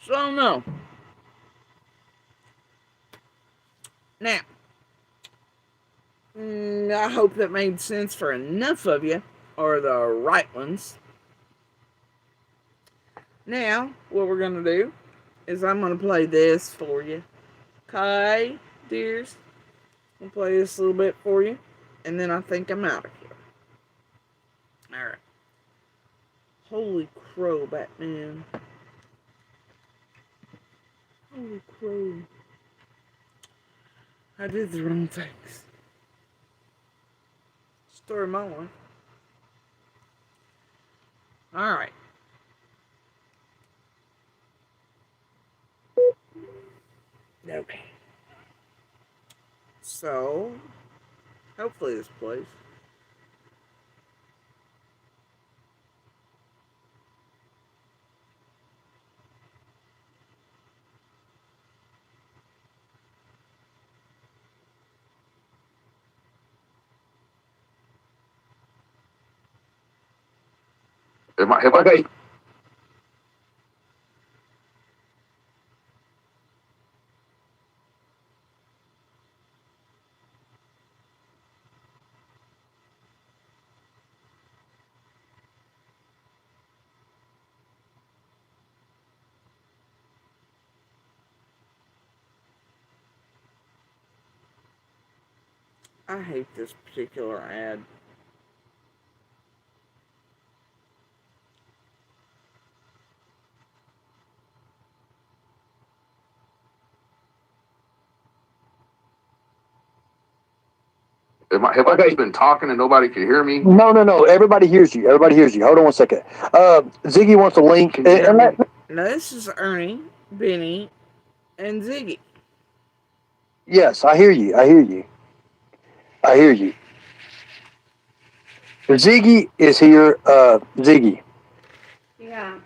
So, no. Now, I hope that made sense for enough of you, or the right ones. Now, what we're going to do is I'm going to play this for you. Okay, dears? I'll play this a little bit for you, and then I think I'm out of here. Alright. Holy crow, Batman. Holy crow. I did the wrong things. Story of my life. Alright. Okay. So, hopefully this plays. Okay. I hate this particular ad. Have I just been talking and nobody can hear me? No. Everybody hears you. Everybody hears you. Hold on one second. Ziggy wants a link. Now, this is Ernie, Benny, and Ziggy. Yes, I hear you. Ziggy is here. Ziggy. Yeah.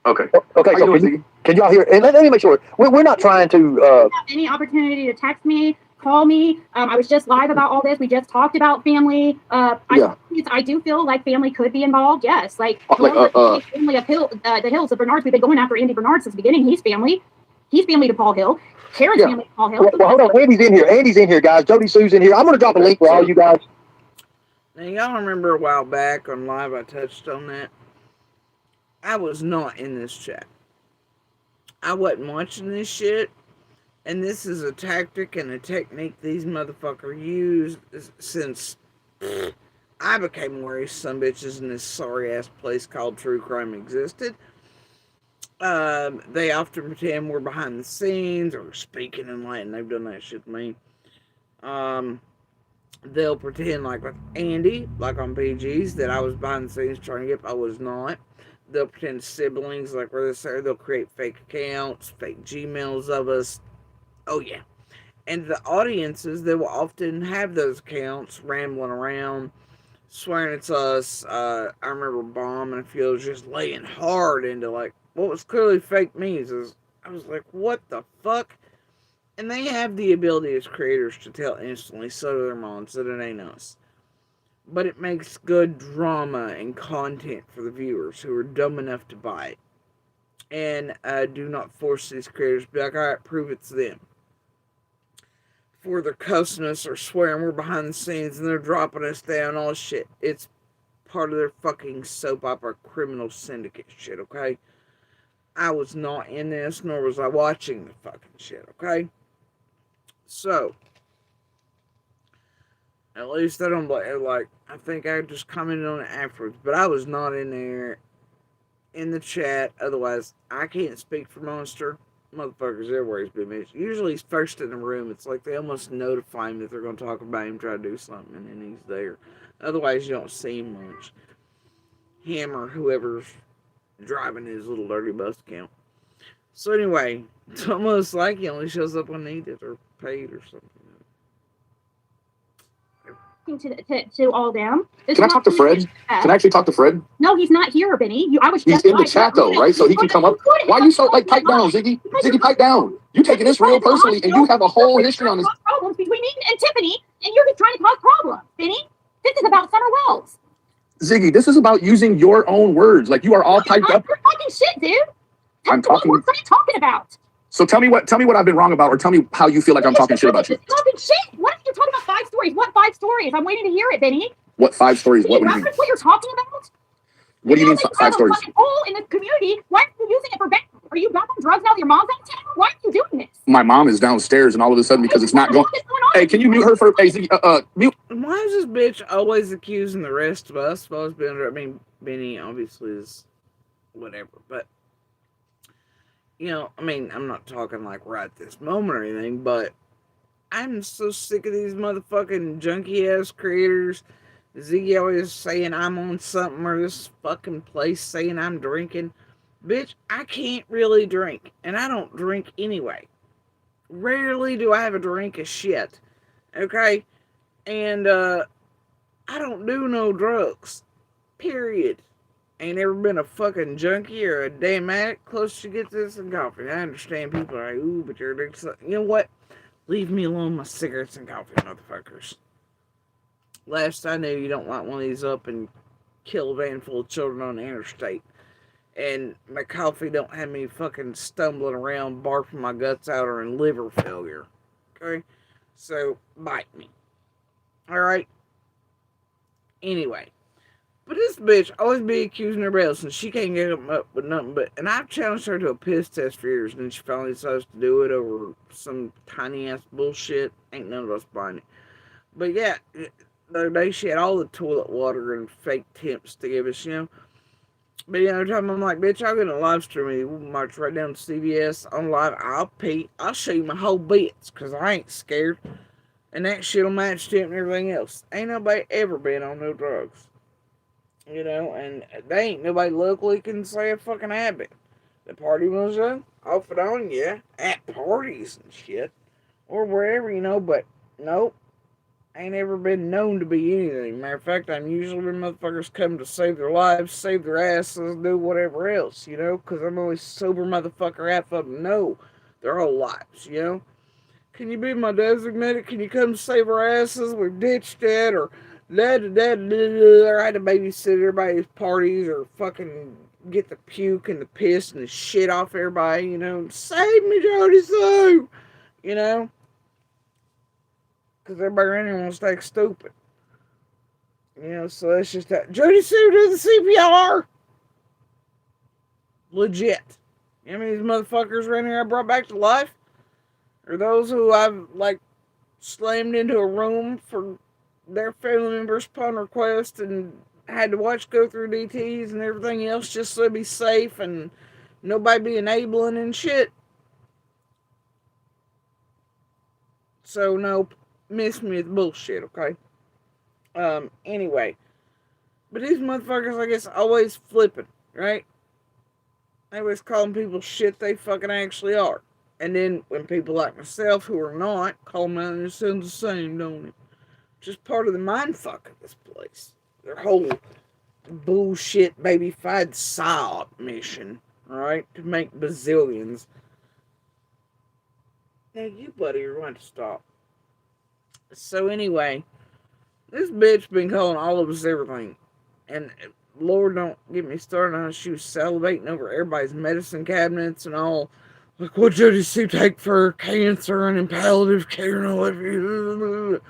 Okay. Okay, so can y'all hear? And let me make sure. We're not trying to. Any opportunity to text me, call me. I was just live about all this. We just talked about family. I do feel like family could be involved. Yes, family of the Hills of Bernards. We've been going after Andy Bernard since the beginning. He's family. He's family to Paul Hill. Karen's family to Paul Hill. Well, hold on. Andy's in here, guys. Jody Sue's in here. I'm going to drop a link for all you guys. Now, y'all remember a while back on live I touched on that? I was not in this chat. I wasn't watching this shit. And this is a tactic and a technique these motherfuckers use since I became aware of some bitches in this sorry-ass place called True Crime existed. They often pretend we're behind the scenes or speaking in Latin. They've done that shit to me. They'll pretend like with Andy, like on PG's, that I was behind the scenes trying to get. I was not. They'll pretend siblings, like where they'll create fake accounts, fake Gmails of us. Oh yeah. And the audiences, they will often have those accounts rambling around, swearing it's us. I remember Bomb and a few others just laying hard into like what was clearly fake news. I was like, what the fuck? And they have the ability as creators to tell instantly, so do their moms, that it ain't us. But it makes good drama and content for the viewers who are dumb enough to buy it. And do not force these creators to be like, alright, prove it's them. For their cussing us or swearing we're behind the scenes and they're dropping us down, all shit. It's part of their fucking soap opera criminal syndicate shit, okay? I was not in this, nor was I watching the fucking shit, okay? So, at least I don't like, I think I just commented on it afterwards, but I was not in there in the chat. Otherwise, I can't speak for Monster. Motherfuckers everywhere he's been mentioned. Usually he's first in the room. It's like they almost notify him that they're going to talk about him, try to do something, and then he's there. Otherwise, you don't see him much. Him or whoever's driving his little dirty bus account. So anyway, it's almost like he only shows up when needed or paid or something. To all them. Can I talk to Fred? Can I actually talk to Fred? No, he's not here, Benny. He's in the chat though, right? So he can come up. Why are you so like pipe down, Ziggy? Ziggy, pipe down. You taking this real personally, and you have a whole history on this. Problems between me and Tiffany, and you're just trying to cause problems, Benny. This is about Summer Wells. Ziggy, this is about using your own words. Like you are all piped up. You're talking shit, dude. I'm talking. What are you talking about? So tell me what I've been wrong about, or tell me how you feel like I'm talking shit about you. Talking shit? What are you talking about? 5 stories? What 5 stories? I'm waiting to hear it, Benny. What 5 stories? What do you mean? What you're talking about? What do you mean 5 stories? Hole in the community. Why are you using it for bank? Are you back on drugs now that your mom's out of town? Why are you doing this? My mom is downstairs, and all of a sudden because it's not going. Hey, can you mute her for? Hey, Ziggy, mute. Why is this bitch always accusing the rest of us? Benny obviously is whatever, but. You know, I mean, I'm not talking like right this moment or anything, but I'm so sick of these motherfucking junky-ass creators. Ziggy always saying I'm on something, or this fucking place saying I'm drinking. Bitch, I can't really drink, and I don't drink anyway. Rarely do I have a drink of shit, okay? And, I don't do no drugs, period. Ain't ever been a fucking junkie or a damn addict close to get this and coffee. I understand people are like, ooh, but you're addicted. You know what? Leave me alone, my cigarettes and coffee, motherfuckers. Last I knew, you don't light one of these up and kill a van full of children on the interstate. And my coffee don't have me fucking stumbling around, barfing my guts out, or in liver failure. Okay? So, bite me. Alright? Anyway. But this bitch always be accusing everybody else, and she can't get up with nothing but. And I've challenged her to a piss test for years, and then she finally decides to do it over some tiny ass bullshit. Ain't none of us buying it. But yeah, the other day she had all the toilet water and fake temps to give us, you know. But the other time I'm like, bitch, I'll get a live stream with you. We'll march right down to CVS on live. I'll pee. I'll show you my whole bits, because I ain't scared. And that shit'll match temp and everything else. Ain't nobody ever been on no drugs. You know, and they ain't nobody locally can say a fucking habit. The party was off and on, yeah, at parties and shit. Or wherever, you know, but nope. Ain't ever been known to be anything. Matter of fact, I'm usually when motherfuckers come to save their lives, save their asses, do whatever else, you know, because I'm always sober motherfucker half of them know their whole lives, you know. Can you be my designated? Can you come save our asses? We've ditched it, or or I had to babysit everybody's parties, or fucking get the puke and the piss and the shit off everybody, you know. Save me, Jody Sue! You know? Because everybody around here wants to act stupid. You know, so that's just that. Jody Sue does the CPR! Legit. You know how many of these motherfuckers around here I brought back to life? Or those who I've, like, slammed into a room for their family members upon request and had to watch go through DTs and everything else just so to be safe and nobody be enabling and shit. So, no, miss me with bullshit, okay? Anyway. But these motherfuckers, I guess, always flipping, right? They always calling people shit they fucking actually are. And then when people like myself who are not call them out and it sounds the same, don't it? Just part of the mind fuck of this place. Their whole bullshit baby-fied psyop mission, alright? To make bazillions. Now you, buddy, are going to stop. So anyway, this bitch been calling all of us everything. And Lord, don't get me started on how she was salivating over everybody's medicine cabinets and all. Like, what Jody Sue take for cancer and in palliative care and all that?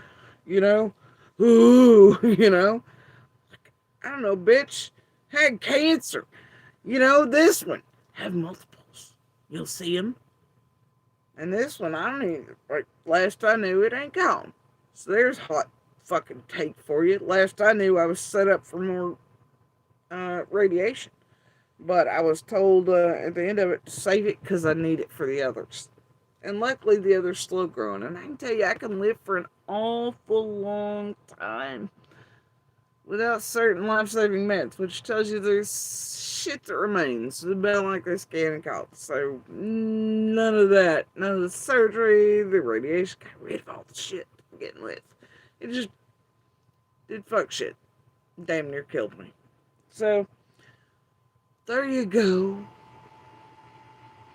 You know? Ooh, you know? I don't know, bitch. Had cancer. You know, this one. Have multiples. You'll see them. And this one, I don't even, like, last I knew, it ain't gone. So there's hot fucking take for you. Last I knew, I was set up for more radiation. But I was told at the end of it to save it because I need it for the others. And luckily the others slow growing. And I can tell you, I can live for an awful long time without certain life-saving meds, which tells you there's shit that remains. It's about like they scan and call. So none of that. None of the surgery, the radiation, got rid of all the shit I'm getting with. It just did fuck shit. Damn near killed me. So there you go.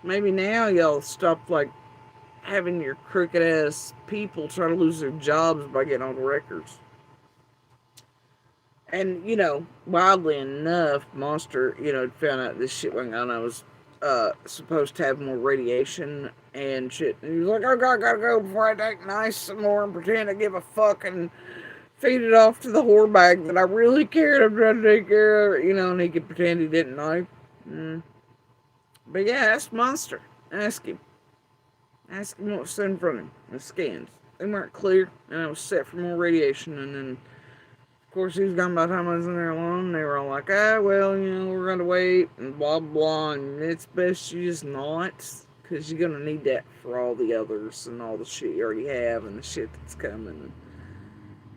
Maybe now y'all stop, like, having your crooked ass people try to lose their jobs by getting on the records. And, you know, wildly enough, Monster, you know, found out this shit went on. I was supposed to have more radiation and shit. And he was like, oh, God, I gotta go before I take nice some more and pretend to give a fuck and feed it off to the whore bag that I really cared. I'm trying to take care of it, you know, and he could pretend he didn't know. But yeah, ask Monster. Ask him. Ask him what's in front of him. The scans. They weren't clear, and I was set for more radiation, and then, of course, he was gone by the time I was in there alone, and they were all like, well, you know, we're gonna wait, and blah, blah, and it's best you just not, because you're gonna need that for all the others, and all the shit you already have, and the shit that's coming.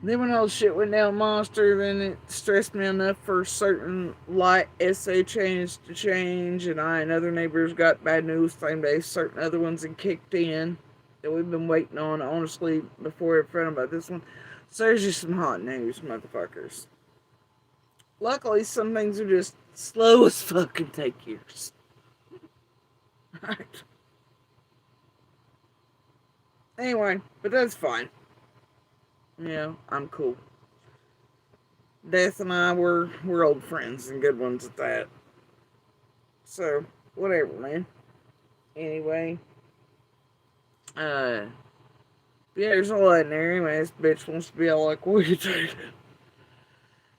Then when all the shit went down Monster, then it stressed me enough for certain light essay change to change, and I and other neighbors got bad news same day. Certain other ones had kicked in that we've been waiting on, honestly, before I found about this one. So there's just some hot news, motherfuckers. Luckily, some things are just slow as fuck and take years. Alright. Anyway, but that's fine. You know, I'm cool. Death and I we're old friends and good ones at that. So whatever, man. Anyway, yeah, there's a lot in there. Anyway, this bitch wants to be all like, "What are you taking?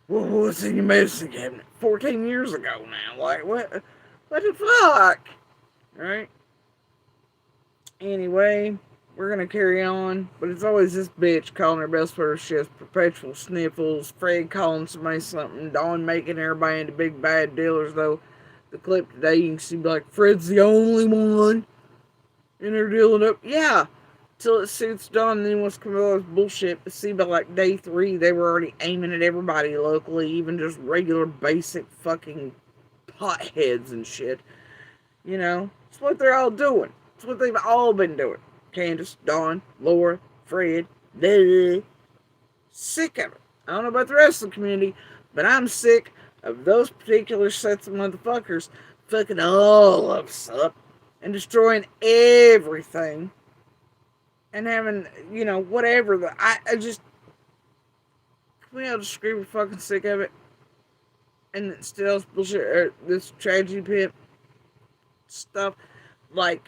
Well, what's in your medicine cabinet? 14 years ago now. Like, what? What the fuck?" Right? Anyway, we're gonna carry on, but it's always this bitch calling her best for her shifts, perpetual sniffles, Fred calling somebody something, Dawn making everybody into big bad dealers, though. The clip today, you can see, like, Fred's the only one, and they're dealing up. Yeah, till it suits Dawn, and then he wants to come up with bullshit. But see, by like day 3, they were already aiming at everybody locally, even just regular basic fucking potheads and shit. You know, it's what they're all doing. It's what they've all been doing. Candace, Dawn, Laura, Fred, sick of it. I don't know about the rest of the community, but I'm sick of those particular sets of motherfuckers fucking all of us up and destroying everything and having, you know, whatever. I just, can we all just scream we're fucking sick of it? And still this bullshit, this tragedy pit stuff, like,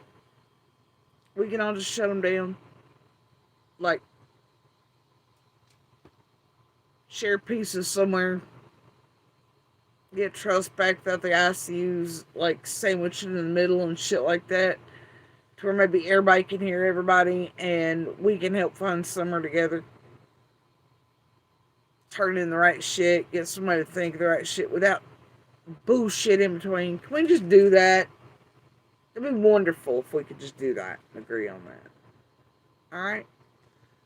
we can all just shut them down. Like, share pieces somewhere. Get trust back without the ICUs, like, sandwiched in the middle and shit like that. To where maybe everybody can hear everybody and we can help find somewhere together. Turn in the right shit. Get somebody to think the right shit without bullshit in between. Can we just do that? It'd be wonderful if we could just do that and agree on that. Alright?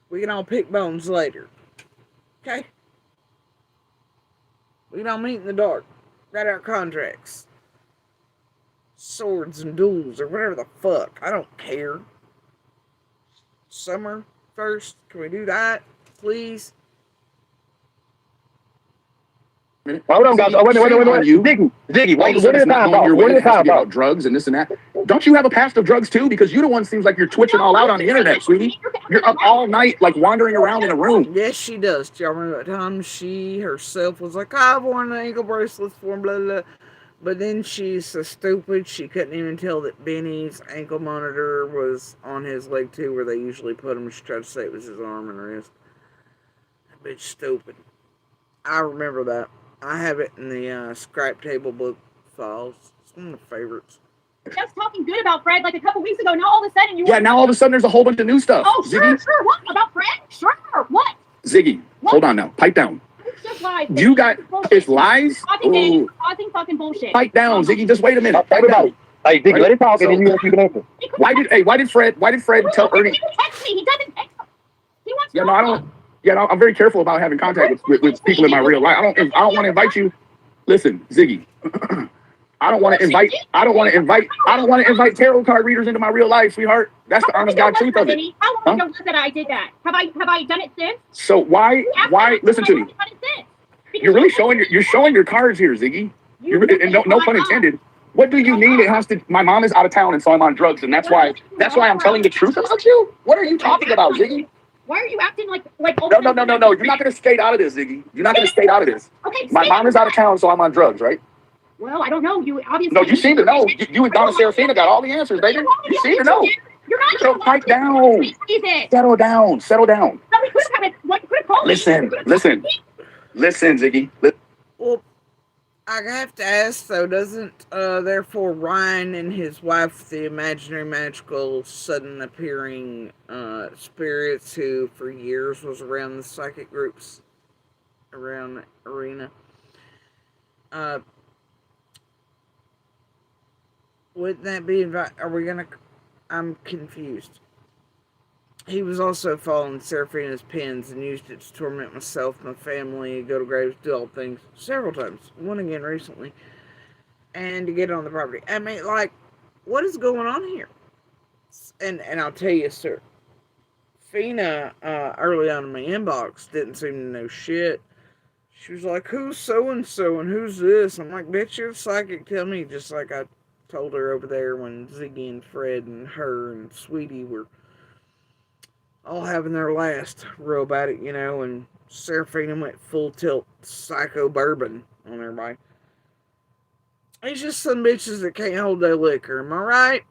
We can all pick bones later. Okay? We can all meet in the dark. Write out contracts. Swords and duels or whatever the fuck. I don't care. Summer first. Can we do that? Please? Hold on, guys. Oh, wait. Ziggy, All of a what sudden, are it's the not time going your about? way. What are It the has to time be about about? drugs and this and that. Don't you have a past of drugs too? Because you're the one seems like you're twitching all out on the internet, sweetie. You're up all night, like wandering around in a room. Yes, she does. Do y'all remember that time she herself was like, I've worn the ankle bracelets for blah, blah, blah. But then she's so stupid, she couldn't even tell that Benny's ankle monitor was on his leg too, where they usually put him. She tried to say it was his arm and wrist. That bitch stupid. I remember that. I have it in the scrap table book files. It's one of my favorites. Just talking good about Fred like a couple weeks ago. Now all of a sudden you. Yeah, now all of a sudden there's a whole bunch of new stuff. Oh, sure. What about Fred? Sure. What? Ziggy, hold on now. Pipe down. It's just lies. You got it's lies. Causing fucking bullshit. Pipe down, Ziggy. Just wait a minute. Pipe Everybody. down. Hey, Ziggy, Right. let it talk, and So- then you can answer. Why did Fred tell Ernie? He text me. He doesn't text. He wants. Yeah, no, I don't. Yeah, no, I'm very careful about having contact with people in my real life. I don't want to invite you. Listen, Ziggy. I don't want to invite tarot card readers into my real life, sweetheart. That's the honest God truth of it. How long ago was that I did that? Have I done it since? So why listen to me? You're really showing your cards here, Ziggy. And no pun intended. What do you mean it has to? My mom is out of town, and so I'm on drugs, and that's why I'm telling the truth about you. What are you talking about, Ziggy? Why are you acting like? No. You're not gonna skate out of this, Ziggy. You're not gonna skate out of this. Okay. My mom is out of town, so I'm on drugs, right? Well, I don't know. You obviously. No, you seem to know. You and Donna Serafina got all the answers, baby. You seem to know. You're not. So pipe down. Settle down. Somebody could have called me. Listen, Ziggy. Well, I have to ask though, doesn't therefore Ryan and his wife, the imaginary, magical, sudden appearing spirits who for years was around the psychic groups around the arena, wouldn't that be are we gonna? I'm confused. He was also following Serafina's pins and used it to torment myself, my family, go to graves, do all things several times. One again recently. And to get on the property. I mean, like, what is going on here? And I'll tell you, sir. Fina, early on in my inbox, didn't seem to know shit. She was like, who's so-and-so and who's this? I'm like, bitch, you're psychic. Tell me, just like I told her over there when Ziggy and Fred and her and Sweetie were all having their last row about it, and Seraphina went full tilt psycho bourbon on everybody. It's just some bitches that can't hold their liquor, am I right?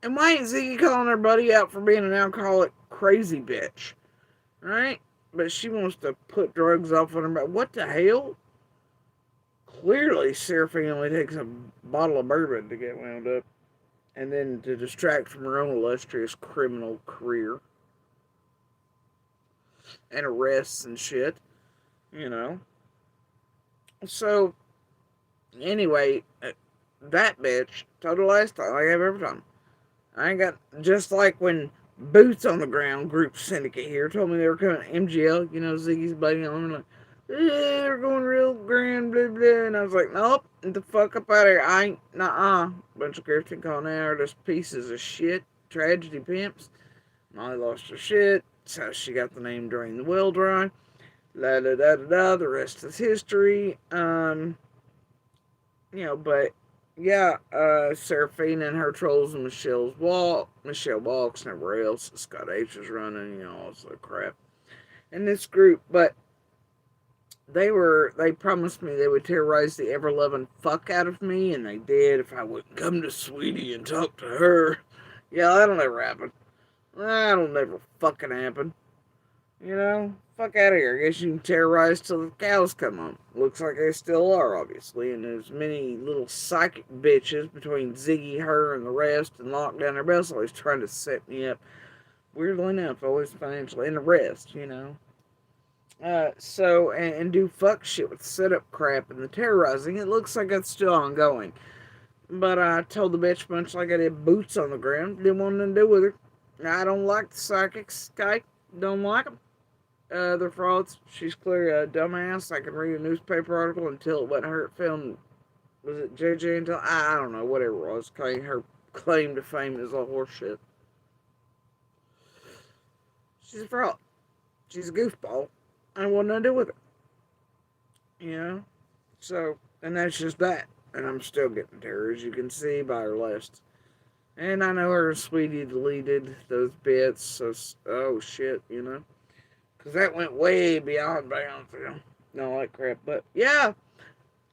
And why ain't Ziggy calling her buddy out for being an alcoholic crazy bitch? Right? But she wants to put drugs off on her. What the hell? Clearly, Seraphina only takes a bottle of bourbon to get wound up. And then to distract from her own illustrious criminal career. And arrests and shit. So, anyway, that bitch told her last time, like I have every time. I ain't got, just like when Boots on the Ground group syndicate here told me they were coming to MGL, Ziggy's buddy on them, like, they're going real grand, blah, blah. And I was like, nope, get the fuck up out of here. I ain't, bunch of Griffin calling out, just pieces of shit, tragedy pimps. Molly lost her shit. That's how she got the name Drain the Well Dry. La da da da da. The rest is history. But yeah, Seraphina and her trolls and Michelle walks and everywhere else. Scott H is running, all this other crap. And this group, but they promised me they would terrorize the ever-loving fuck out of me, and they did if I wouldn't come to Sweetie and talk to her. Yeah, that'll never happen. That'll never fucking happen. Fuck out of here. I guess you can terrorize till the cows come home. Looks like they still are, obviously. And there's many little psychic bitches between Ziggy, her, and the rest, and lock down their bells, always trying to set me up. Weirdly enough, always financially, and the rest, and do fuck shit with setup crap and the terrorizing. It looks like it's still ongoing. But I told the bitch much like I did Boots on the Ground. Didn't want nothing to do with her. I don't like the psychics, Skype. Don't like them. They're frauds. She's clearly a dumbass. I could read a newspaper article until it wasn't her film. Was it JJ until I don't know, whatever it was. Her claim to fame is all horseshit. She's a fraud. She's a goofball. I want nothing to do with her. So, and that's just that. And I'm still getting to her, as you can see by her list. And I know her and Sweetie deleted those bits, so, oh shit, because that went way beyond bounds, all that crap. But yeah,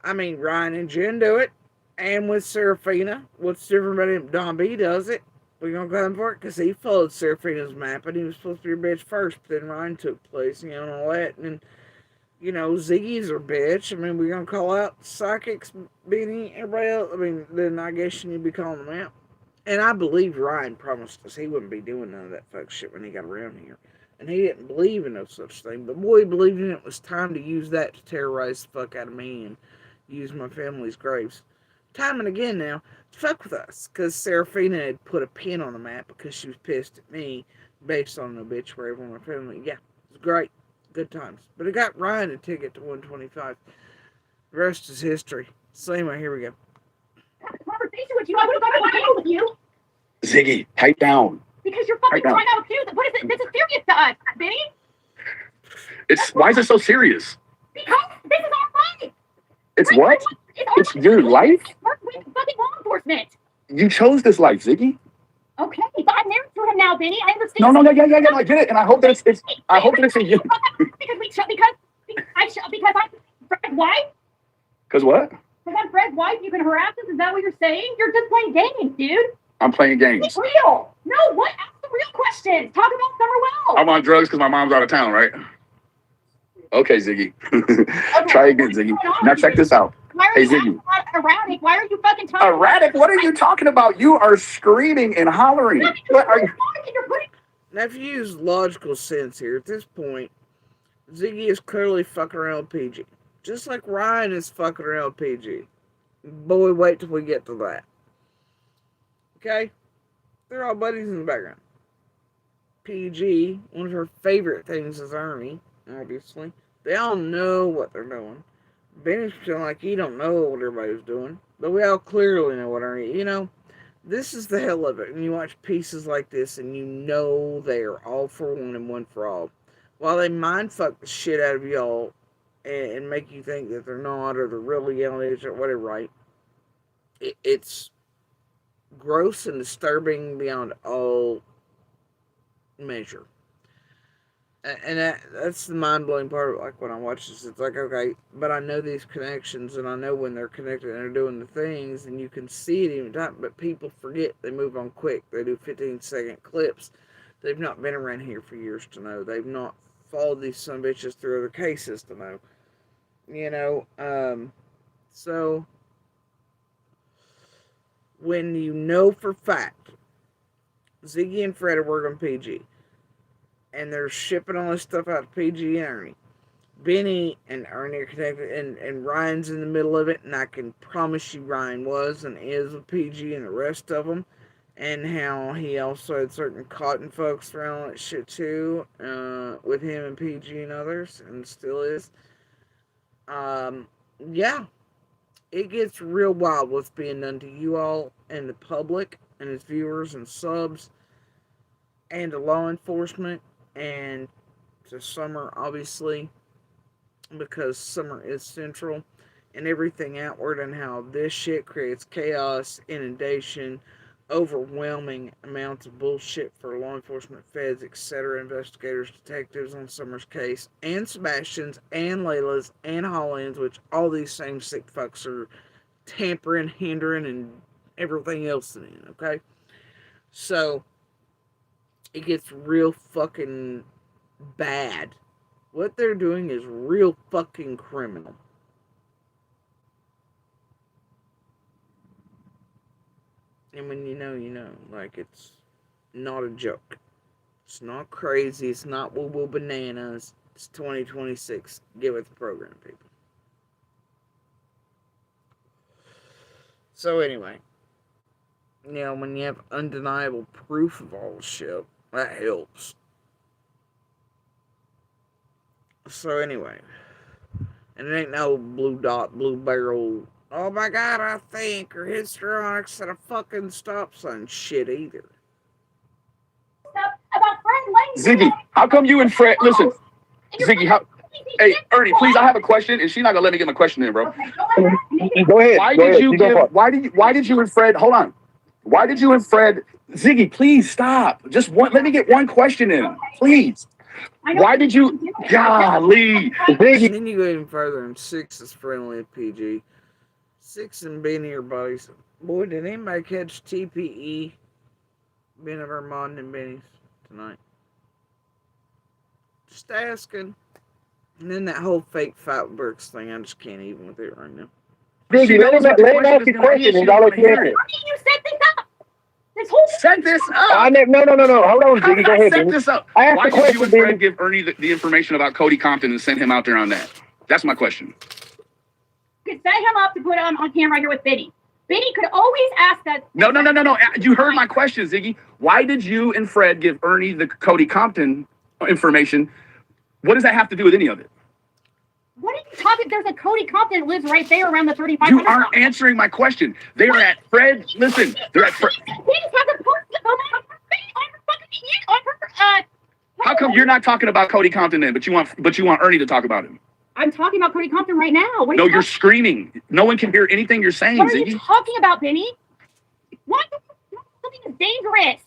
I mean, Ryan and Jen do it, and with Seraphina. What's different about him? Don B does it. We're gonna go for it because he followed Seraphina's map, and he was supposed to be your bitch first, but then Ryan took place, and all that. And Ziggy's her bitch. I mean, we're gonna call out psychics, Beanie, everybody else. I mean, then I guess you need to be calling them out. And I believe Ryan promised us he wouldn't be doing none of that fuck shit when he got around here. And he didn't believe in no such thing. But boy, he believed in it. It was time to use that to terrorize the fuck out of me and use my family's graves. Time and again now, to fuck with us. Because Seraphina had put a pin on the map because she was pissed at me based on the obituary of my family. Yeah, it was great. Good times. But it got Ryan a ticket to 125. The rest is history. So anyway, here we go. Conversation with you. I would have gone to with you. Ziggy, pipe down. Because you're fucking trying out too. What is it? This is serious to us, Benny. Why is it so serious? Because this is our life. It's what? It's your life? Work with fucking law enforcement. You chose this life, Ziggy. Okay, but I'm married to him now, Benny. I understand. No, yeah, I get it, and I hope that it's I hope that it's in you. because I'm Fred's wife. Because what? Because I'm Fred's wife, you can harass us. Is that what you're saying? You're just playing games, dude. I'm playing games. It's real. No, what? Ask the real questions. Talk about Summer Wells. I'm on drugs because my mom's out of town, right? Okay, Ziggy. Try again, Ziggy. Now check this out. Why are you acting erratic? Why are you fucking talking? Erratic? What are you talking about? You are screaming and hollering. What are you? Now, if you use logical sense here, at this point, Ziggy is clearly fucking around with PG. Just like Ryan is fucking around with PG. Boy, wait till we get to that. Okay? They're all buddies in the background. PG, one of her favorite things is Ernie, obviously. They all know what they're doing. Benny's feeling like he don't know what everybody's doing. But we all clearly know what Ernie... this is the hell of it. And you watch pieces like this and you know they are all for one and one for all. While they mindfuck the shit out of y'all and make you think that they're not or they're really yelling at you or whatever, right? It's gross and disturbing beyond all measure. And that's the mind-blowing part of, like, when I watch this. It's like, okay, but I know these connections, and I know when they're connected and they're doing the things, and you can see it even time, but people forget. They move on quick. They do 15-second clips. They've not been around here for years to know. They've not followed these some bitches through other cases to know. So when you know for fact Ziggy and Fred are working PG, and they're shipping all this stuff out to PG and Ernie, Benny and Ernie are connected, and Ryan's in the middle of it, and I can promise you Ryan was and is with PG and the rest of them, and how he also had certain cotton folks around that shit too, with him and PG and others, and still is. Yeah, it gets real wild what's being done to you all and the public and its viewers and subs, and to law enforcement, and to Summer, obviously, because Summer is central, and everything outward, and how this shit creates chaos, inundation, overwhelming amounts of bullshit for law enforcement, feds, etc., investigators, detectives on Summer's case, and Sebastian's, and Layla's, and Holland's, which all these same sick fucks are tampering, hindering, and everything else in it, okay? So, it gets real fucking bad. What they're doing is real fucking criminal. And when you know, you know. Like, it's not a joke. It's not crazy. It's not woo-woo bananas. It's 2026. Get with the program, people. So anyway, when you have undeniable proof of all the shit, that helps. So anyway, and it ain't no blue dot, blue barrel, oh my god, I think, or histrionics at a fucking stop sign shit either. Ziggy, how come you and Fred, listen, Ziggy, hey, Ernie, please, I have a question, and she's not gonna let me get my question in, bro. Go ahead. Why did you and Fred, hold on. Why did you and Fred, Ziggy, please stop. Let me get one question in, please. Why did you, golly. And then you go even further, and Six is friendly with PG. Six and Benny are buddies. Boy, did anybody catch TPE? Ben of Armand and Benny's tonight. Just asking. And then that whole fake fight Burks thing, I just can't even with it right now. Ziggy, let him ask your question and I'll let you answer. You set this up. This whole set this up. No. Hold on, Ziggy. Go ahead. Set this up. Why did you and Fred give Ernie the information about Cody Compton and send him out there on that? That's my question. You could set him up to put him on camera here with Benny. Benny could always ask us. No. You heard my question, Ziggy. Why did you and Fred give Ernie the Cody Compton information? What does that have to do with any of it? What are you talking? There's a Cody Compton that lives right there around the 35. You aren't answering my question. They are at Fred. Listen, they're at Fred. How come you're not talking about Cody Compton then, but you want Ernie to talk about him? I'm talking about Cody Compton right now. No, you're screaming. No one can hear anything you're saying, What are Ziggy. you talking about, Benny? What? Something is dangerous.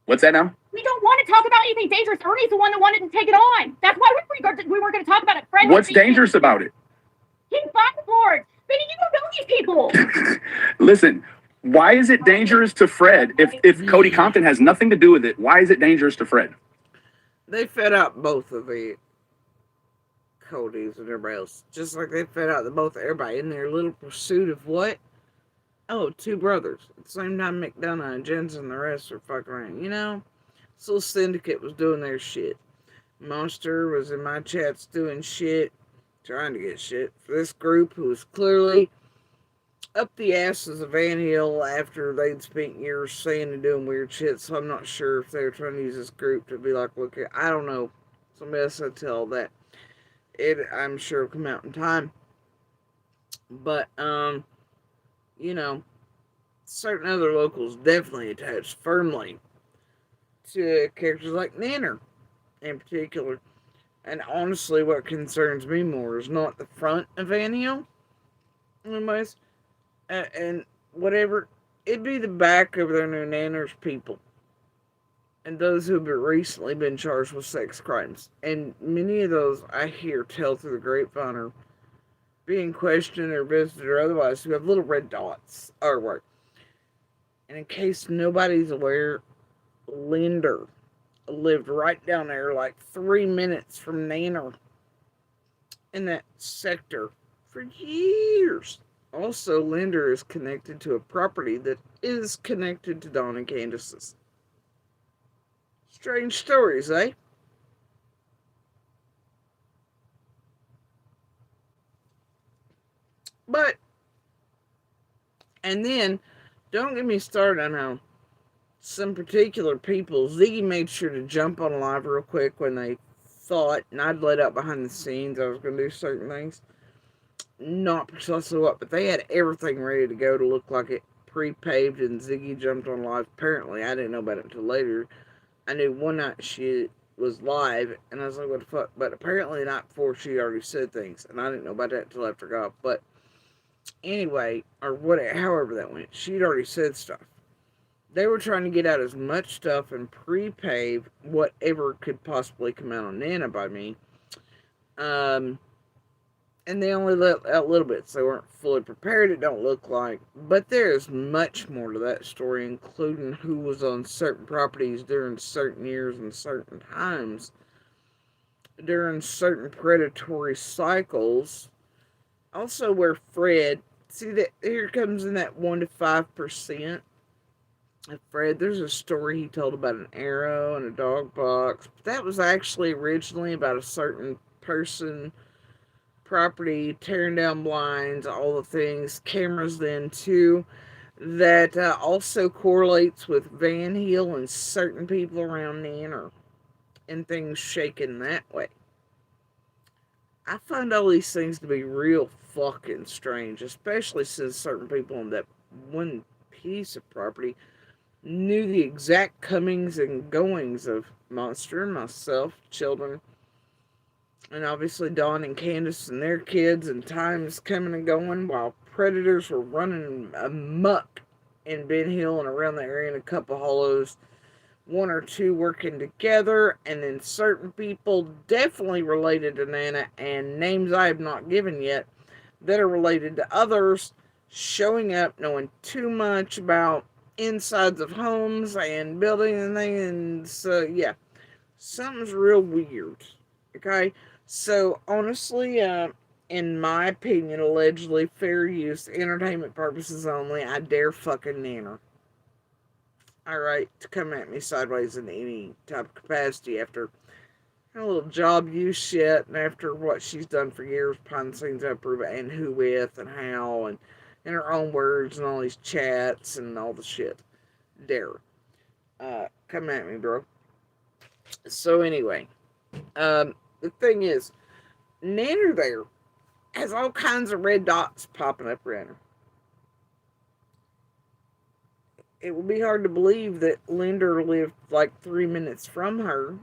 What's that now? We don't want to talk about anything dangerous. Ernie's the one that wanted to take it on. That's why we weren't going to talk about it. Fred, What's dangerous about it? He's board. Benny, you don't know these people. Listen, why is it dangerous to Fred if Cody Compton has nothing to do with it? Why is it dangerous to Fred? They fed out both of the Codys and everybody else, just like they fed out everybody in their little pursuit of what? Oh, two brothers. At the same time, McDonough and Jensen and the rest are fucking around. This little syndicate was doing their shit. Monster was in my chats doing shit, trying to get shit for this group who was clearly up the asses of Van Hill after they'd spent years saying and doing weird shit. So I'm not sure if they were trying to use this group to be like, look, I don't know. Somebody else would tell that. I'm sure it'll come out in time. But, certain other locals definitely attached firmly to characters like Nanner in particular. And honestly, what concerns me more is not the front of Van Hill, anyways, and whatever. It'd be the back of their new Nanner's people. and those who have recently been charged with sex crimes. And many of those I hear tell through the grapevine are being questioned or visited or otherwise who have little red dots or work. And in case nobody's aware, Linder lived right down there, like 3 minutes from Nanner in that sector for years. Also, Linder is connected to a property that is connected to Dawn and Candace's. Strange stories, eh? But, and then, don't get me started on how some particular people, Ziggy made sure to jump on live real quick when they thought, and I'd let out behind the scenes, I was going to do certain things. Not precisely what, but they had everything ready to go to look like it pre-paved, and Ziggy jumped on live. Apparently, I didn't know about it until later. I knew one night she was live, and I was like, what the fuck? But apparently, the night before, she already said things, and I didn't know about that until after I got off. But anyway, or whatever, however that went, she'd already said stuff. They were trying to get out as much stuff and pre-pave whatever could possibly come out on Nana by me. And they only let out little bits. They weren't fully prepared, it don't look like. But there's much more to that story, including who was on certain properties during certain years and certain times, during certain predatory cycles. Also where Fred, see that here comes in that 1 to 5%. Fred, there's a story he told about an arrow and a dog box. But that was actually originally about a certain person, property, tearing down blinds, all the things, cameras then too, that also correlates with Van Heel and certain people around Nanner and things shaking that way. I find all these things to be real fucking strange, especially since certain people on that one piece of property knew the exact comings and goings of Monster and myself, children, and obviously Dawn and Candace and their kids, and times coming and going while predators were running amok in Ben Hill and around the area in a couple hollows, 1 or 2 working together, and then certain people definitely related to Nana and names I have not given yet that are related to others showing up, knowing too much about insides of homes and buildings and things. And so, yeah, something's real weird. Okay, so honestly, in my opinion, allegedly fair use, entertainment purposes only, I dare fucking Nanner. Alright, to come at me sideways in any type of capacity after a little job use shit and after what she's done for years behind the scenes, and who with and how, and in her own words and all these chats and all the shit. Dare. Come at me, bro. So anyway, the thing is, Nanner there has all kinds of red dots popping up around her. It would be hard to believe that Linder lived like 3 minutes from her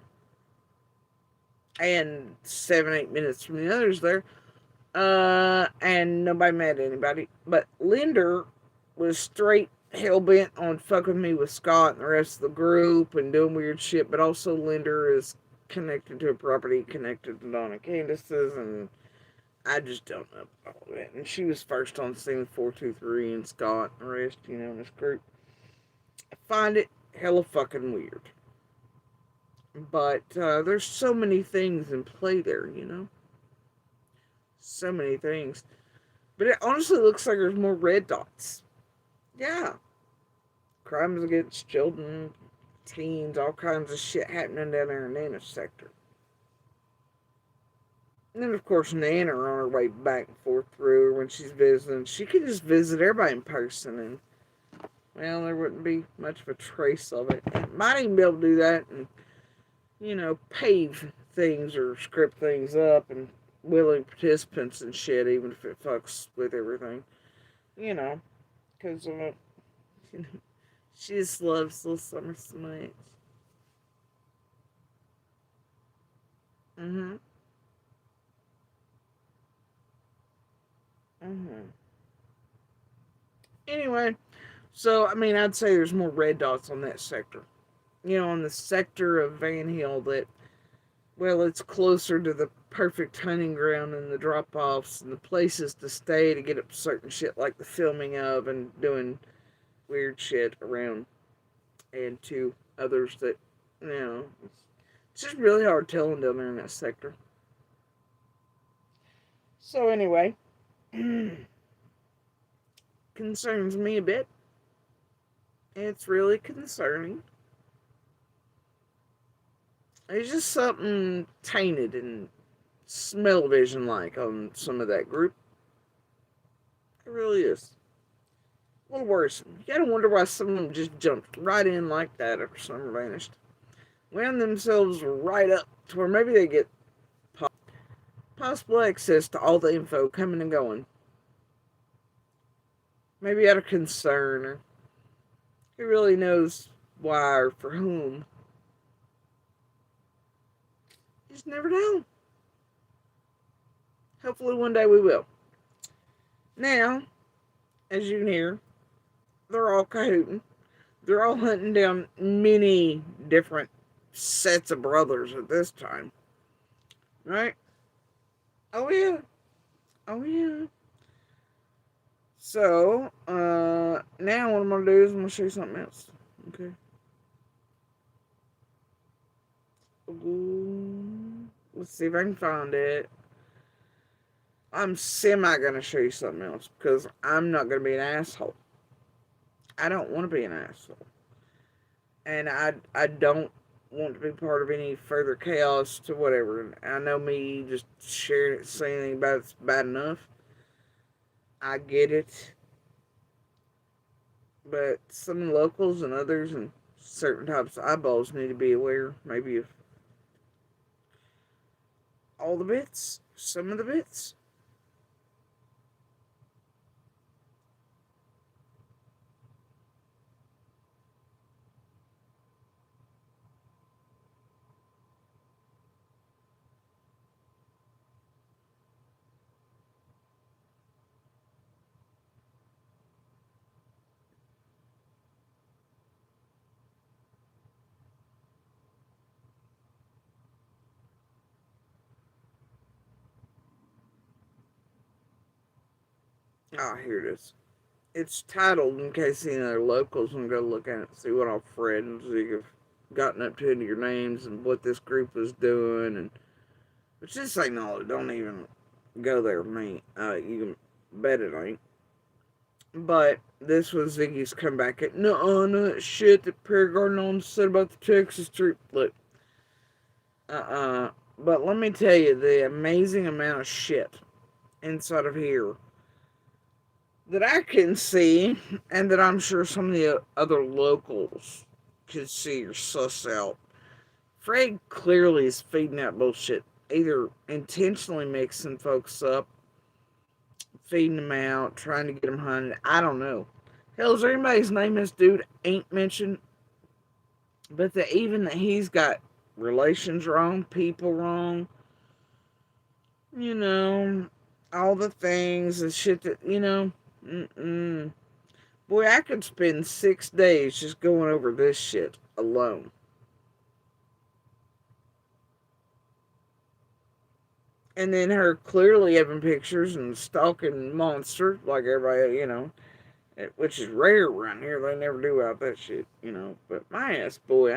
and 7, 8 minutes from the others there. And nobody met anybody. But Linder was straight hell-bent on fucking me with Scott and the rest of the group and doing weird shit. But also Linder is connected to a property connected to Donna Candace's, and I just don't know all of it. And she was first on the scene with 423 and Scott and the rest, in this group. I find it hella fucking weird. But there's so many things in play there, So many things. But it honestly looks like there's more red dots. Yeah. Crimes against children, teens, all kinds of shit happening down there in Nana's sector. And then, of course, Nana on her way back and forth through her when she's visiting. She could just visit everybody in person and, well, there wouldn't be much of a trace of it. And might even be able to do that and, pave things or script things up and willing participants and shit, even if it fucks with everything. Because, she just loves Little Summer so much. Anyway, so, I'd say there's more red dots on that sector. on the sector of Van Hill that, well, it's closer to the perfect hunting ground and the drop-offs and the places to stay to get up to certain shit like the filming of and doing weird shit around, and to others that, it's just really hard telling down there in that sector. So anyway, concerns me a bit. It's really concerning. There's just something tainted and smell-vision like on some of that group. It really is. A little worrisome. You gotta wonder why some of them just jumped right in like that after Summer vanished. Wound themselves right up to where maybe they get possible access to all the info coming and going. Maybe out of concern, or who really knows why or for whom. You just never know. Hopefully one day we will. Now, as you can hear, they're all cahooting. They're all hunting down many different sets of brothers at this time. Right? Oh yeah. Oh yeah. So, now what I'm going to do is I'm going to show you something else. Okay. Ooh, let's see if I can find it. I'm semi going to show you something else because I'm not going to be an asshole. I don't want to be an asshole. And I don't want to be part of any further chaos to whatever. And I know me just sharing it, saying anything about it's bad enough. I get it. But some locals and others and certain types of eyeballs need to be aware, maybe, of all the bits, some of the bits. Ah, here it is. It's titled, in case any other locals want to go look at it, see what all Fred and Zig have gotten up to into your names and what this group was doing. And but just ain't all. Don't even go there, me. You can bet it ain't. But this was Ziggy's comeback at no shit that Perry Gardner said about the Texas trip. Look, but let me tell you the amazing amount of shit inside of here that I can see, and that I'm sure some of the other locals could see or suss out. Fred clearly is feeding that bullshit, either intentionally mixing folks up, feeding them out, trying to get them hunted. I don't know. Hell, is there anybody's name this dude ain't mentioned? But even that he's got relations wrong, people wrong, all the things and shit that, Boy, I could spend 6 days just going over this shit alone. And then her clearly having pictures and stalking Monster, like everybody, which is rare around here. They never do out that shit, But my ass, boy,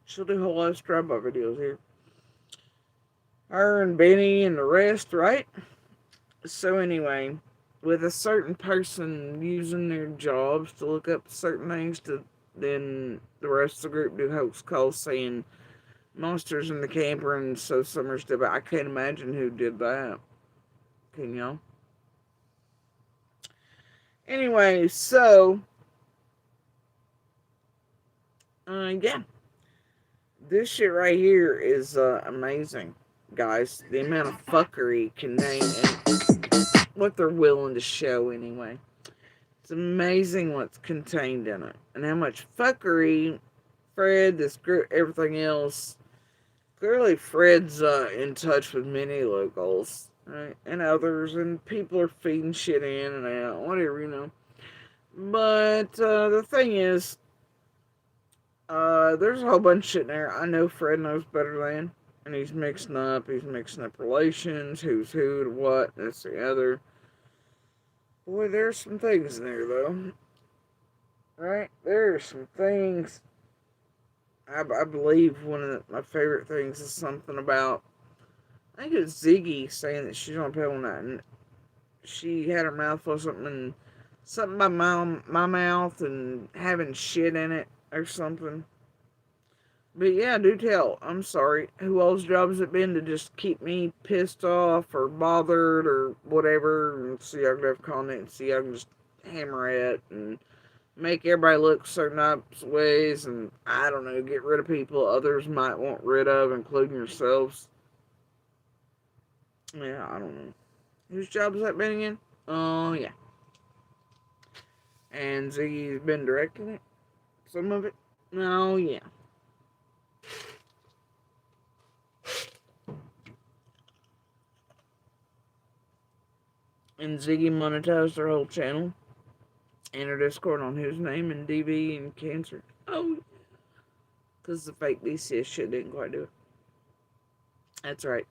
she'll do whole lot of drive-by videos here. Her and Benny and the rest, right? So anyway, with a certain person using their jobs to look up certain things, then the rest of the group do hoax calls saying Monsters in the camper and so Summers did, but I can't imagine who did that. Can y'all? Anyway, so yeah. This shit right here is amazing, guys. The amount of fuckery contained and what they're willing to show anyway. It's amazing what's contained in it. And how much fuckery Fred, this group, everything else. Clearly Fred's in touch with many locals, right? And others, and people are feeding shit in and out, whatever, But the thing is, There's a whole bunch of shit in there. I know Fred knows better than, and he's mixing up. He's mixing up relations, who's who to what, this the other. Boy, there's some things in there though. Right? There's some things. I believe one of my favorite things is something about. I think it's Ziggy saying that she's on pill night, and she had her mouth full of something by my mouth and having shit in it or something. But yeah, do tell. I'm sorry. Who all's job has it been to just keep me pissed off or bothered or whatever? And see, I can have content and see, I can just hammer it and make everybody look certain ways, and I don't know, get rid of people others might want rid of, including yourselves. Yeah, I don't know. Whose job has that been again? Oh, yeah. And Ziggy's been directing it? Some of it? Oh, yeah. And Ziggy monetized her whole channel and her Discord on Whose Name and DV and Cancer. Oh, because the fake DCS shit didn't quite do it. That's right.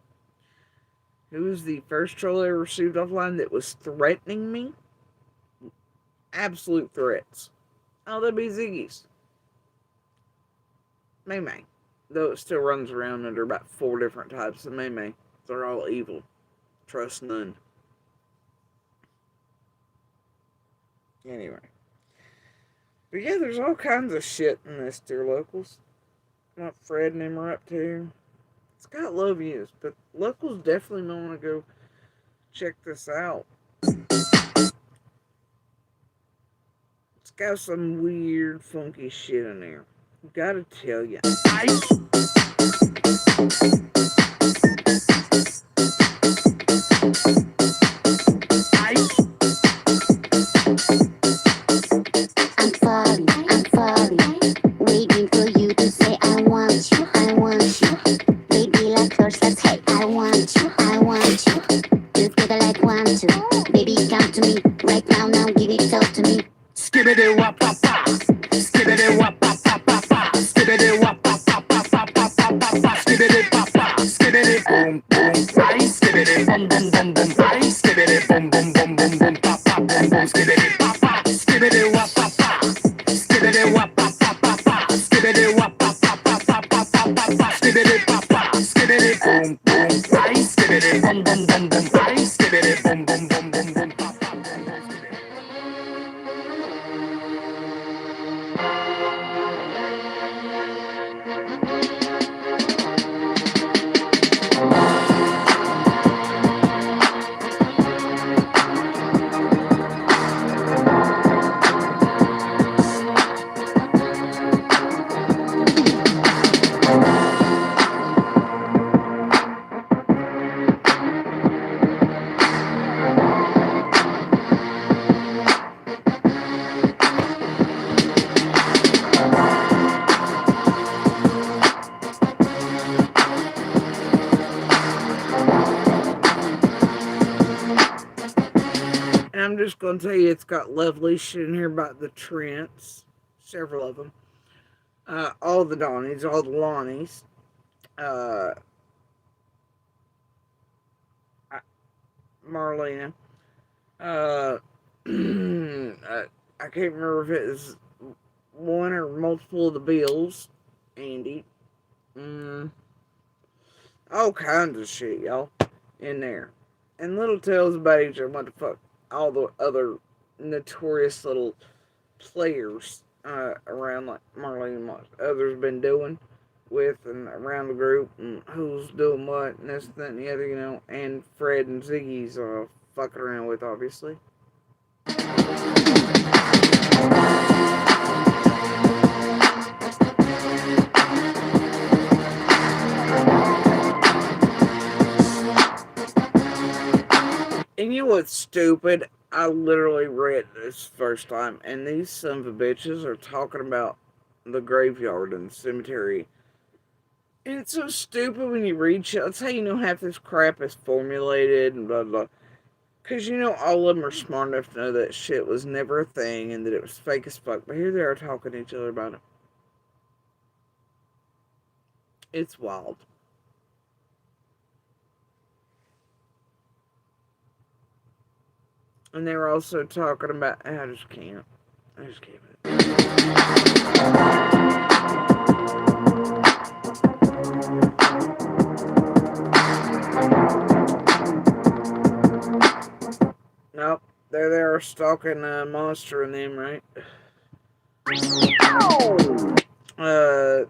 Who was the first troll I ever received offline that was threatening me? Absolute threats. Oh, that'd be Ziggy's. May. Though it still runs around under about 4 different types of May. They're all evil. Trust none. Anyway. But yeah, there's all kinds of shit in this, dear locals. What Fred and him are up to. It's got low views, but locals definitely might want to go check this out. It's got some weird, funky shit in there. Gotta tell ya. I'm falling, waiting for you to say I want you. Baby, like horses, hey, I want you. Together like 1, 2. Baby, come to me, right now, give it all to me. Skibbity wap pa pa, skibbity wap pa pa pa pa, skibbity wap pa pa pa pa pa pa pa pa, skibbity pa pa, skibbity boom boom, right, skibbity boom boom boom boom, right, skibbity boom boom boom boom boom, pa pa boom boom, skibbity pa pa, skibbity wap pa pa, skibbity wap pa pa pa pa, skibbity wap pa pa pa pa pa pa pa pa, skibbity pa pa, skibbity boom boom, right, skibbity boom boom boom boom, right, skibbity boom boom boom boom boom, pa pa boom boom, skibbity. And I'm just going to tell you, it's got lovely shit in here about the Trents. Several of them. All the Donnies, all the Lonnies. Marlena. I can't remember if it was one or multiple of the Bills. Andy. All kinds of shit, y'all. In there. And little tales about each of what the fuck all the other notorious little players around, like Marlene and what others been doing with and around the group, and who's doing what, and this, that, and the other, you know, and Fred and Ziggy's fucking around with, obviously. And you know what's stupid? I literally read this first time, and these sons of bitches are talking about the graveyard and the cemetery. And it's so stupid when you read shit. That's how you know half this crap is formulated and blah, blah. Because you know all of them are smart enough to know that shit was never a thing and that it was fake as fuck. But here they are talking to each other about it. It's wild. And they were also talking about, I just can't. I just can't. Nope. They're there stalking Monster and them, right?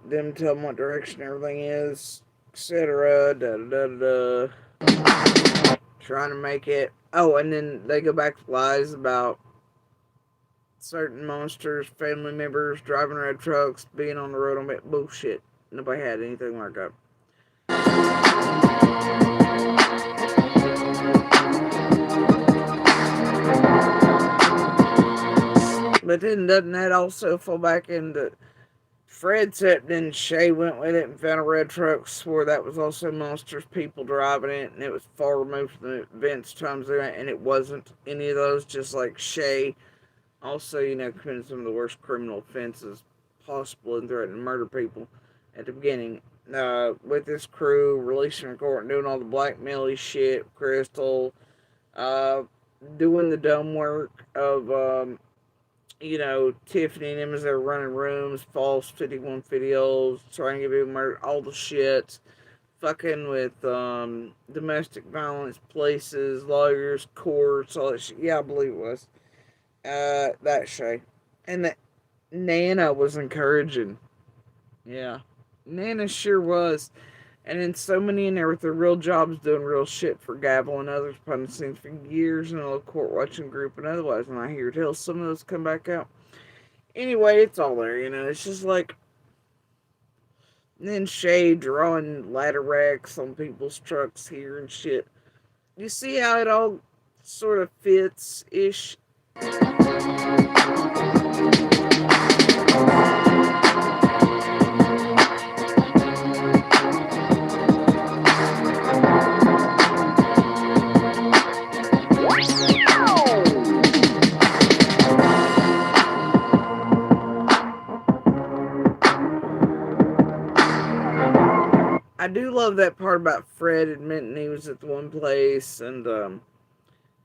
Them tell them what direction everything is, etc. Da da da da. Trying to make it. Oh, and then they go back to lies about certain monsters, family members driving red trucks, being on the road on that bullshit. Nobody had anything like that. But then doesn't that also fall back into Fred said, then Shay went with it and found a red truck, swore that was also monsters, people driving it, and it was far removed from the events times they went, and it wasn't any of those, just like Shay also, committed some of the worst criminal offenses possible and threatened to murder people at the beginning. With this crew, releasing her court and doing all the blackmail shit, Crystal, doing the dumb work of, Tiffany and him as they're running rooms, false 5150s, trying to get people murdered, all the shit, fucking with domestic violence places, lawyers, courts, all that shit. Yeah, I believe it was. That Shay. And that Nana was encouraging. Yeah. Nana sure was. And then so many in there with their real jobs doing real shit for Gavel and others behind the scenes for years in a little court watching group and otherwise. And I hear tell some of those come back out. Anyway, it's all there, It's just like. And then Shay drawing ladder racks on people's trucks here and shit. You see how it all sort of fits-ish? I do love that part about Fred admitting he was at the one place and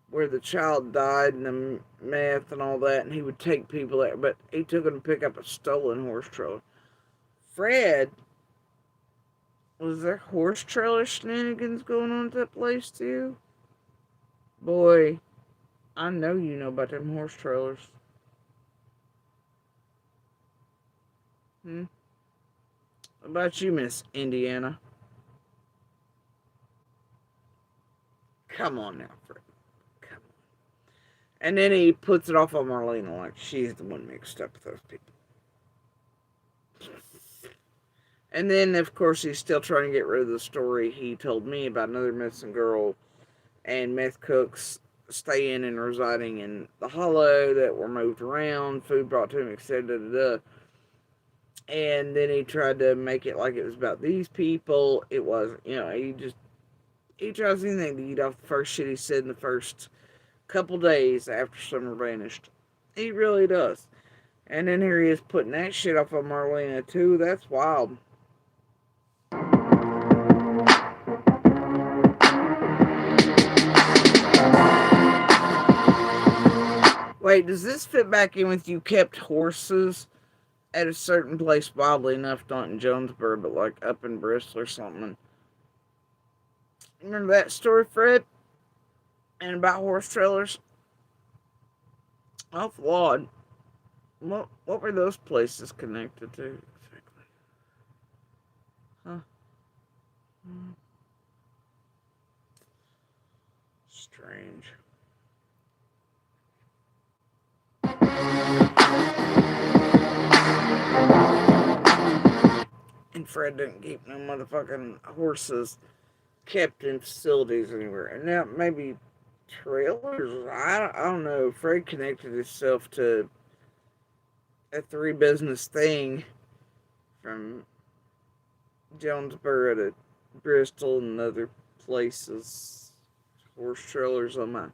where the child died and the meth and all that, and he would take people there, but he took them to pick up a stolen horse trailer. Fred, was there horse trailer shenanigans going on at that place too? Boy, I know you know about them horse trailers. What about you, Miss Indiana? Come on now, Fred. Come on. And then he puts it off on Marlena like she's the one mixed up with those people. And then, of course, he's still trying to get rid of the story he told me about another missing girl and meth cooks staying and residing in the Hollow that were moved around, food brought to him, etc. And then he tried to make it like it was about these people. It wasn't, he tries anything to eat off the first shit he said in the first couple days after Summer vanished. He really does. And then here he is putting that shit off on Marlena too. That's wild. Wait, does this fit back in with you kept horses at a certain place, wildly enough, not in Jonesboro, but like up in Bristol or something? Remember that story, Fred? And about horse trailers? Oh, flawed. What were those places connected to exactly? Huh? Strange. And Fred didn't keep no motherfucking horses kept in facilities anywhere. And now maybe trailers. I don't know. Fred connected himself to a three business thing from Jonesboro to Bristol and other places. Horse trailers on mine.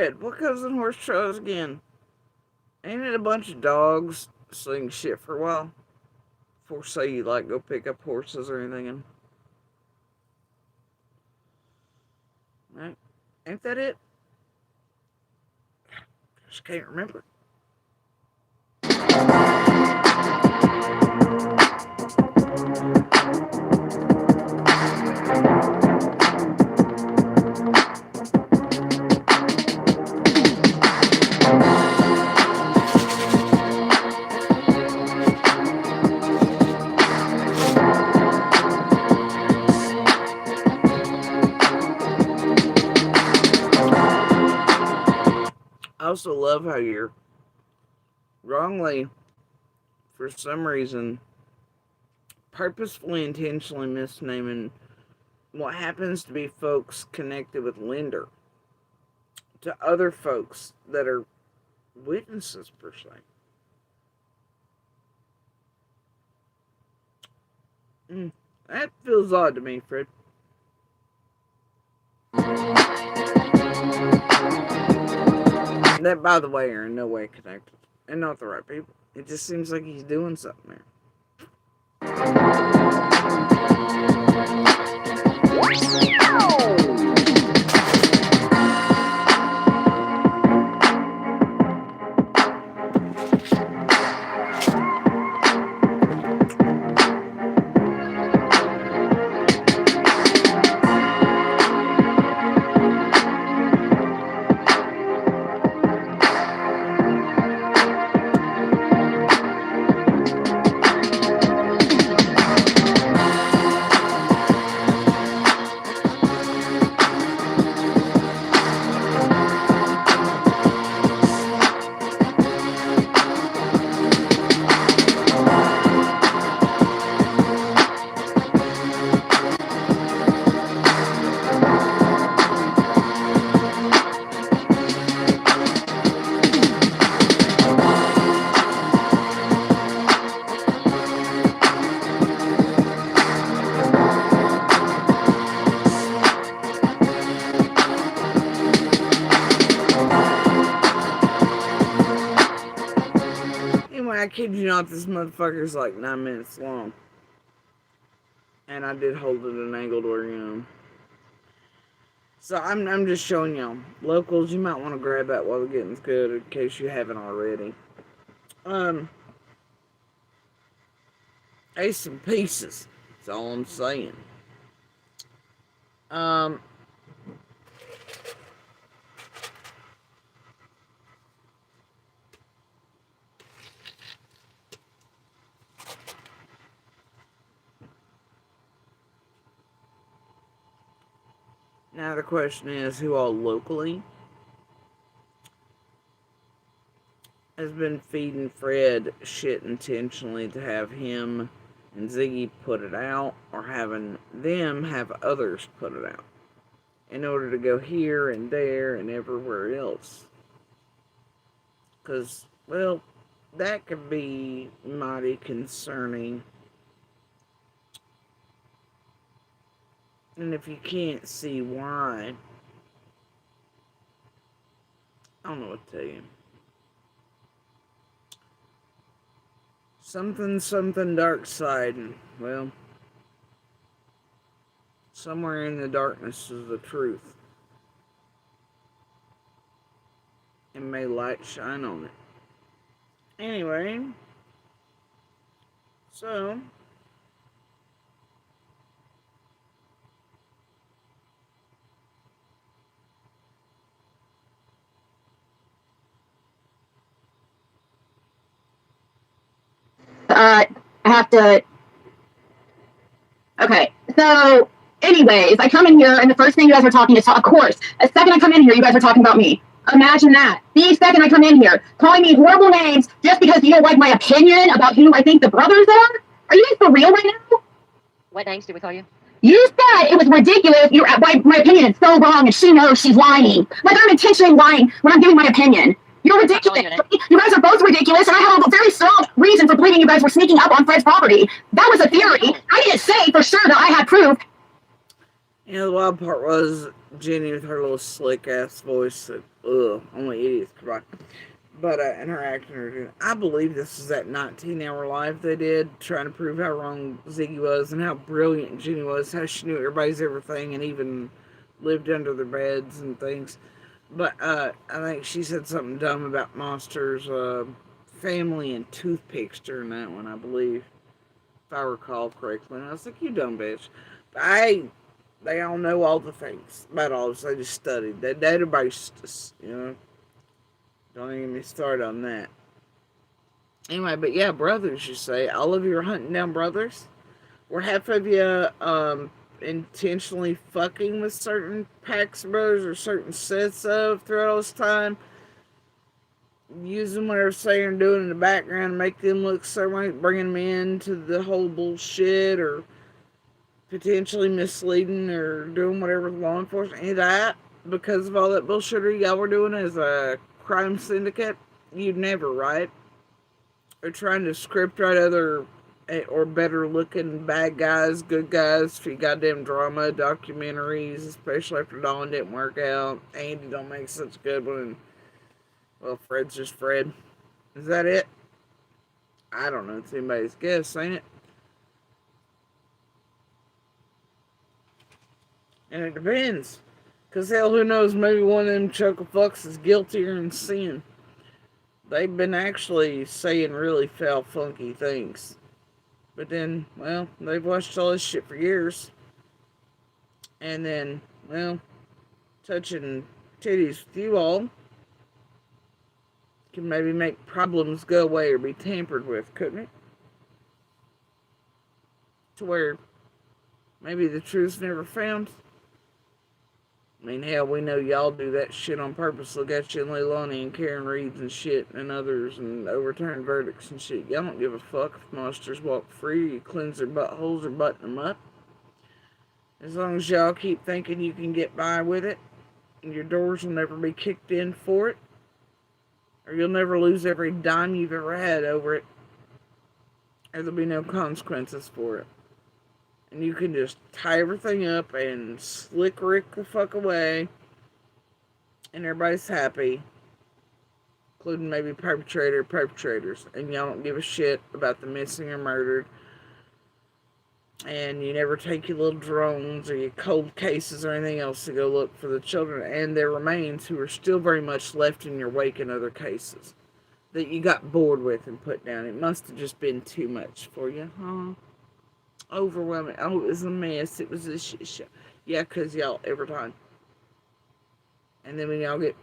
Fred, what goes in horse trailers again? Ain't it a bunch of dogs sling shit for a while? Before, say, you like go pick up horses or anything. Right? Ain't that it? Just can't remember. I also love how you're wrongly, for some reason, purposefully, intentionally misnaming what happens to be folks connected with Linder to other folks that are witnesses, per se. That feels odd to me, Fred. That, by the way, are in no way connected. And not the right people. It just seems like he's doing something there. I kid you not, this motherfucker's like 9 minutes long. And I did hold it at an angle to where, you know. So I'm just showing y'all. Locals, you might want to grab that while the getting's good, in case you haven't already. Ace and pieces. That's all I'm saying. Now the question is, who all locally has been feeding Fred shit intentionally to have him and Ziggy put it out, or having them have others put it out in order to go here and there and everywhere else? Because, well, that could be mighty concerning. And if you can't see why, I don't know what to tell you. Something dark side, and, well, somewhere in the darkness is the truth. And may light shine on it. Anyway, so I have to. Okay, so anyways, I come in here and the first thing you guys are talking is, of course, the second I come in here, you guys are talking about me. Imagine that. The second I come in here, calling me horrible names just because you don't like my opinion about who I think the brothers are? Are you guys for real right now? What names did we call you? You said it was ridiculous. My opinion is so wrong, and she knows she's lying. Like I'm intentionally lying when I'm giving my opinion. You're ridiculous. You guys are both ridiculous, and I have a very strong reason for believing you guys were sneaking up on Fred's property. That was a theory. I didn't say for sure that I had proof. You know, the wild part was Jenny with her little slick ass voice that, only idiots could write. But, and her acting, I believe this is that 19-hour live they did, trying to prove how wrong Ziggy was and how brilliant Jenny was, how she knew everybody's everything and even lived under their beds and things. But, I think she said something dumb about Monsters, family and toothpicks during that one, I believe. If I recall correctly. And I was like, you dumb bitch. But they all know all the things about all this. They just studied. That database, just, don't even get me started on that. Anyway, but yeah, brothers, you say. All of you are hunting down brothers? Were half of you intentionally fucking with certain packs of brothers or certain sets of throughout all this time? Using what they're saying and doing in the background to make them look so right, bringing them into the whole bullshit, or potentially misleading or doing whatever with law enforcement, any of that, because of all that bullshit y'all were doing as a crime syndicate? You'd never, right? Or trying to script write other or better looking bad guys, good guys for your goddamn drama, documentaries, especially after Dawn didn't work out. Andy don't make such a good one. And, well, Fred's just Fred. Is that it? I don't know. It's anybody's guess, ain't it? And it depends. Because hell, who knows, maybe one of them chuckle fucks is guiltier than sin. They've been actually saying really foul, funky things. But then, well, they've watched all this shit for years. And then, well, touching titties with you all can maybe make problems go away or be tampered with, couldn't it? To where maybe the truth's never found. I mean, hell, we know y'all do that shit on purpose. Look at you and Leilani and Karen Reeds and shit and others and overturn verdicts and shit. Y'all don't give a fuck if monsters walk free, you cleanse their buttholes or button them up. As long as y'all keep thinking you can get by with it, and your doors will never be kicked in for it, or you'll never lose every dime you've ever had over it, or there'll be no consequences for it. And you can just tie everything up and slick Rick the fuck away, and everybody's happy, including maybe perpetrators, and y'all don't give a shit about the missing or murdered, and you never take your little drones or your cold cases or anything else to go look for the children and their remains who are still very much left in your wake in other cases that you got bored with and put down. It must have just been too much for you, huh? Overwhelming. Oh, it was a mess. It was a shit show. Yeah, because y'all, every time. And then when y'all get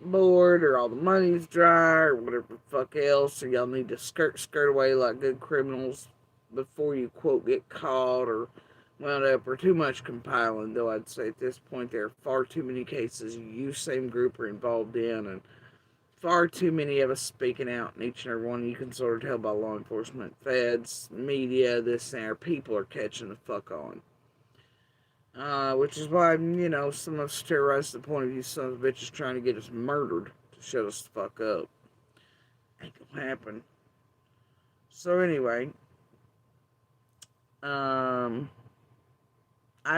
bored or all the money's dry or whatever the fuck else, or y'all need to skirt away like good criminals before you, quote, get caught or wound up, or too much compiling, though I'd say at this point there are far too many cases you, same group, are involved in, and far too many of us speaking out, and each and every one you can sort of tell by law enforcement, feds, media, this and that, people are catching the fuck on. Which is why, some of us terrorize the point of you sons of bitches trying to get us murdered to shut us the fuck up. Ain't gonna happen. So anyway, I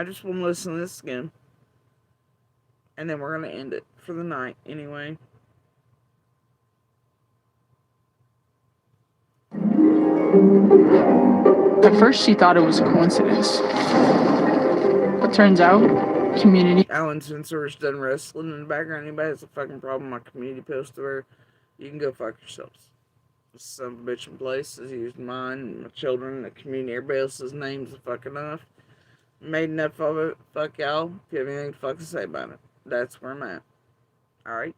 just want to listen to this again, and then we're gonna end it for the night anyway. At first, she thought it was a coincidence. But turns out, community. Alan Sensor's done wrestling in the background. Anybody has a fucking problem with my community post where you can go fuck yourselves. This son of a bitch in place has used mine, my children, the community, everybody else's names are fucking enough. Made enough of it. Fuck y'all. If you have anything to fucking say about it, that's where I'm at. Alright?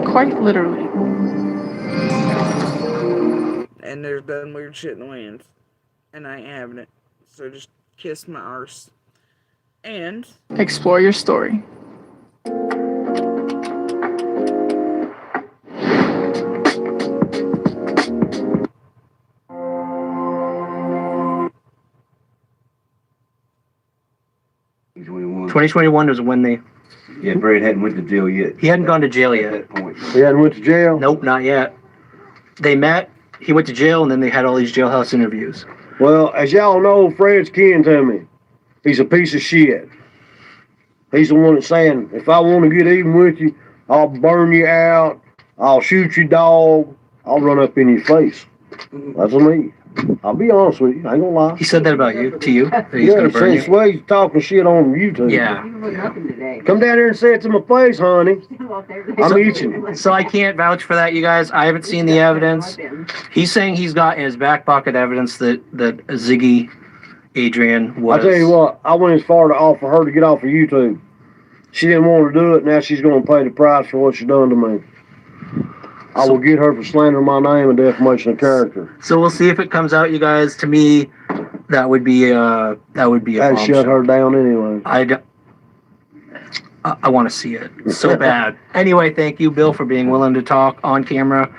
Quite literally. And there's done weird shit in the wind. And I ain't having it. So just kiss my arse. And explore your story. '21. 2021 was when they. Yeah, Brad hadn't went to jail yet. He hadn't gone to jail At yet. that point. He hadn't went to jail? Nope, not yet. They met. He went to jail, and then they had all these jailhouse interviews. Well, as y'all know, Fred's kin to me. He's a piece of shit. He's the one that's saying, if I want to get even with you, I'll burn you out. I'll shoot your dog. I'll run up in your face. That's me. I'll be honest with you. I ain't gonna lie. He said that about you, to you? That he's Yeah, gonna burn since you? Sway's talking shit on YouTube. Yeah. Come down here and say it to my face, honey. I'm eating you. So I can't vouch for that, you guys. I haven't seen the evidence. He's saying he's got in his back pocket evidence that Ziggy Adrian was. I tell you what, I went as far to offer her to get off of YouTube. She didn't want to do it. Now she's going to pay the price for what she done to me. I will get her for slandering my name and defamation of character. So we'll see if it comes out, you guys. To me, that would be a I'd shut her down anyway. I want to see it so bad. Anyway, thank you, Bill, for being willing to talk on camera,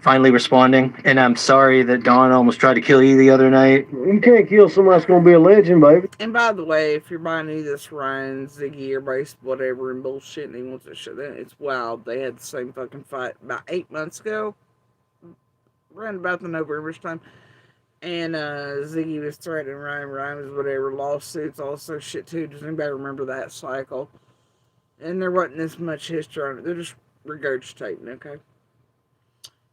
finally responding. And I'm sorry that Don almost tried to kill you the other night. You can't kill somebody that's going to be a legend, baby. And by the way, if you're buying any of this Ryan, Ziggy, everybody, whatever, and bullshit, and he wants to shit, then it's wild. They had the same fucking fight about 8 months ago, around about the November time. And Ziggy was threatening Ryan. Ryan was whatever, lawsuits, also shit too. Does anybody remember that cycle? And there wasn't as much history on it. They're just regurgitating, okay?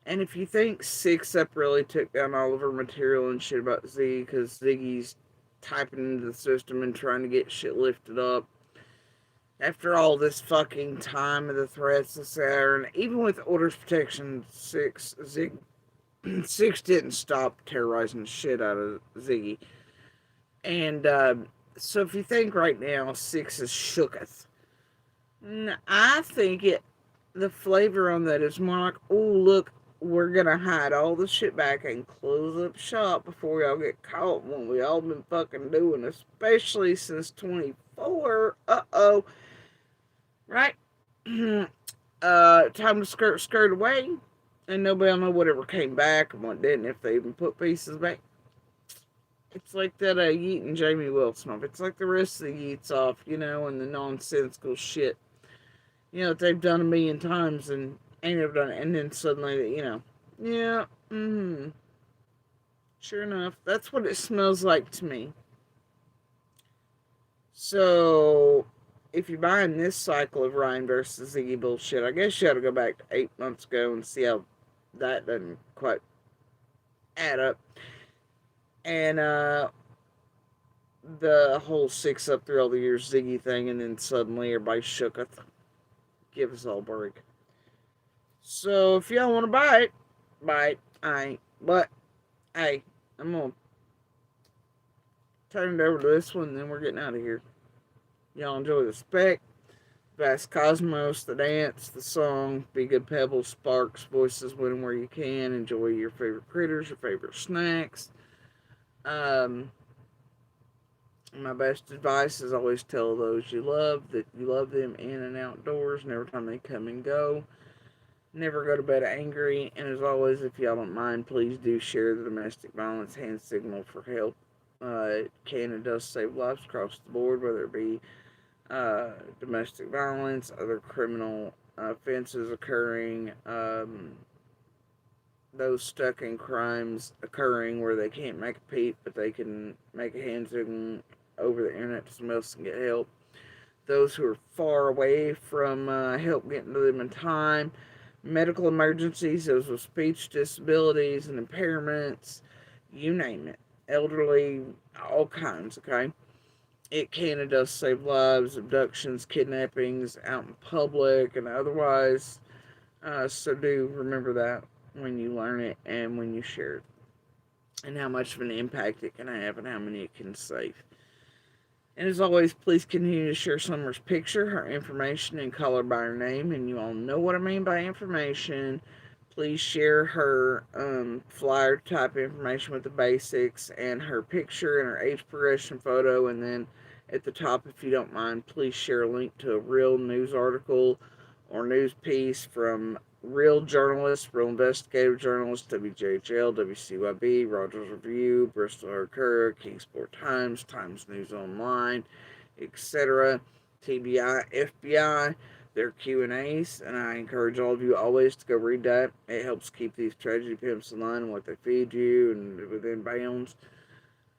And if you think Six Up really took down all of her material and shit about Ziggy, because Ziggy's typing into the system and trying to get shit lifted up, after all this fucking time of the threats, etc., and even with Orders of Protection, Six didn't stop terrorizing the shit out of Ziggy. And so if you think right now Six is shooketh, I think the flavor on that is more like, oh, look, we're gonna hide all the shit back and close up shop before we all get caught, when we all been fucking doing, especially since 24. Uh-oh. Right? Time to skirt away, and nobody will know whatever came back and what didn't, if they even put pieces back. It's like that Yeet and Jamie Wilson off. It's like the rest of the Yeets off, and the nonsensical shit, that they've done a million times and ain't ever done it. And then suddenly, sure enough, that's what it smells like to me. So, if you're buying this cycle of Ryan versus Ziggy bullshit, I guess you ought to go back to 8 months ago and see how that doesn't quite add up. And the whole Six Up through all the years Ziggy thing, and then suddenly everybody shooketh. Give us all a break. So if y'all want to buy it, I ain't. But hey, I'm gonna turn it over to this one, and then we're getting out of here. Y'all enjoy the spec, Vast Cosmos, the dance, the song, Be Good Pebbles, Sparks, Voices Winning Where You Can. Enjoy your favorite critters, your favorite snacks. My best advice is always tell those you love that you love them in and outdoors, and every time they come and go. Never go to bed angry, and as always, if y'all don't mind, please do share the domestic violence hand signal for help. Canada does save lives across the board, whether it be domestic violence, other criminal offenses occurring, those stuck in crimes occurring where they can't make a peep, but they can make a hand signal over the internet to somebody else and get help. Those who are far away from help getting to them in time. Medical emergencies, those with speech disabilities and impairments, you name it. Elderly, all kinds, okay? It can and does save lives, abductions, kidnappings out in public and otherwise. So do remember that when you learn it and when you share it. And how much of an impact it can have and how many it can save. And as always, please continue to share Summer's picture, her information, and call her by her name. And you all know what I mean by information. Please share her flyer type information with the basics and her picture and her age progression photo. And then at the top, if you don't mind, please share a link to a real news article or news piece from real journalists, real investigative journalists, WJHL, WCYB, Rogers Review, Bristol Herald, Kingsport Times, Times News Online, etc., TBI, FBI, their Q&As, and I encourage all of you always to go read that. It helps keep these tragedy pimps in line and what they feed you and within bounds.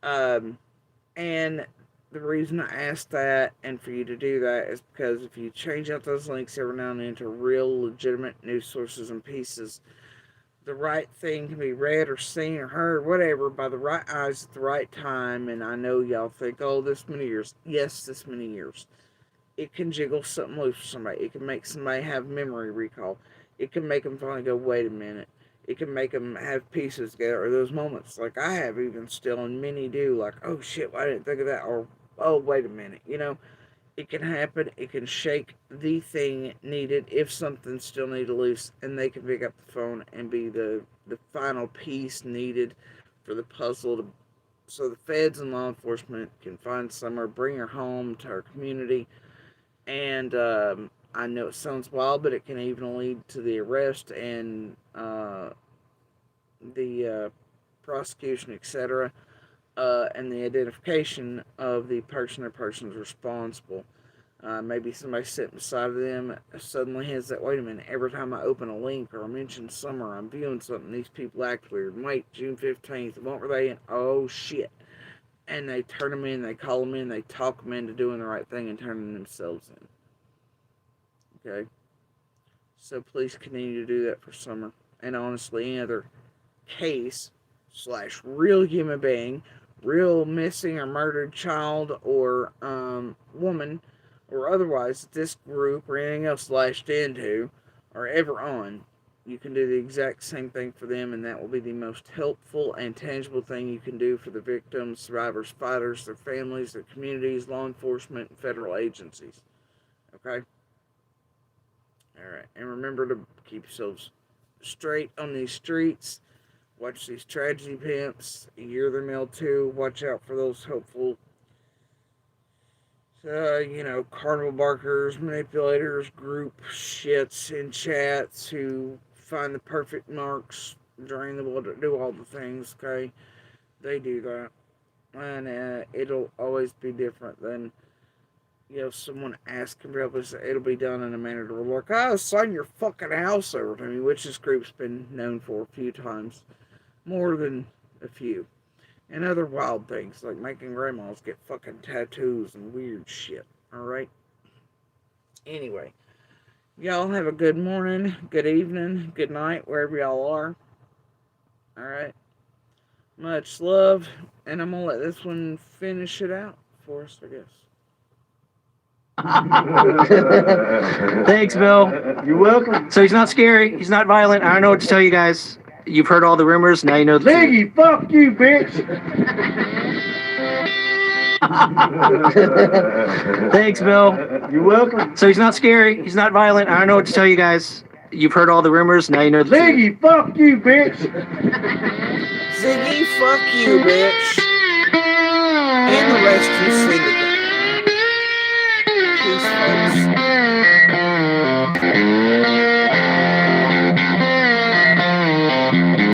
And the reason I asked that and for you to do that is because if you change out those links every now and then to real legitimate news sources and pieces, the right thing can be read or seen or heard, whatever, by the right eyes at the right time. And I know y'all think, oh, this many years. Yes, this many years. It can jiggle something loose for somebody. It can make somebody have memory recall. It can make them finally go, wait a minute. It can make them have pieces together, or those moments like I have even still, and many do, like, oh shit, I didn't think of that, or oh, wait a minute, it can happen. It can shake the thing needed if something still needed loose, and they can pick up the phone and be the final piece needed for the puzzle so the feds and law enforcement can find somewhere, bring her home to our community. And I know it sounds wild, but it can even lead to the arrest and the prosecution, etc., and the identification of the person or persons responsible. Maybe somebody sitting beside them suddenly has that, wait a minute, every time I open a link or I mention summer, I'm viewing something, these people act weird. Wait, June 15th, what were they in? Oh, shit. And they turn them in, they call them in, they talk them into doing the right thing and turning themselves in. Okay? So please continue to do that for Summer. And honestly, any other case / real human being, real missing or murdered child or woman or otherwise this group or anything else lashed into or ever on, you can do the exact same thing for them, and that will be the most helpful and tangible thing you can do for the victims, survivors, fighters, their families, their communities, law enforcement, and federal agencies. Okay? Alright, and remember to keep yourselves straight on these streets. Watch these tragedy pimps. You're their mail too. Watch out for those hopeful, carnival barkers, manipulators, group shits in chats who find the perfect marks, drain the blood, do all the things, okay? They do that. And it'll always be different than, someone asking for help. It'll be done in a manner to where, like, oh, sign your fucking house over to me, which this group's been known for a few times. More than a few. And other wild things, like making grandmas get fucking tattoos and weird shit. Alright? Anyway. Y'all have a good morning, good evening, good night, wherever y'all are. Alright? Much love. And I'm gonna let this one finish it out for us, I guess. Thanks, Bill. You're welcome. So he's not scary. He's not violent. I don't know what to tell you guys. You've heard all the rumors. Now you know the truth. Ziggy, fuck you, bitch. Thanks, Bill. You're welcome. So he's not scary. He's not violent. I don't know what to tell you guys. You've heard all the rumors. Now you know the truth. Ziggy, fuck you, bitch. Ziggy, fuck you, bitch. And the rest you see